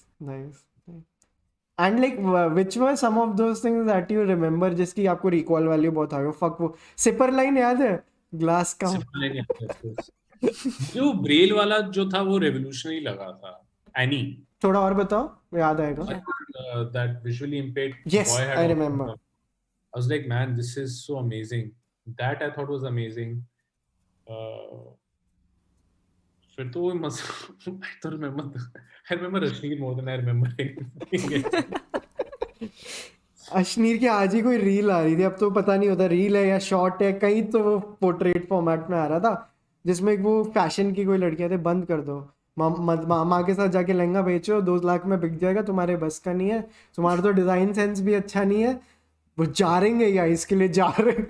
And like which were some of those things that you remember जिसकी आपको recall value बहुत आ गया? Fuck, वो सिपर लाइन याद है ग्लास का? जो ब्रेल वाला जो था वो रेवोल्यूशनरी लगा था. एनी थोड़ा और बताओ, याद आएगा. that visually impaired Yes, boy had I also remember. come. I was like, man, this is so amazing. That I thought was amazing. फिर तो वो I don't remember. I remember Rashmi more than I remember. Ashneer की आज ही कोई reel आ रही थी, अब तो पता नहीं होता रील है या शॉर्ट है, कहीं तो वो पोर्ट्रेट फॉर्मेट में आ रहा था जिसमें वो फैशन की कोई लड़कियां थे. बंद कर दो, मामा के साथ जाके लहंगा बेचो, 2 लाख में बिक जाएगा, तुम्हारे बस का नहीं है, तुम्हारा तो डिजाइन सेंस भी अच्छा नहीं है. वो जा रहेंगे या इसके लिए जा रहे हैं.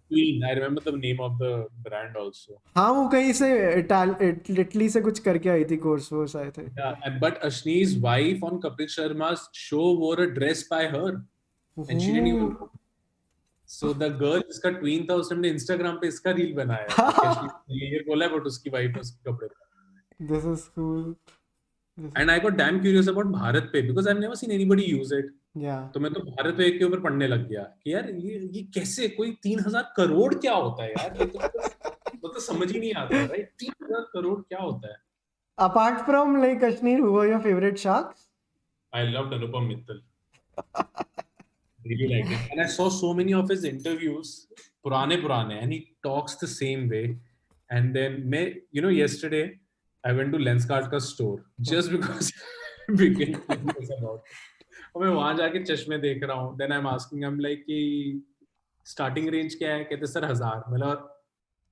Queen. I remember the name of the brand also. हाँ वो कहीं से इटली से कुछ करके आई थी, कोर्स वोर्स आए थे. Yeah, but Ashni's wife on Kapil Sharma's show wore a dress by her, and she didn't even. So the girl जिसका tween था उसने Instagram पे इसका रील बनाया. ये बोला but उसकी wife उसके कपड़े. This is cool. And I got damn curious about Bharat पे because I've never seen anybody use it. Yeah. तो मैं तो भारत पे के ऊपर पढ़ने लग गया कि यार ये कैसे कोई 3,000 करोड़ क्या होता है यार, ये तो समझ ही नहीं आता है, राइट? 3,000 करोड़ क्या होता है? Apart from like Kashmir, who are your favorite sharks? I loved Anupam Mittal. Really liked it. And I saw so many of his interviews, purane, and he talks the same way. And then, yesterday I went to Lenskart ka store just because we became curious about it. और मैं वहां जाके चश्मे देख रहा हूँ. Then I'm asking him like कि starting range क्या है? कहते सर 1,000. मतलब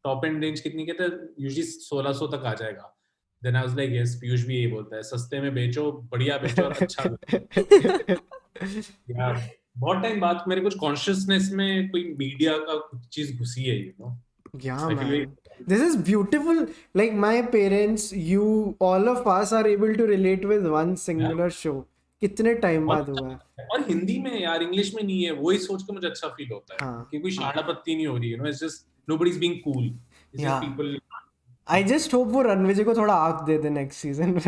top end range कितनी? कहते usually 1,600 तक आ जाएगा. Then I was like yes, Piyush भी यही बोलता है, सस्ते में बेचो, बढ़िया बेचो और अच्छा बेचो. यार बहुत टाइम बाद मेरे कुछ कॉन्शियसनेस में कोई मीडिया का कुछ चीज घुसी है, Yeah, man. This is beautiful. Like my parents, you, all of us are able to relate with one singular show. कितने टाइम बाद हुआ है. और हिंदी में यार, इंग्लिश में नहीं है. वही सोच के मुझे अच्छा फील होता है कि कोई शाड़ापत्ती नहीं हो रही है. It's just nobody's being cool. It's just people. I just hope वो रणविजय को थोड़ा आग दे दे नेक्स्ट सीजन में.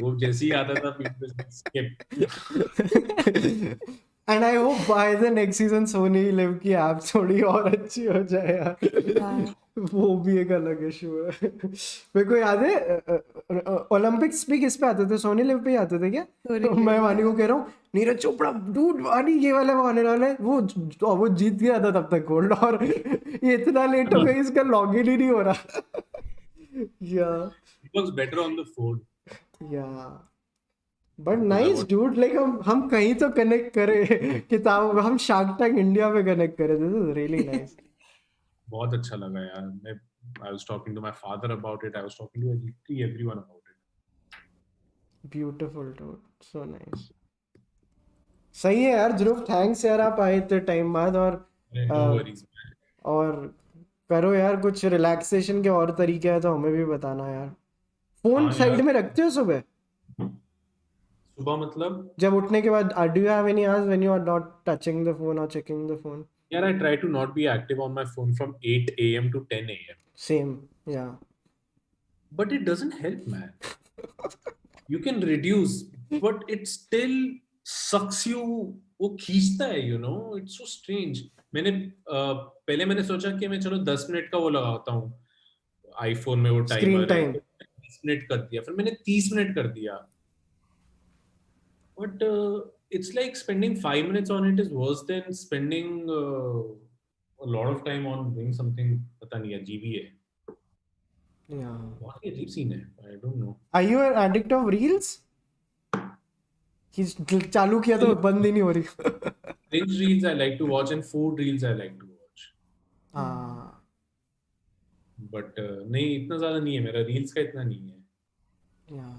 वो जैसे ही आता था people skip. And I hope by the next season Sony LIV की ऐप थोड़ी और अच्छी हो जाए यार. वो भी एक अलग इशू है. मेरे को याद है ओलंपिक्स भी किस पे आते थे? सोनी लिव पे ही आते थे क्या? तो मैं वानी को कह रहा हूँ नीरज चोपड़ा डूड वानी ये वाले आने वाले, वो जीत गया था तब तक गोल्ड, और ये इतना लेट हो गया इसका लॉगिन ही नहीं हो रहा. It looks better on the phone. But nice dude. Like हम कहीं तो कनेक्ट करें किताब, हम शार्क टैंक इंडिया पे कनेक्ट करें. This is really nice. बहुत अच्छा लगा यार. I was talking to my father about it. I was talking to literally everyone about it. Beautiful dude. So nice. सही है यार ध्रुव, थैंक्स यार आप आए इतने टाइम बाद. और करो यार कुछ रिलैक्सेशन के और तरीके हैं तो हमें भी बताना यार. फोन साइड में रखते हो सुबह? सुबह मतलब जब उठने के बाद do you have any hours when you are not touching the phone or checking the phone? Yeah, I try to not be active on my phone from 8 a.m. to 10 a.m. Same, yeah. but it doesn't help, man. You can reduce, but it still sucks you. वो खींचता है, you know. It's so strange. पहले मैंने सोचा कि मैं चलो 10 minute का वो लगाता हूँ, आईफोन में वो Screen टाइमर है, time. 20 मिनट कर दिया, फिर मैंने 30 मिनट कर दिया. But it's like spending 5 minutes on it is worse than spending a lot of time on doing something पता नहीं अजीब ही है. Yeah. बहुत ही अजीब सीन है. I don't know. Are you an addict of reels? चालू किया तो बंद ही नहीं हो रही. Cringe reels I like to watch and food reels I like to watch. हाँ. But नहीं इतना ज़्यादा नहीं है मेरा, reels का इतना नहीं है. Yeah.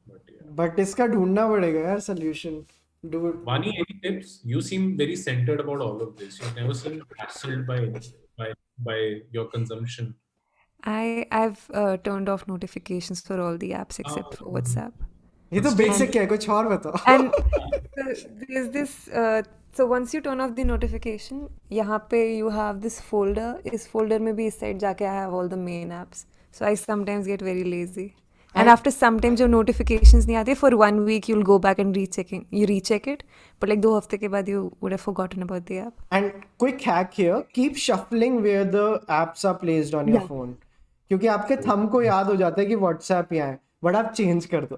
But yeah. But इसका ढूंढना पड़ेगा यार solution. Dude. Vaani, any tips? You seem very centered about all of this. You never seem hassled by your consumption. I've turned off notifications for all the apps except for WhatsApp. ये तो basic है, कुछ और बताओ. And there's this so once you turn off the notification, यहाँ पे you have this folder. इस folder में भी इस side जाके I have all the main apps. So I sometimes get very lazy. And after some time जो notifications नहीं आते, for 1 week you'll go back and recheck it. But like 2 हफ्ते के बाद you would have forgotten about the app. And quick hack here, keep shuffling where the apps are placed on your phone. क्योंकि आपके thumb को याद हो जाता है कि WhatsApp यहाँ है, but आप change कर दो.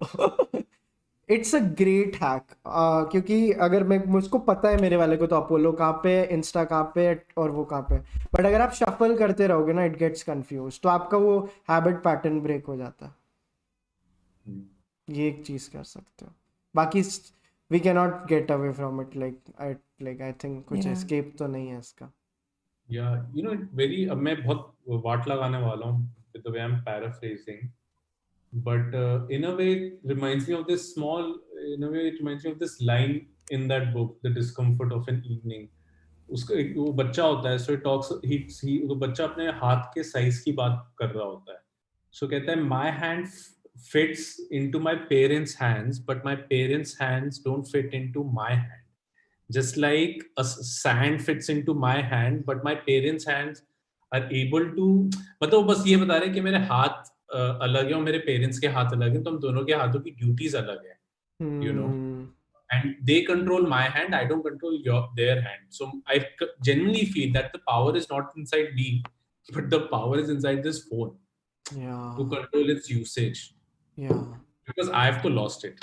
It's a great hack. क्योंकि अगर मुझको पता है मेरे वाले को तो अपोलो कहाँ पे, इंस्टा कहाँ पे और वो कहाँ पे. बट अगर आप shuffle करते रहोगे ना, it gets confused. तो आपका वो habit pattern break हो जाता है. ये एक चीज कर सकते हो. बाकी we cannot get away from it. Like I think कुछ escape तो नहीं है इसका. Yeah, you know, अब मैं बहुत वाट लगाने वाला हूँ with the way I'm paraphrasing, but in a way it reminds me of this line in that book, The Discomfort of an Evening. उसका वो बच्चा होता है, so it talks, वो बच्चा अपने हाथ के साइज की बात कर रहा होता है. So कहता है, my hand fits into my parents' hands, but my parents' hands don't fit into my hand. Just like a sand fits into my hand, but my parents' hands are able to. मतलब बस ये बता रहे कि मेरे हाथ अलग है और मेरे पेरेंट्स के हाथ अलग हैं, तो हम दोनों के हाथों की ड्यूटीज अलग है, you know. And they control my hand, I don't control their hand. So I genuinely feel that the power is not inside me, but the power is inside this phone. Yeah. To control its usage. Yeah. Because I have to lost it.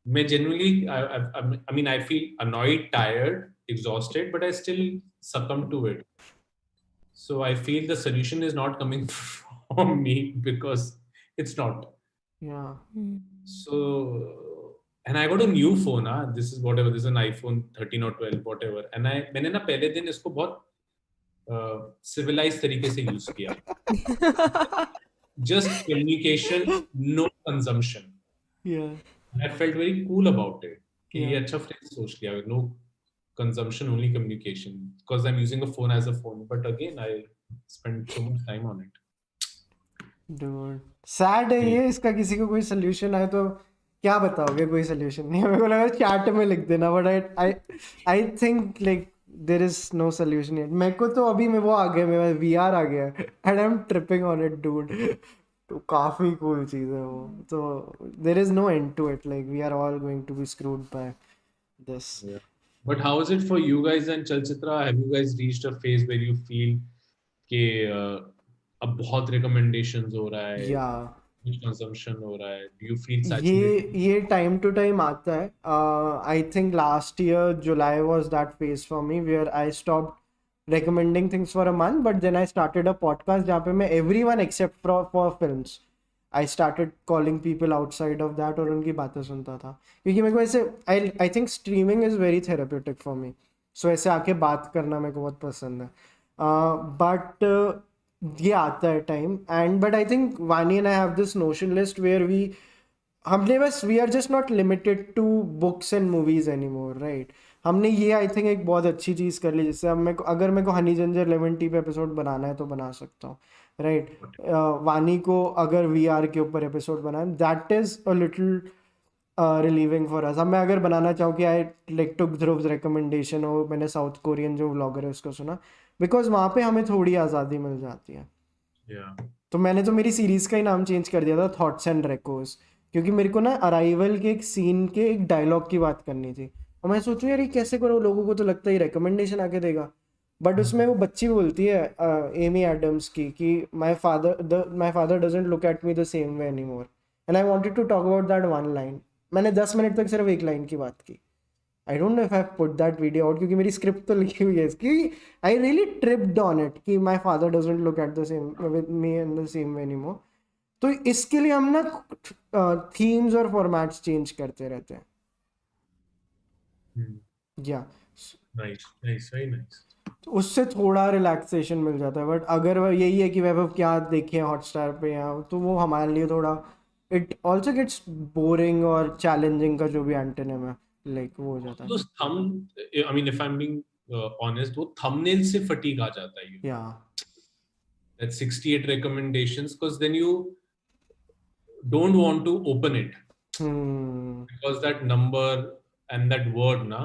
मैं genuinely, I mean, I feel annoyed, tired, exhausted, but I still succumb to it. So I feel the solution is not coming from me because it's not. Yeah. So, and I got a new phone. This is whatever. This is an iPhone 13 or 12, whatever. And मैंने ना पहले दिन इसको बहुत civilized तरीके से use किया. Just communication, no consumption. Yeah. I felt very cool about it. कि ये अच्छा phrase सोच लिया. No consumption, only communication. Because I'm using a phone as a phone. But again, I spend so much time on it. Dude, sad है ये. इसका किसी को कोई solution है तो क्या बताओगे? कोई solution नहीं है. मेरे को लगा chat में लिख देना. But I think like there is no solution yet. मेरे को तो अभी में वो आ गया, मेरा VR आ गया and I'm tripping on it, dude. तो काफी cool चीज है वो. तो there is no end to it. Like we are all going to be screwed by this. Yeah. But how is it for you guys and Chalchitra? Have you guys reached a phase where you feel कि अब बहुत recommendations हो रहा है? Yeah. कुछ consumption हो रहा है? Do you feel saturated? ये time to time आता है. I think last year July was that phase for me where I stopped recommending things for a month, but then I started a podcast जहाँ पे मैं everyone except for films, I started calling people outside of that और उनकी बातें सुनता था. क्योंकि मेरे को ऐसे I think streaming is very therapeutic for me. So ऐसे आके बात करना मेरे को बहुत पसंद है. But ये आता है time. And but I think Vani and I have this Notion list where हमने बस we are just not limited to books and movies anymore, right. हमने ये आई थिंक एक बहुत अच्छी चीज़ कर ली, जिससे अगर मेरे को हनी जंजर लेमन टी पे एपिसोड बनाना है तो बना सकता हूँ, राइट. वानी को अगर VR के ऊपर एपिसोड बनाए, that is a little relieving for us. अब मैं अगर बनाना चाहूँ कि I like took Dhruv recommendation हो, मैंने साउथ कोरियन जो व्लॉगर है उसको सुना, बिकॉज वहाँ पे हमें थोड़ी आज़ादी मिल जाती है. Yeah. तो मैंने तो मेरी सीरीज का ही नाम चेंज कर दिया था थॉट्स एंड रेकोस, क्योंकि मेरे को ना अराइवल के एक सीन के एक डायलॉग की बात करनी थी और मैं सोचूं यार ये कैसे करो, लोगों को तो लगता है रिकमेंडेशन आके देगा, बट उसमें वो बच्ची बोलती है एमी एडम्स की कि my father doesn't look at me the same way any more and I wanted to talk about that one line. मैंने 10 मिनट तक सिर्फ एक लाइन की बात की। I don't know if I put that video out, क्योंकि मेरी script तो लिखी हुई है इसकी। I really tripped on it कि my father doesn't look at the same with me in the same way anymore. तो इसके लिए हम ना थीम्स और फॉर्मेट्स चेंज करते रहते हैं। या नाइस नाइस वेरी नाइस। तो उससे थोड़ा रिलैक्सेशन मिल जाता है, बट अगर वह यही है कि वैभव क्या देखे हॉटस्टार पे या, तो वो हमारे लिए थोड़ा इट ऑल्सो गेट्स बोरिंग और चैलेंजिंग का जो भी एंटोनिम है लाइक वो हो जाता है। Those thumb, I mean, if I'm being honest, वो thumbnail से fatigue आ जाता है। या That 68 recommendations, because then you don't want to open it because that number and that word, na,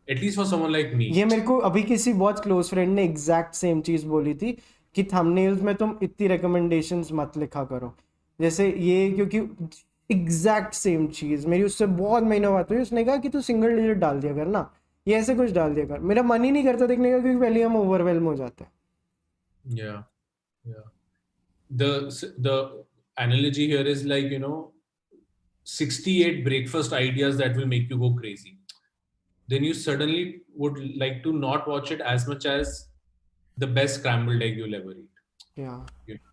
at least for someone like me. ये मेरे को अभी किसी बहुत क्लोज फ्रेंड ने एग्जैक्ट सेम चीज बोली थी कि थंबनेल्स में तुम इतनी रिकमेंडेशंस मत लिखा करो जैसे ये, क्योंकि एग्जैक्ट सेम चीज मेरी उससे बहुत महीनों बात हुई। उसने कहा कि तू सिंगल डिजिट डाल दिया कर ना, ये ऐसे कुछ डाल दिया कर। मेरा मन ही नहीं करता देखने का, क्योंकि पहले हम ओवरवेल्म हो जाते हैं। Yeah, yeah. The analogy here is like, you know, 68 breakfast ideas that will make you go crazy. Then you suddenly would like to not watch it as much as the best scrambled egg you'll ever eat. Yeah. You know?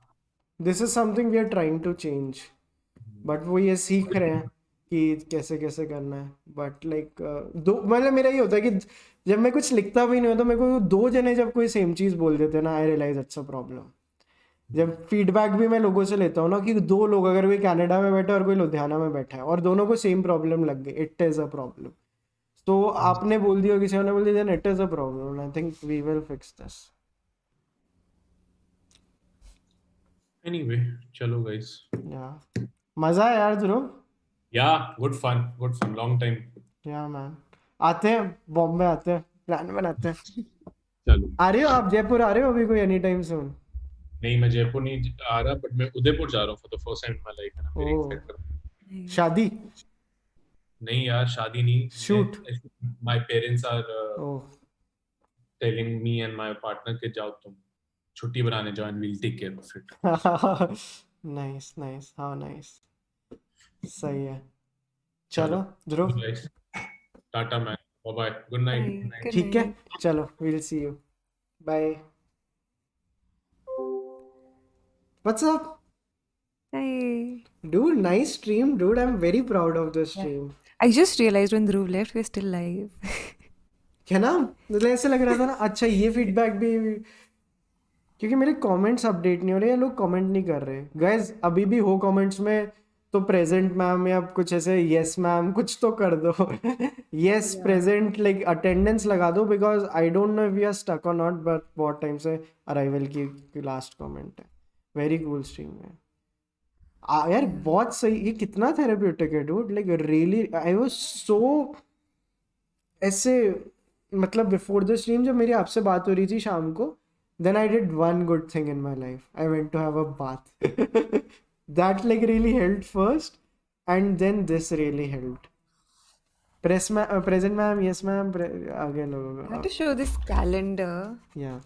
This is something we are trying to change. But वो ये सीख रहे हैं कि कैसे कैसे करना है। बट लाइक दो मतलब मेरा ये होता है कि जब मैं कुछ लिखता भी नहीं होता, मेरे को दो जने जब कोई सेम चीज़ बोल देते हैं ना, आई रियलाइज अच्छा प्रॉब्लम। जब फीडबैक भी मैं लोगों से लेता हूँ ना कि दो लोग अगर कोई कनाडा में बैठा है और कोई लुधियाना में बैठा है और दोनों को सेम प्रॉब्लम लग गई, इट इज़ अ प्रॉब्लम। तो आपने बोल दिया, किसी ने बोल दिया, then it is a problem. I think we will fix this. Anyway, chalo guys. Yeah मज़ा है यार Dhruv. Yeah, good fun, long time. Yeah man, आते हैं बॉम्बे, आते हैं, प्लान बनाते हैं। चलो, आ रहे हो आप जयपुर? आ रहे हो अभी कोई एनी टाइम सून? नहीं मैं जयपुर नहीं आ रहा, बट मैं उदयपुर जा रहा हूँ for the first time in my life and I'm very excited for it. शादी? नहीं यार, शादी नहीं। Shoot. My parents are oh telling me and my partner कि जाओ तुम छुट्टी बनाने जाओ and we'll take care of it. Nice nice, how nice, सही है। चलो Dhruv, tata man, bye bye, good night. Good ठीक है, night. चलो, we'll see you, bye. What's up? Hey. Dude, nice stream, dude. I'm very proud of this stream. I just realized when Dhruv left, we're still live. क्या ना, मतलब ऐसे लग रहा था ना, अच्छा ये फीडबैक भी, क्योंकि मेरे कमेंट्स अपडेट नहीं हो रहे, या लोग कमेंट नहीं कर रहे। गाइज अभी भी हो कमेंट्स में तो प्रेजेंट मैम या कुछ ऐसे यस मैम कुछ तो कर दो। यस प्रेजेंट, लाइक अटेंडेंस लगा दो, because I don't know if we are stuck और नॉट, बट बहुत टाइम से अराइवल की लास्ट कमेंट है। वेरी कूल स्ट्रीम है यार, बहुत सही। ये कितना थेरेप्यूटिक है dude, like really I was so ऐसे, मतलब बिफोर द स्ट्रीम जब मेरी आपसे बात हो रही थी शाम को, then I did one good thing in my life. I went to have a bath. That like really helped first, and then this really helped. Present ma'am, yes ma'am, आगे I लोगों have to show this calendar. Yeah.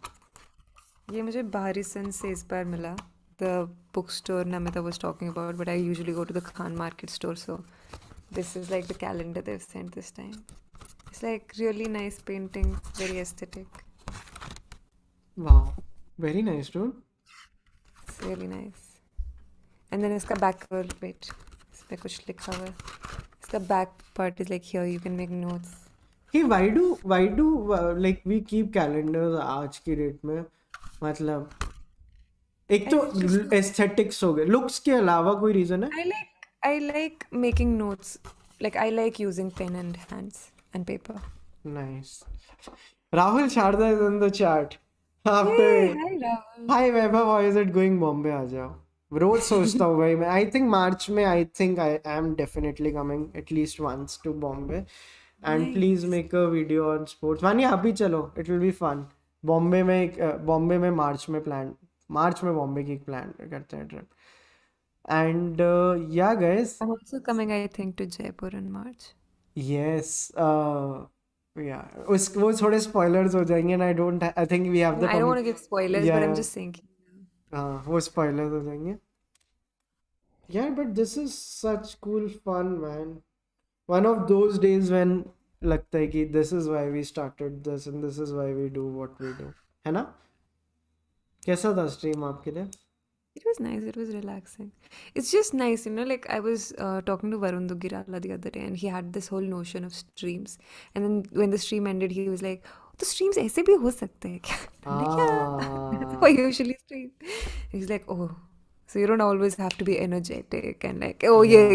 ये मुझे बाहरी सन से इस बार मिला. The bookstore Namita was talking about, but I usually go to the Khan Market store, so this is like the calendar they've sent this time. It's like really nice painting, very aesthetic. Wow. Very nice, dude. It's really nice. And then इसका back cover, wait, इसमें कुछ लिखा हुआ है. इसका back part is like here you can make notes. Hey, why do like we keep calendars आज की date में? मतलब एक तो aesthetics हो गए, looks के अलावा कोई reason है? I like making notes. Like I like using pen and hands and paper. Nice. Rahul Sharda is in the chat. After Hi Rahul. Hi Vaibhav, how is it going? Bombay आ जाओ। रोज सोचता हूँ भाई मैं। आई think March में I am definitely coming at least once to Bombay, and please make a video on sports. Vani आप भी चलो, it will be fun. Bombay में मार्च में मार्च में बॉम्बे की प्लान करते हैं trip. And yeah, guys, I'm also coming, I think, to Jaipur in March. yes, yeah, वो थोड़े spoilers हो जाएंगे and I think we have the I don't want to give spoilers, but I'm yeah, just saying. वो spoilers हो जाएंगे. Yeah, but this is such cool fun, man. One of those days when लगता है कि this is why we started this and this is why we do what we do, है ना? कैसा था stream आपके लिए? It was nice. It was relaxing. It's just nice, like I was talking to Varun Dugirala the other day, and he had this whole notion of streams. And then when the stream ended, he was like, "The streams ऐसे भी हो सकते हैं क्या?" I'm like, "Yeah, that's how I usually stream." He's like, "Oh, so you don't always have to be energetic and like, oh yeah."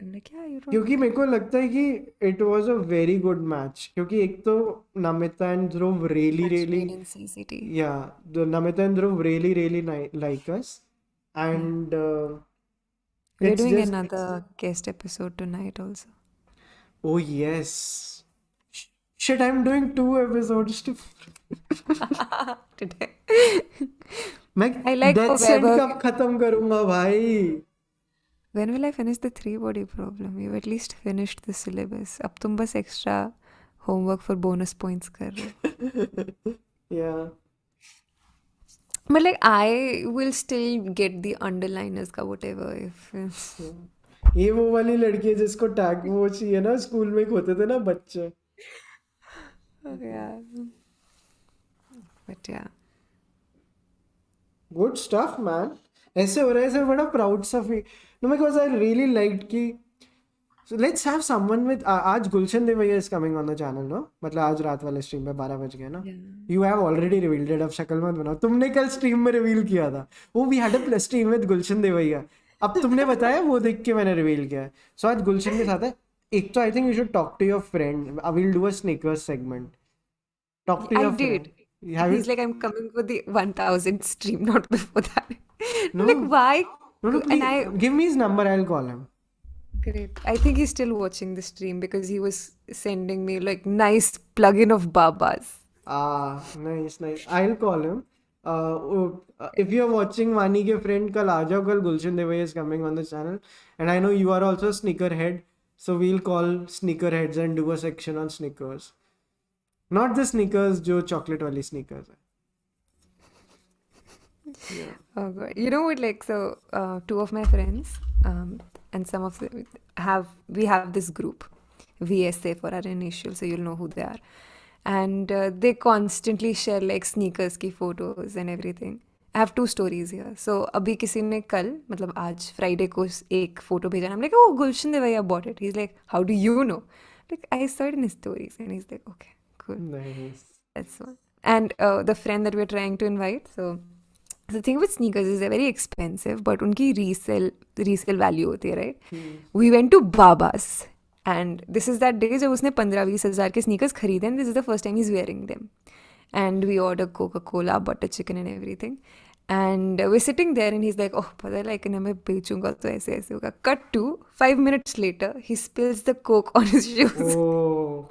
I'm like, "Yeah, you don't." क्योंकि मेरे को लगता है कि it was a very good match. क्योंकि एक तो Namita and Dhruv really Made in CCT. yeah, the Namita and Dhruv really like us. And We're it's doing just another guest episode tonight also. oh yes, shit, I'm doing 2 episodes to Today. मैं I like for Death Scent Vaibhav. कब खत्म करूंगा भाई? When will I finish the 3 body problem? You've at least finished the syllabus. अब तुम बस extra homework for bonus points कर रहे हो. Yeah. But like I will still get the underliners का whatever if ये वो वाली लड़की है जिसको टैग वो चाहिए ना, स्कूल में होते थे ना बच्चे. yeah. But yeah. Good stuff, man. ऐसे हो रहा है, ऐसे बड़ा proud सा feel. No, because I really liked कि so let's have someone with आज गुलशन Devaiah is coming on the channel, no? मतलब आज रात वाले stream पे 12 बज गए ना. You have already revealed it. अब शक्ल मत बनाओ. तुमने कल stream में reveal किया था. वो we had a stream with गुलशन देवैया. अब तुमने बताया वो देख के मैंने reveal किया है. So आज गुलशन के साथ है. एक तो I think you should talk to your friend. We'll do a sneakers segment. Talk to your I did. friend. Have He's you? like, I'm coming for the 1000 stream, not before that. No. Like, why? No, And please give me his number. I'll call him. Great. I think he's still watching the stream because he was sending me like nice plug-in of Babas. Ah, nice. I'll call him. If you're watching Vaani के friend, कल आ जाओ. कल Gulshan Devai is coming on the channel, and I know you are also a sneakerhead, so we'll call sneakerheads and do a section on sneakers. Not the sneakers जो chocolate वाली sneakers है. Yeah. Oh god. You know what, like, so 2 of my friends and some of them we have this group VSA for our initial, so you'll know who they are, and they constantly share like sneakers की photos and everything. I have 2 stories here. So अभी किसी ने कल मतलब आज Friday को एक photo भेजा. I'm like, oh, Gulshan Devaiya bought it. He's like, how do you know? Like, I saw it in his stories, and he's like, okay, cool. Nice. That's one. And the friend that we're trying to invite, so the thing with sneakers is they're very expensive, but उनकी resale value होती है, right? We went to Baba's, and this is that day जब उसने 15-20 हज़ार के sneakers खरीदे, and this is the first time he's wearing them. And we ordered Coca-Cola, butter chicken and everything. And we're sitting there and he's like, oh, पता है like मैं बेचूंगा तो ऐसे ऐसे होगा. Cut to 5 minutes later, he spills the Coke on his shoes. Oh.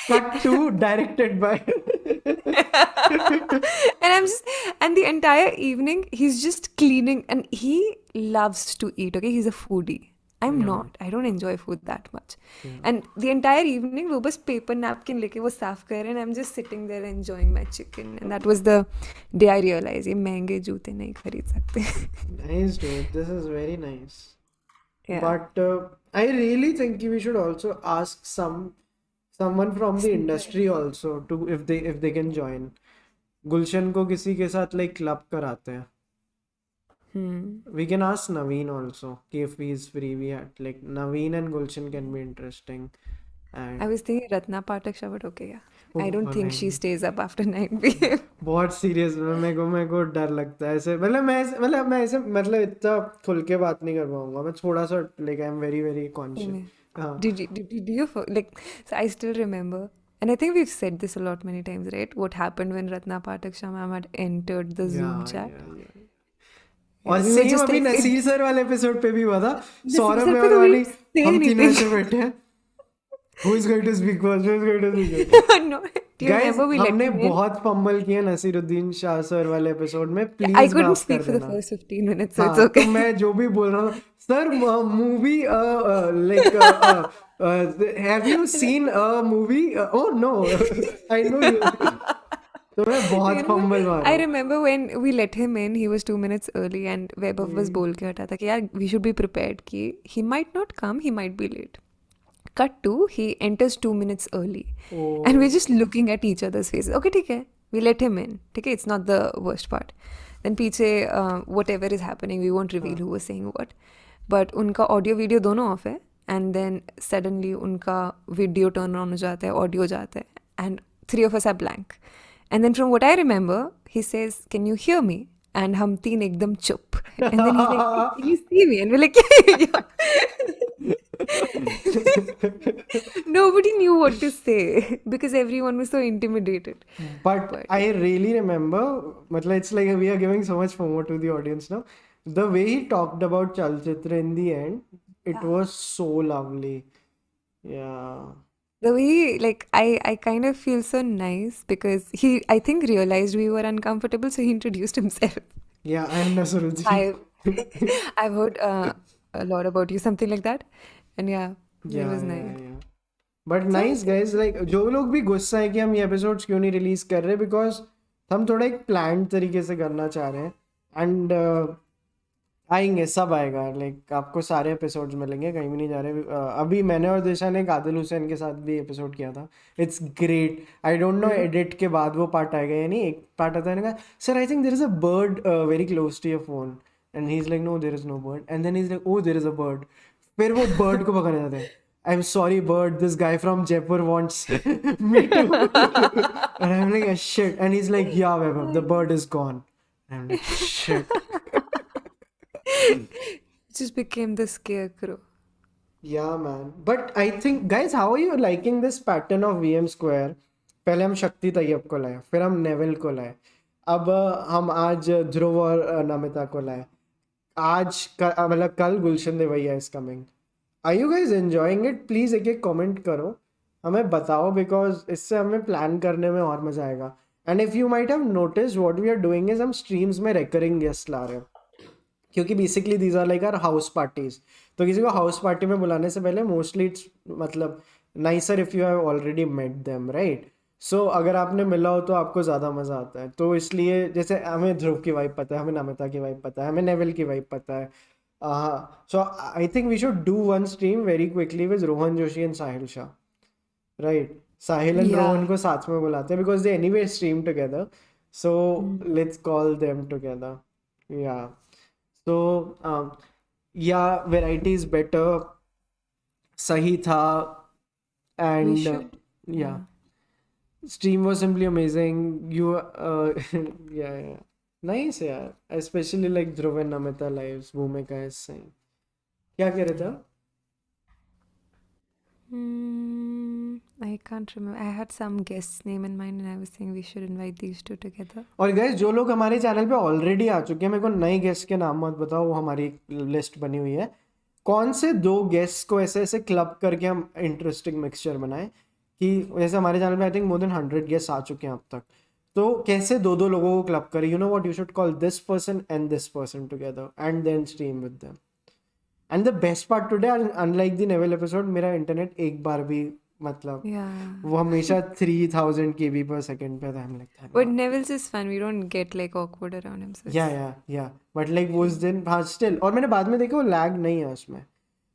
Cut to directed by. And the entire evening he's just cleaning, and he loves to eat. Okay, he's a foodie. I'm not. I don't enjoy food that much. And the entire evening वो बस paper napkin लेके वो साफ कर रहे हैं, and I'm just sitting there enjoying my chicken. And that was the day I realized ये महंगे जूते नहीं खरीद सकते. Nice, dude. This is very nice. Yeah. But I really think we should also ask someone from the industry also to if they can join. Gulshan को किसी के साथ like club कराते हैं. We can ask Naveen also if he's free. We had like Naveen and Gulshan can be interesting. And I was thinking Ratna Pathak show, but okay, yeah. Oh, I don't think she 9. stays up after 9 p.m. बहुत serious मेरे को डर लगता है ऐसे. मैं ऐसे इतना खुल के बात नहीं कर पाऊंगा. मैं थोड़ा सा like I'm very conscious. Did you like? So I still remember, and I think we've said this a lot many times, right? What happened when Ratna Pathak Shah ma'am had entered the Zoom chat? Yeah. और we were same just अभी like- Naseer sir वाले episode पे भी हुआ था. Saurabh sir पे तो वाली we say हम तीनों anything. ऐसे बैठे हैं. Who is going to speak first? Who is going to speak first? No, do you Guys, remember we let हमने him in? बहुत फंबल किया नसीरुद्दीन शाह सर वाले एपिसोड में, I प्लीज couldn't माफ speak कर for the देना. first 15 minutes, so it's हाँ, तो okay. मैं जो भी बोल रहा हूँ, sir movie like have you seen a movie? Oh no, I know you. तो मैं You बहुत remember? फंबल मार I रहा हूँ. remember when we let him in, he was 2 minutes early and Vaibhav was बोल के हटा था कि यार we should be prepared कि he might not come, he might be late. Cut to, he enters 2 minutes early. And we're just looking at each other's faces. Okay, ठीक है, we let him in. ठीक है, it's not the worst part. Then पीछे whatever is happening, we won't reveal who was saying what. But उनका audio video दोनों off है. And then suddenly उनका video turn on हो जाता है, audio जाता है. And 3 of us are blank. And then from what I remember, he says, "Can you hear me?" And हम तीन एकदम चुप. And then he's like, "Can you see me?" And we're like, "Yeah." Nobody knew what to say because everyone was so intimidated. But I really remember, मतलब it's like we are giving so much FOMO to the audience now. The way he talked about Chalchitra in the end, it was so lovely. Yeah. The way, like, I kind of feel so nice because he, I think, realized we were uncomfortable, so he introduced himself. Yeah, I am Nasuruji. I've heard a lot about you, something like that. And yeah, it was nice. But nice guys, like जो लोग भी गुस्सा है कि हम ये episodes क्यों नहीं रिलीज कर रहे, बिकॉज हम थोड़ा एक प्लान तरीके से करना चाह रहे हैं. एंड आएंगे, सब आएगा. लाइक आपको सारे एपिसोड्स मिलेंगे, कहीं भी नहीं जा रहे. अभी मैंने और दिशा ने आदिल हुसैन के साथ भी एपिसोड किया था. It's great. I don't no edit के बाद वो पार्ट आएगा या नहीं. एक पार्ट आता है ना, sir I think there is a bird very close to your phone. And he is like no there is no bird. And then he is like oh there is a bird. फिर वो bird को पकड़ने जाते हैं. I'm sorry, bird. This guy from Jaipur wants me to. And I'm like, shit. And he's like, yeah, Vaibhav, the bird is gone. And I'm like, shit. Just became the scarecrow. Yeah, man. But I think, guys, how are you liking this pattern of VM Square? पहले हम शक्ति तैयब को लाए, फिर हम Neville को लाए, अब हम आज ध्रुव और नमिता को लाए, आज मतलब कल Gulshan Devaiah is coming. Are you guys enjoying it? Please एक एक कमेंट करो, हमें बताओ, बिकॉज इससे हमें प्लान करने में और मजा आएगा. And if you might have notice what we are doing is हम स्ट्रीम्स में रिकरिंग गेस्ट ला रहे हैं, क्योंकि basically these are like our house parties. तो किसी को हाउस पार्टी में बुलाने से पहले मोस्टली इट्स मतलब nicer if you have already met them, right? So अगर आपने मिला हो तो आपको ज़्यादा मज़ा आता है. तो इसलिए जैसे हमें ध्रुव की वाइब पता है, हमें नमिता की वाइब पता है, हमें नेविल की वाइब पता है. So I think we should do one stream very quickly with Rohan Joshi and Sahil Shah, right? Sahil and Rohan को साथ में बुलाते हैं because they anyway stream together. So let's call them together. Yeah. So yeah, variety is better. सही था, and yeah, stream was simply amazing. You yeah. Nice यार, especially like Dhruv and Namita lives, भूमिका is saying. क्या कह रहे थे? I can't remember. I had some guest's name in mind and I was saying we should invite these two together. और guys, जो लोग हमारे चैनल पे ऑलरेडी आ चुके हैं, मेरे को नए गेस्ट के नाम मत बताओ, वो हमारी लिस्ट बनी हुई है. कौन से 2 गेस्ट को ऐसे ऐसे क्लब करके हम इंटरेस्टिंग मिक्सचर बनाएं कि जैसे हमारे चैनल पे I think more than 100 guest आ चुके हैं अब तक. तो कैसे 2-2 लोगों को क्लब करें? You know what, you should call this person and this person together and then stream with them. And the best part today, unlike the naval episode, मेरा इंटरनेट एक बार भी मतलब वो हमेशा 3000 kb per second पे था. हम लगता है But Neville's is fun. We don't get like awkward around him. So या बट लाइक वो उस दिन हाँ स्टिल. और मैंने बाद में देखा वो लैग नहीं है उसमें.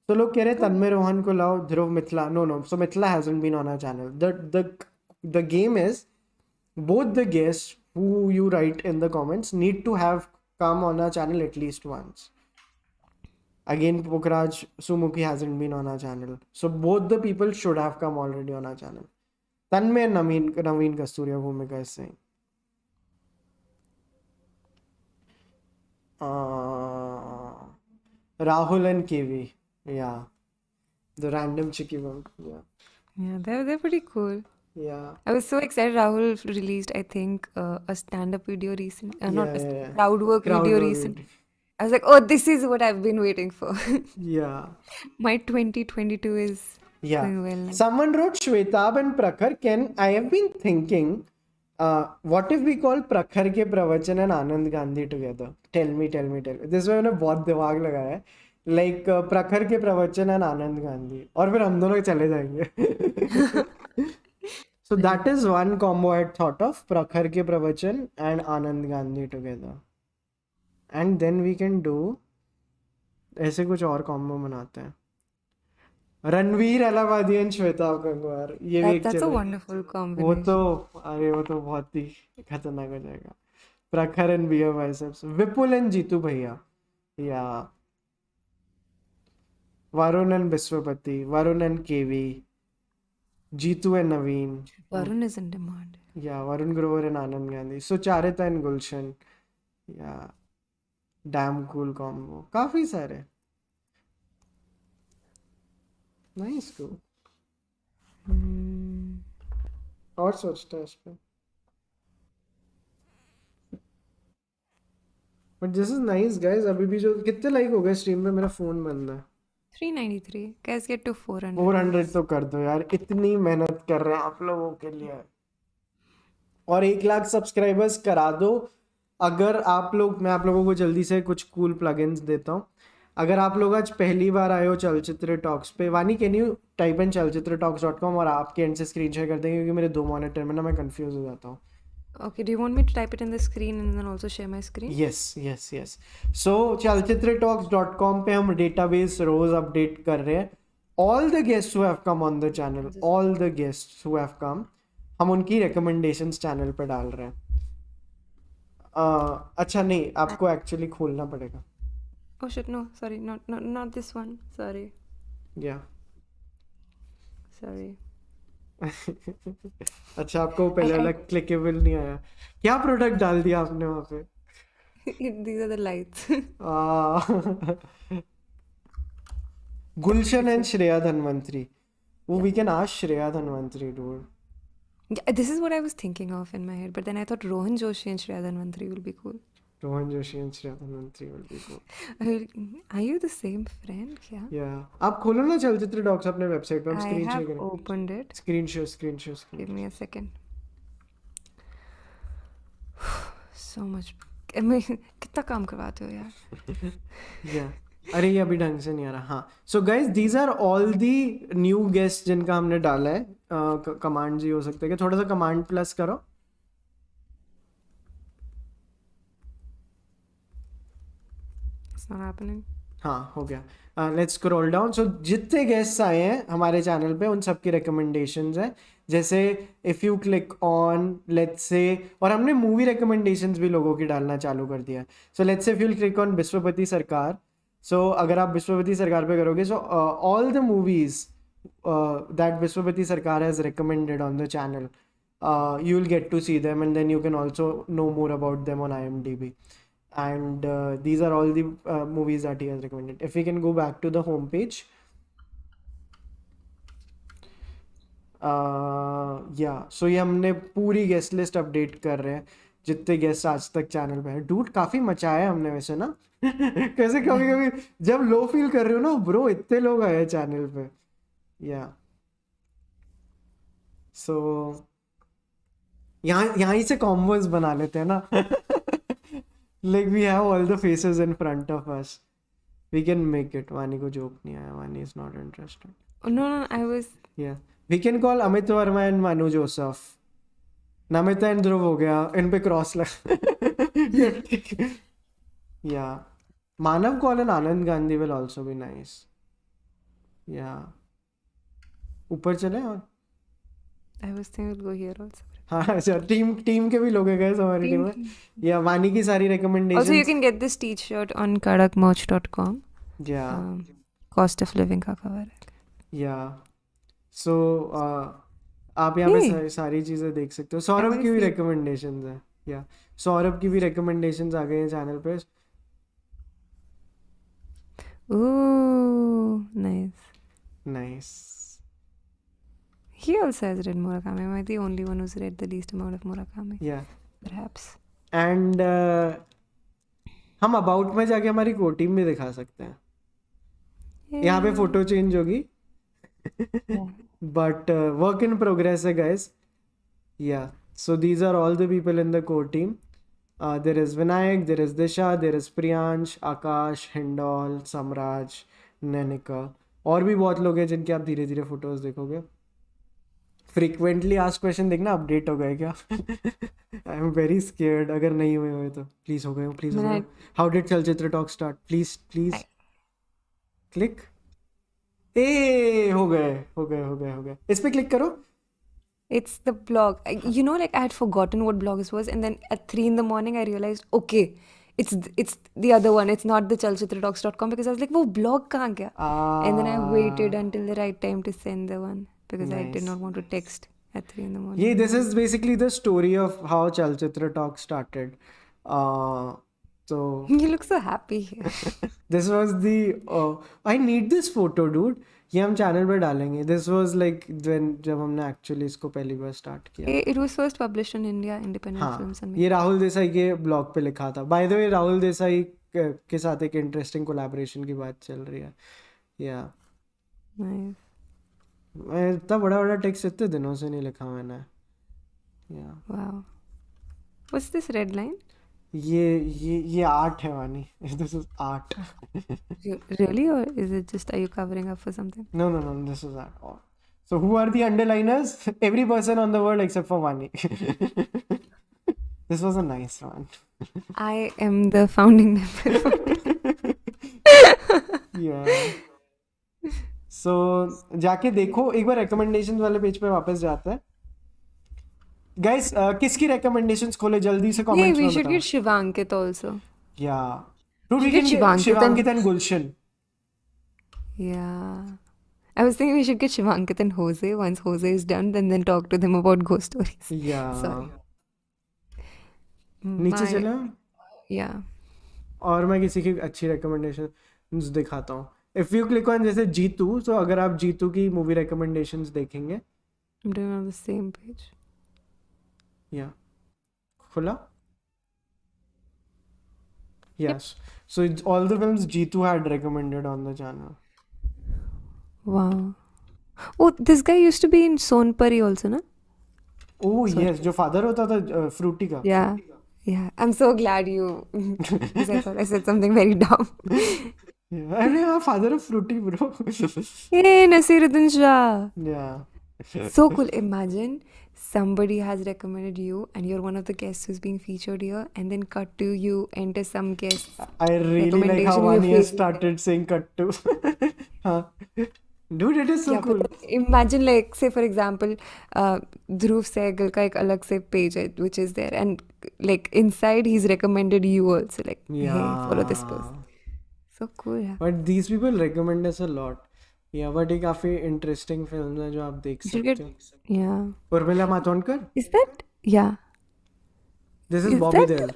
तो लोग कह रहे हैं तन्मय रोहन को लाओ, Dhruv Mithila. No, so Mithila hasn't been on our channel. The game is both the guests who you write in the comments need to have come on our channel at least once. Again, Pokraj Sumukhi hasn't been on our channel. So both the people should have come already on our channel. Tanmay and Naveen Kasturiya Bhumika is saying. Rahul and KV. Yeah. The random chicky one. Yeah, they're pretty cool. Yeah. I was so excited. Rahul released, I think, a stand-up video recent. Crowd work video recent. I was like, oh, this is what I've been waiting for. Yeah. My 2022 is Yeah. Doing well now. Someone wrote Shwetab and Prakhar. I have been thinking, what if we call Prakhar के प्रवचन and Anand Gandhi together? Tell me. This way मैंने बहुत दिमाग लगाया है. Like प्रखर के प्रवचन and Anand Gandhi. और फिर हम दोनों चले जाएंगे. So that is one combo I had thought of. प्रखर के प्रवचन and Anand Gandhi together. And then we can do ऐसे कुछ और कॉम्बो बनाते हैं. रणवीर अलाहाबादी एंड श्वेता गंगवार, ये भी एक That's a चलेगा. wonderful वो combination. तो बहुत ही खतरनाक हो जाएगा. Prakhar and Beer Biceps. Vipul and Jeetu भैया, या Varun and Vishwapati, Varun and KV, Jeetu and Naveen, Varun is in demand. या वरुण ग्रोवर एंड आनंद गांधी, सुचारिता एंड गुलशन, या डैम कूल कॉम्बो. काफी सारे. नाइस को. और सोचता है इस पे. But this is nice guys. अभी भी जो कितने लाइक हो गए स्ट्रीम पे, मेरा फोन बंद है. 393. Guys, get to 400. 400 तो कर दो यार, इतनी मेहनत कर रहे हैं आप लोगों के लिए. और 1 लाख सब्सक्राइबर्स करा दो. अगर आप लोग, मैं आप लोगों को जल्दी से कुछ कूल प्लगइन्स देता हूँ. अगर आप लोग आज पहली बार आए हो चलचित्र टॉक्स पे, वानी can you type in chalchitratoks.com और आपके एंड से स्क्रीन शेयर कर देंगे, क्योंकि मेरे 2 मॉनिटर में ना मैं कंफ्यूज हो जाता हूँ. Okay, do you want me to type it in the screen and then also share my screen? Yes. So chalchitratoks.com पे हम डेटाबेस रोज अपडेट कर रहे हैं. All the guests who have come on the channel, all the guests who have come, हम उनकी recommendations channel पे डाल रहे हैं. अच्छा नहीं, आपको एक्चुअली खोलना पड़ेगा. Oh shit, no, sorry, not this one. Sorry. या Sorry. अच्छा, आपको पहले वाला क्लिकेबल नहीं आया. क्या प्रोडक्ट डाल दिया आपने वहाँ पे? These are the lights. Gulshan and Shreya Dhanvantari. We can ask Shreya Dhanvantari, dude. Yeah, this is what I was thinking of in my head, but then I thought Rohan Joshi and Shreya Dhanvantari will be cool. Rohan Joshi and Shreya Dhanvantari will be cool. Are you the same friend? क्या? Yeah. आप खोलो ना चलचित्र talks अपने website पे, हम I screen share have करें. opened it. Screen share. Give me a second. So much. मैं कितना काम करवाते हो यार? Yeah. अरे ये अभी ढंग से नहीं आ रहा. हाँ. So guys, these are all the new guests जिनका हमने डाला है. कमांड जी हो सकते हैं कि थोड़ा सा कमांड प्लस करो. It's not happening. हाँ, हो गया. Let's scroll down. सो जितने गेस्ट्स आए हैं हमारे चैनल पे, उन सबकी रिकमेंडेशंस हैं. जैसे if you click on, let's say, और हमने मूवी रिकमेंडेशंस भी लोगों की डालना चालू कर दिया. So let's say if you click on Vishwapati Sarkar. So अगर आप विश्वपति सरकार पे करोगे, so all the movies that Vishwapati Sarkar has recommended on the channel, you will get to see them, and then you can also know more about them on IMDb. And these are all the movies that he has recommended. If we can go back to the home page, so ये हमने पूरी guest list update कर रहे हैं जितने guest आज तक channel पे हैं. डूड काफी मचाया है हमने वैसे ना. कैसे कभी जब लो फील कर रहे हो ना ब्रो, इतने लोग आए हैं चैनल पे. या सो यहाँ से कॉम्बोज बना लेते हैं ना. Like we have all the faces in front of us. We can make it. Vaani को joke नहीं आया. Vaani is not interested. Oh, no, I was. Yeah. We can call Amit Verma and Manu Joseph. Namita and Dhruv हो गया. इन पे cross लगा. Yeah. Manav call and Anand Gandhi will also be nice. Yeah. ऊपर चले और. I was thinking we'll go here also. हाँ अच्छा, team के भी लोग हैं guys हमारी टीम में. या वानी की सारी recommendations. Also, you can get this t-shirt on kadakmerch.com. Yeah. Cost of living का cover है. Yeah. So आप यहाँ पे सारी चीजें देख सकते हो. सौरभ की भी recommendations है. Yeah. सौरभ की भी recommendations आ गई हैं चैनल पे. Ooh, nice. Nice. He also has read Murakami. Am I the only one who's read the least amount of Murakami? Yeah. Perhaps. And हम अबाउट में जाके हमारी कोर टीम भी दिखा सकते हैं. यहाँ पे फोटो चेंज होगी. Yeah. But work in progress, guys. Yeah. So these are all the people in the core team. There is Vinayak, there is Disha, there is Priyansh, Akash, Hindol, Samraj, Nanika. और भी बहुत लोग हैं जिनके आप धीरे धीरे फोटोज देखोगे. फ्रीक्वेंटली आस्क क्वेश्चन देखना अपडेट हो गए क्या? I am very scared. अगर नहीं हुए तो प्लीज हो गए, प्लीज हो गए. How did Chalchitra talk start? Please please click. ए हो गए हो गए हो गए हो गए. इस पे क्लिक करो. It's the blog. You know, like I had forgotten what blogs was, and then at 3 in the morning I realized, okay, it's the other one. It's not the chalchitratalks.com, because I was like, वो blog कहाँ गया? And then I waited until the right time to send the one, because I did Nice. not want to text at 3 in the morning. Yeah, this is basically the story of how Chalchitra Talk started. So You look so happy here. this was the I need this photo, dude. ये हम channel पे डालेंगे. This was like when जब हमने actually इसको पहली बार start किया. It was first published in India, independent हाँ, films. And ये राहुल देसाई के ब्लॉग पे लिखा था. बाय द वे राहुल देसाई के साथ एक इंटरेस्टिंग कोलैबोरेशन की बात चल रही है. या nice. इतना बड़ा बड़ा टेक्स्ट इतने दिनों से नहीं लिखा मैंने. या Wow. What's this red line? ये आर्ट है वानी. This is art. Really, or is it just, are you covering up for something? No, this is art. Oh. So who are the underliners? Every person on the world except for Vaani. This was a nice one. I am the founding member. Yeah. So जाके देखो एक बार recommendations वाले page पे वापस जाते हैं. Guys, किसकी recommendations खोले जल्दी से Yeah, comments we में should बताओ. get Shivankit also. Yeah. Dude, we should can get get Shivankit Shivankit and Gulshan. Yeah. I was thinking we should get Shivankit and Jose. Once Jose is done, then talk to them about ghost stories. Yeah. Sorry. नीचे My- चला. Yeah. और मैं किसी की अच्छी recommendations दिखाता हूँ. If you click on जैसे जीतू, तो अगर आप जीतू की मूवी recommendations देखेंगे. I'm doing it on the same page. Yeah. खुला? Yes. So it's all the films Jeetu had recommended on the channel. Wow. Oh, this guy used to be in Sonpuri also, no? Oh yes, जो father होता था fruity का. Yeah. Yeah. I'm so glad you. Because I thought I said something very dumb. Yeah. अरे हाँ, father of fruity bro. Hey, Nasiruddin Shah. Yeah. So cool. Imagine somebody has recommended you and you're one of the guests who's being featured here, and then cut to you enter some guest. I really like how Recommendation you Vaani has feel. started saying cut to. हाँ. Dude, it is so Yeah, cool. but imagine, like, say for example, Dhruv Sehgal का एक अलग से page है, which is there, and like inside he's recommended you also, like, hey, follow this person. So cool. Yeah. But these people recommend us a lot. Yeah, but ये काफी interesting films हैं जो आप देख You should सकते get, हो. yeah. Urmila Matondkar. Is that, yeah. This is Is Bobby that- Deol.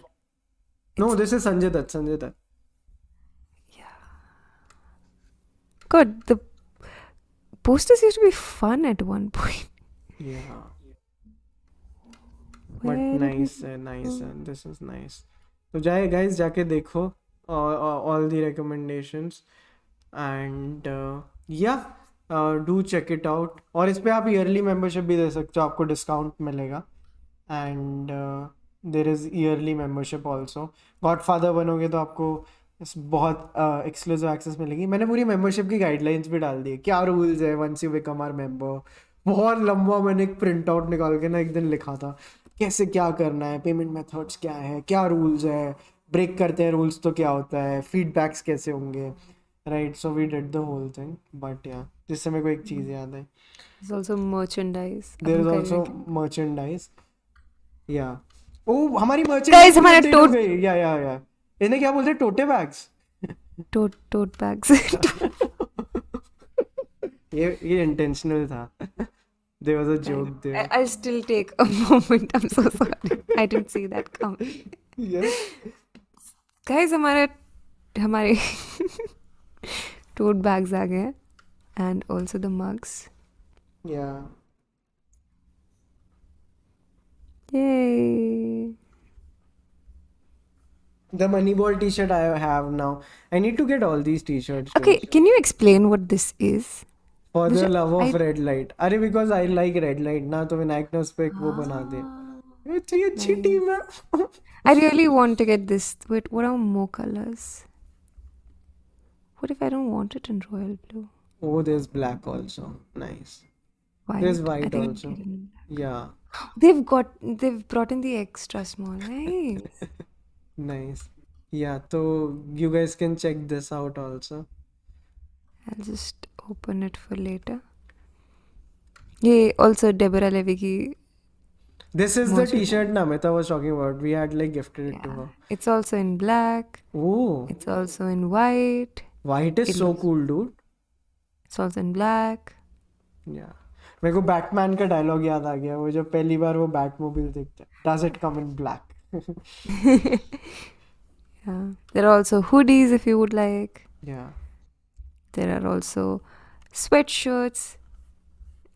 No, this is Sanjay Dutt. Sanjay Dutt. God, the posters used to be fun at one point. Yeah. But Where did we nice है, nice है. This is nice. तो जाए guys, जाके देखो all the recommendations and yeah, do check it out. और इस पे आप yearly membership भी दे सकते हो, आपको discount मिलेगा. And there is yearly membership also. Godfather बनोगे तो आपको बहुत एक्सक्लूसिव एक्सेस मिलेगी. मैंने पूरी मेंबरशिप की गाइडलाइंस भी डाल दी है, क्या रूल्स है once you become our member. बहुत लंबा मैंने एक प्रिंट आउट निकाल के ना एक दिन लिखा था, कैसे क्या करना है, पेमेंट मेथड्स क्या है, क्या रूल्स है, ब्रेक करते हैं रूल्स तो क्या होता है, फीडबैक्स कैसे होंगे, right. So we did the whole thing. But yeah जिससे मेरे को एक चीज़ याद है, There's also merchandise. There is अपन आल्सो करेंगे। मर्चेंडाइज. या ओ हमारी Guys, मर्चेंडाइज हमारा tote- या इन्हें क्या बोलते हैं, टोटे बैग्स. Tote bags. ये इंटेंशनल था. There was a joke there. I'll still take a moment. I'm so sorry. I didn't see that coming. Yes. Guys, हमारे tote bags आ गए हैं, and also the mugs. Yeah. Yay! The Moneyball t-shirt I have now. I need to get all these t-shirts. Okay, guys. can you explain what this is? For the Which love I of red light. अरे because I like red light ना, तो विनायक ने उस पे एक वो बना दे. इतनी अच्छी nice. टीम है. I really want to get this. Wait, what are more colors? What if I don't want it in royal blue? Oh, there's black also. Nice. There's White. I white think I'll also. get it in black. Yeah. They've brought in the extra small. Nice. Nice. Yeah, so you guys can check this out also. I'll just open it for later. Yeah, also Deborah Levy ki. This is the Most t-shirt Namita was talking about. We had like gifted it to Yeah. her. It's also in black. Oh, It's also in white. white is It so looks- cool, dude. It's also in black. Yeah. मेरे को Batman का dialogue याद आ गया, वो जब पहली बार वो Batmobile देखता है. Does it come in black? Yeah. There are also hoodies if you would like. Yeah. There are also sweatshirts.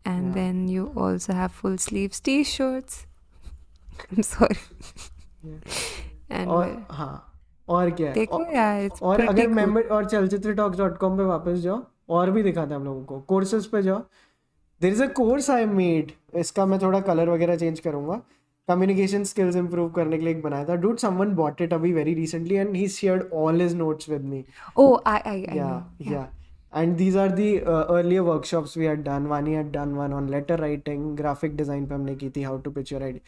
And Yeah. then you also have full sleeves t-shirts. I'm sorry. Yeah. And और हाँ, और क्या है? देखो यार, it's और pretty अगर cool. Member और chalchitratalks.com पे वापस जाओ और भी दिखाते हैं हम लोगों को. कोर्सेज पे जाओ. There is a course I made. इसका मैं थोड़ा कलर वगैरह चेंज करूंगा. कम्युनिकेशन स्किल्स इंप्रूव करने के लिए एक बनाया था. Dude, someone bought it अभी very recently and he shared all his notes with me. Oh, I Yeah, know. yeah. And these are the earlier workshops we had done. Vaani had done one on letter writing, graphic design पे हमने की थी, how to pitch your idea.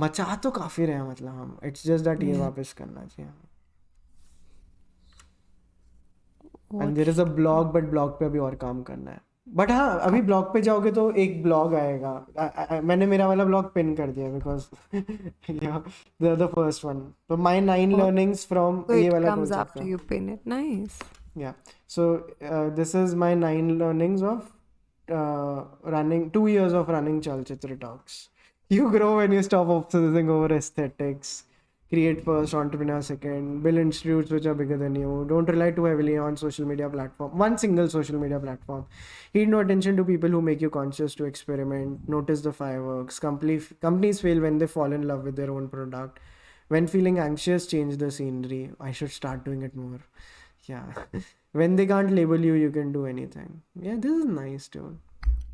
मचा तो काफी रहे हैं मतलब हम. It's just that ये वापस करना चाहिए. And there is a blog, but blog पे अभी और काम करना है. But हाँ, अभी blog पे जाओगे तो एक blog आएगा. मैंने मेरा वाला blog pin कर दिया because yeah, they're the first one. So my 9 learnings from So ये it वाला comes concept after का. you pin it. Nice. Yeah. So this is my 9 learnings of running 2 years of running Chalchitra Talks. You grow when you stop obsessing over aesthetics. Create first, entrepreneur second. Build institutes which are bigger than you. Don't rely too heavily on social media platform. One single social media platform. Heed no attention to people who make you conscious to experiment. Notice the fireworks. Companies fail when they fall in love with their own product. When feeling anxious, change the scenery. I should start doing it more. Yeah. When they can't label you, you can do anything. Yeah, this is nice, dude.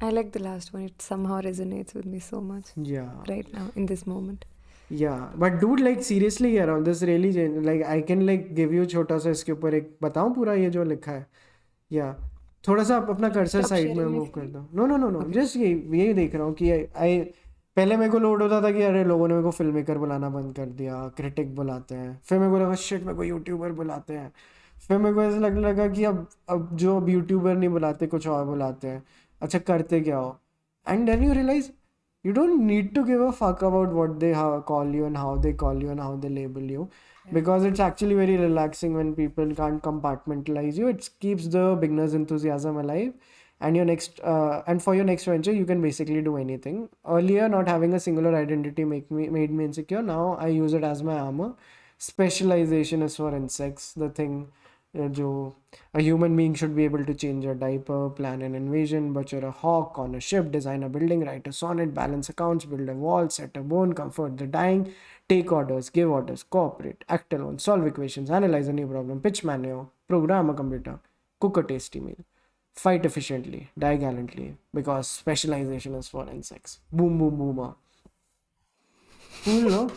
I like the last one. It somehow resonates with me so much Yeah. right now in this moment. Yeah. But dude, like seriously यार, on this really like I can like give you छोटा सा इसके ऊपर एक बताऊं पूरा ये जो लिखा है. Yeah. थोड़ा सा आप अपना कर्सर Stop साइड में sharing my मूव कर screen. दो. No. Just यही देख रहा हूँ कि I पहले मेरे को लोड होता था कि अरे लोगों ने मेरे को फिल्म मेकर बुलाना बंद कर दिया, क्रिटिक बुलाते हैं. फिर मेरे को लगा शिट मेरे को यूट्यूबर बुलाते हैं. फिर मेरे को ऐसा लगने लगा कि अब जो अब यूट्यूबर नहीं बुलाते कुछ और बुलाते हैं. अच्छा करते क्या हो? And then you realize you don't need to give a fuck about what they call you and how they call you and how they label you, because it's actually very relaxing when people can't compartmentalize you. It keeps the beginner's enthusiasm alive, and and for your next venture you can basically do anything. Earlier, not having a singular identity made me insecure. Now I use it as my armor. Specialization is for insects, the thing जो a human being should be able to change a diaper, plan an invasion, butcher a hawk on a ship, design a building, write a sonnet, balance accounts, build a wall, set a bone, comfort the dying, take orders, give orders, cooperate, act alone, solve equations, analyze a new problem, pitch manual, program a computer, cook a tasty meal, fight efficiently, die gallantly, because specialization is for insects. Boom, boom, boomer. Cool, no?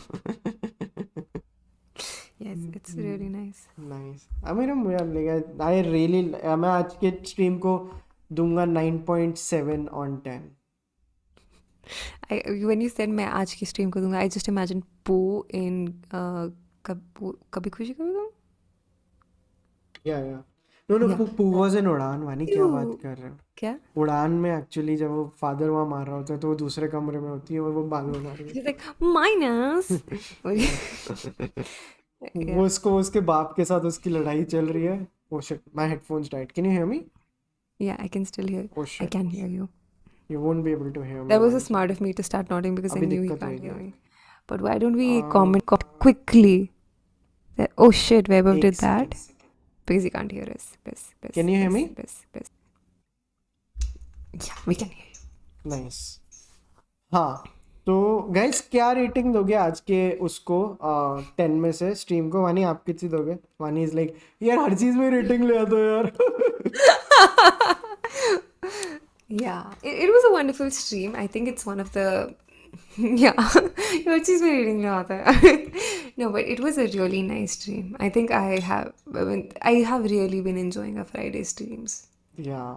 Yes, it's really nice. Nice. I mean, I really, मैं आज के stream को दूंगा 9.7 on 10. When you said मैं आज की stream को दूंगा, I just imagined Pooh in कभी खुशी कभी गम. Yeah. No, Yeah. Pooh was in उड़ान. वानी क्या बात कर रहे हो? क्या? उड़ान में एक्चुअली जब वो फादर वहाँ मार रहा होता है तो वो दूसरे कमरे में होती है और वो बाल बना रही She's like minus. है. वो उसके बाप के साथ उसकी लड़ाई चल रही है. Oh shit, my headphones died. Can you hear me? Yeah, I can still hear. Oh I shit. can hear you. You won't be able to hear me. That was once. smart of me to start nodding because I अभी knew he दिक्कत can't होगी. hear me. But why don't we comment quickly that oh shit, Vaibhav did that because he can't hear us. Best. Can you hear me? Best. Yeah, we can hear you. Nice. हाँ तो guys क्या rating दोगे आज के उसको 10 में से stream को? वानी आप कितनी दोगे? वानी इज लाइक यार हर चीज में रेटिंग ले दो यार. Yeah, it was a wonderful stream. I think it's one of the yeah, your चीज में reading नहीं आता है. No, but it was a really nice stream. I have really been enjoying our Friday streams. Yeah.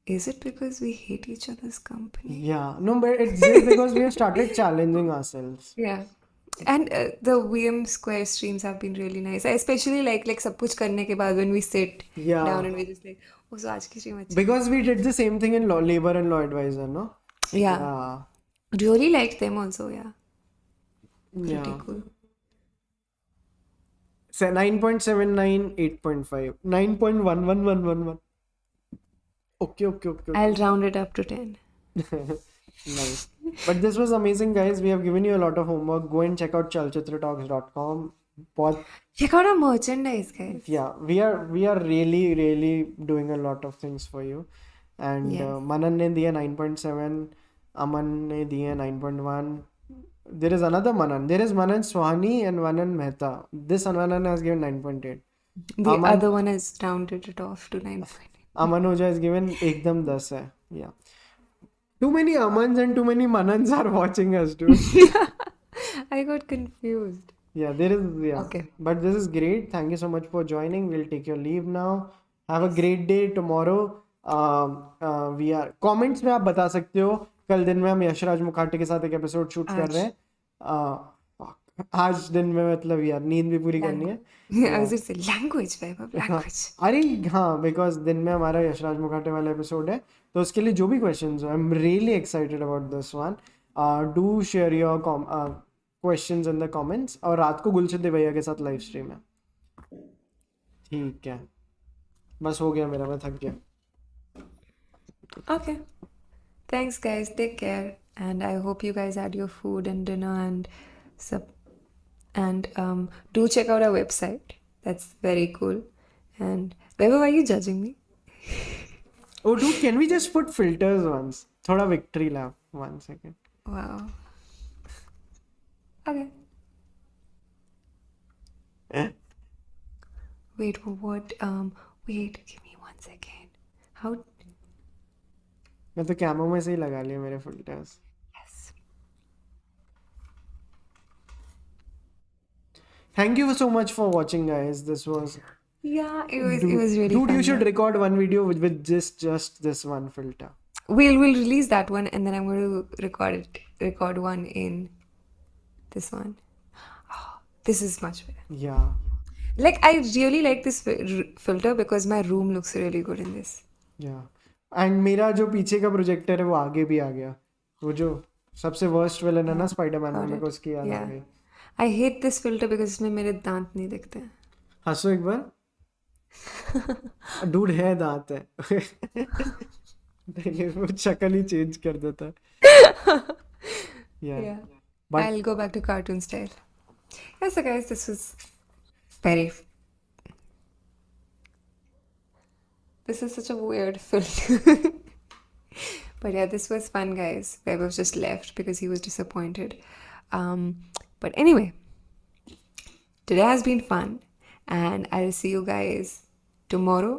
Is it because we hate each other's company? Yeah. No, but it's just because we have started challenging ourselves. Yeah. And the VM Square streams have been really nice. I especially like सब कुछ करने के बाद when we sit Yeah. down and we just like, oh, so आज की stream अच्छी. Because we did the same thing in labor and law advisor, no? Yeah. Yeah. Really liked them also, yeah. Pretty Yeah. cool. So 9.79, 8.5, 9.11111. Okay. I'll round it up to 10. Nice. But this was amazing, guys. We have given you a lot of homework. Go and check out chalchitratalks.com. Check out our merchandise, guys. Yeah, we are really doing a lot of things for you. And Yes. Manan ne diya 9.7, Aman ne diya 9.1. There is another Manan. There is Manan Swani and Manan Mehta. This Manan has given 9.8. The Aman- other one has rounded it off to 9.8. Aman Oja has given ekdam 10 hai. Yeah. Too many Amans and too many Manans are watching us, dude. I got confused. Yeah, there is, yeah. Okay. But this is great. Thank you so much for joining. We'll take your leave now. Have a great day tomorrow. We are comments में आप बता सकते हो कल दिन में हम यशराज मुखाटे के साथ एक एपिसोड शूट कर रहे हैं. आज दिन में मतलब यार नींद भी पूरी करनी है. I was just saying, language, Vaibhav, language. अरे हाँ, बिकॉज दिन में हमारा यशराज मुखाटे वाला एपिसोड है, तो उसके लिए जो भी क्वेश्चंस हो, I am really excited about this one. Do share your questions in the comments. और रात को गुलशन भैया के साथ लाइव स्ट्रीम है. ठीक है, बस हो गया मेरा, मैं थक गया. Okay. Thanks, guys. Take care. And I hope you guys had your food and dinner and do check out our website. That's very cool. And Vaibhav, are you judging me? Oh dude, can we just put filters once? थोड़ा victory lap. 1 second. Wow. Okay. Wait, what? Wait, give me 1 second. How? मैं तो camo में से ही लगा लिया मेरे filters. Yes. Thank you so much for watching, guys. This was Yeah, it was really dude, fun. you should yeah. record one video with just this one filter. We'll release that one and then I'm going to record one in this one. Oh, this is much better. Yeah. Like I really like this filter because my room looks really good in this. Yeah. And मेरा जो पीछे का projector है वो आगे भी आ गया. वो जो सबसे वर्स्ट विलन है ना स्पाइडरमैन में, मेरे को उसकी याद आ Yeah. गई. I hate this filter because इसमें मेरे दांत नहीं दिखते हैं. हंसो एक बार. डूड है, दांत है. नहीं, वो शक्ल ही चेंज कर देता है. Yeah. But I'll go back to cartoon style. Yeah, so guys, this was very. This is such a weird filter. But yeah, this was fun, guys. Vaibhav just left because he was disappointed. But anyway, today has been fun, and I'll see you guys tomorrow,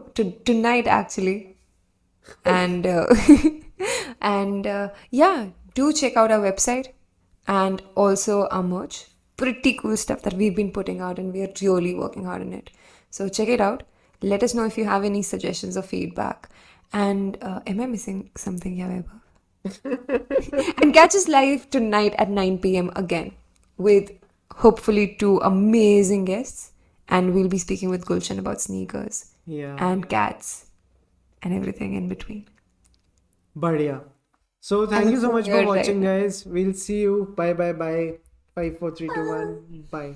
tonight actually. And yeah, do check out our website and also our merch. Pretty cool stuff that we've been putting out, and we are really working hard on it. So check it out. Let us know if you have any suggestions or feedback. And am I missing something here, Vaibhav? And catch us live tonight at 9 p.m. again with hopefully 2 amazing guests. And we'll be speaking with Gulshan about sneakers yeah. and cats and everything in between. बढ़िया. So thank you so much for weird right watching, guys. We'll see you. Bye. 5, 4, 3, 2, 1. Bye.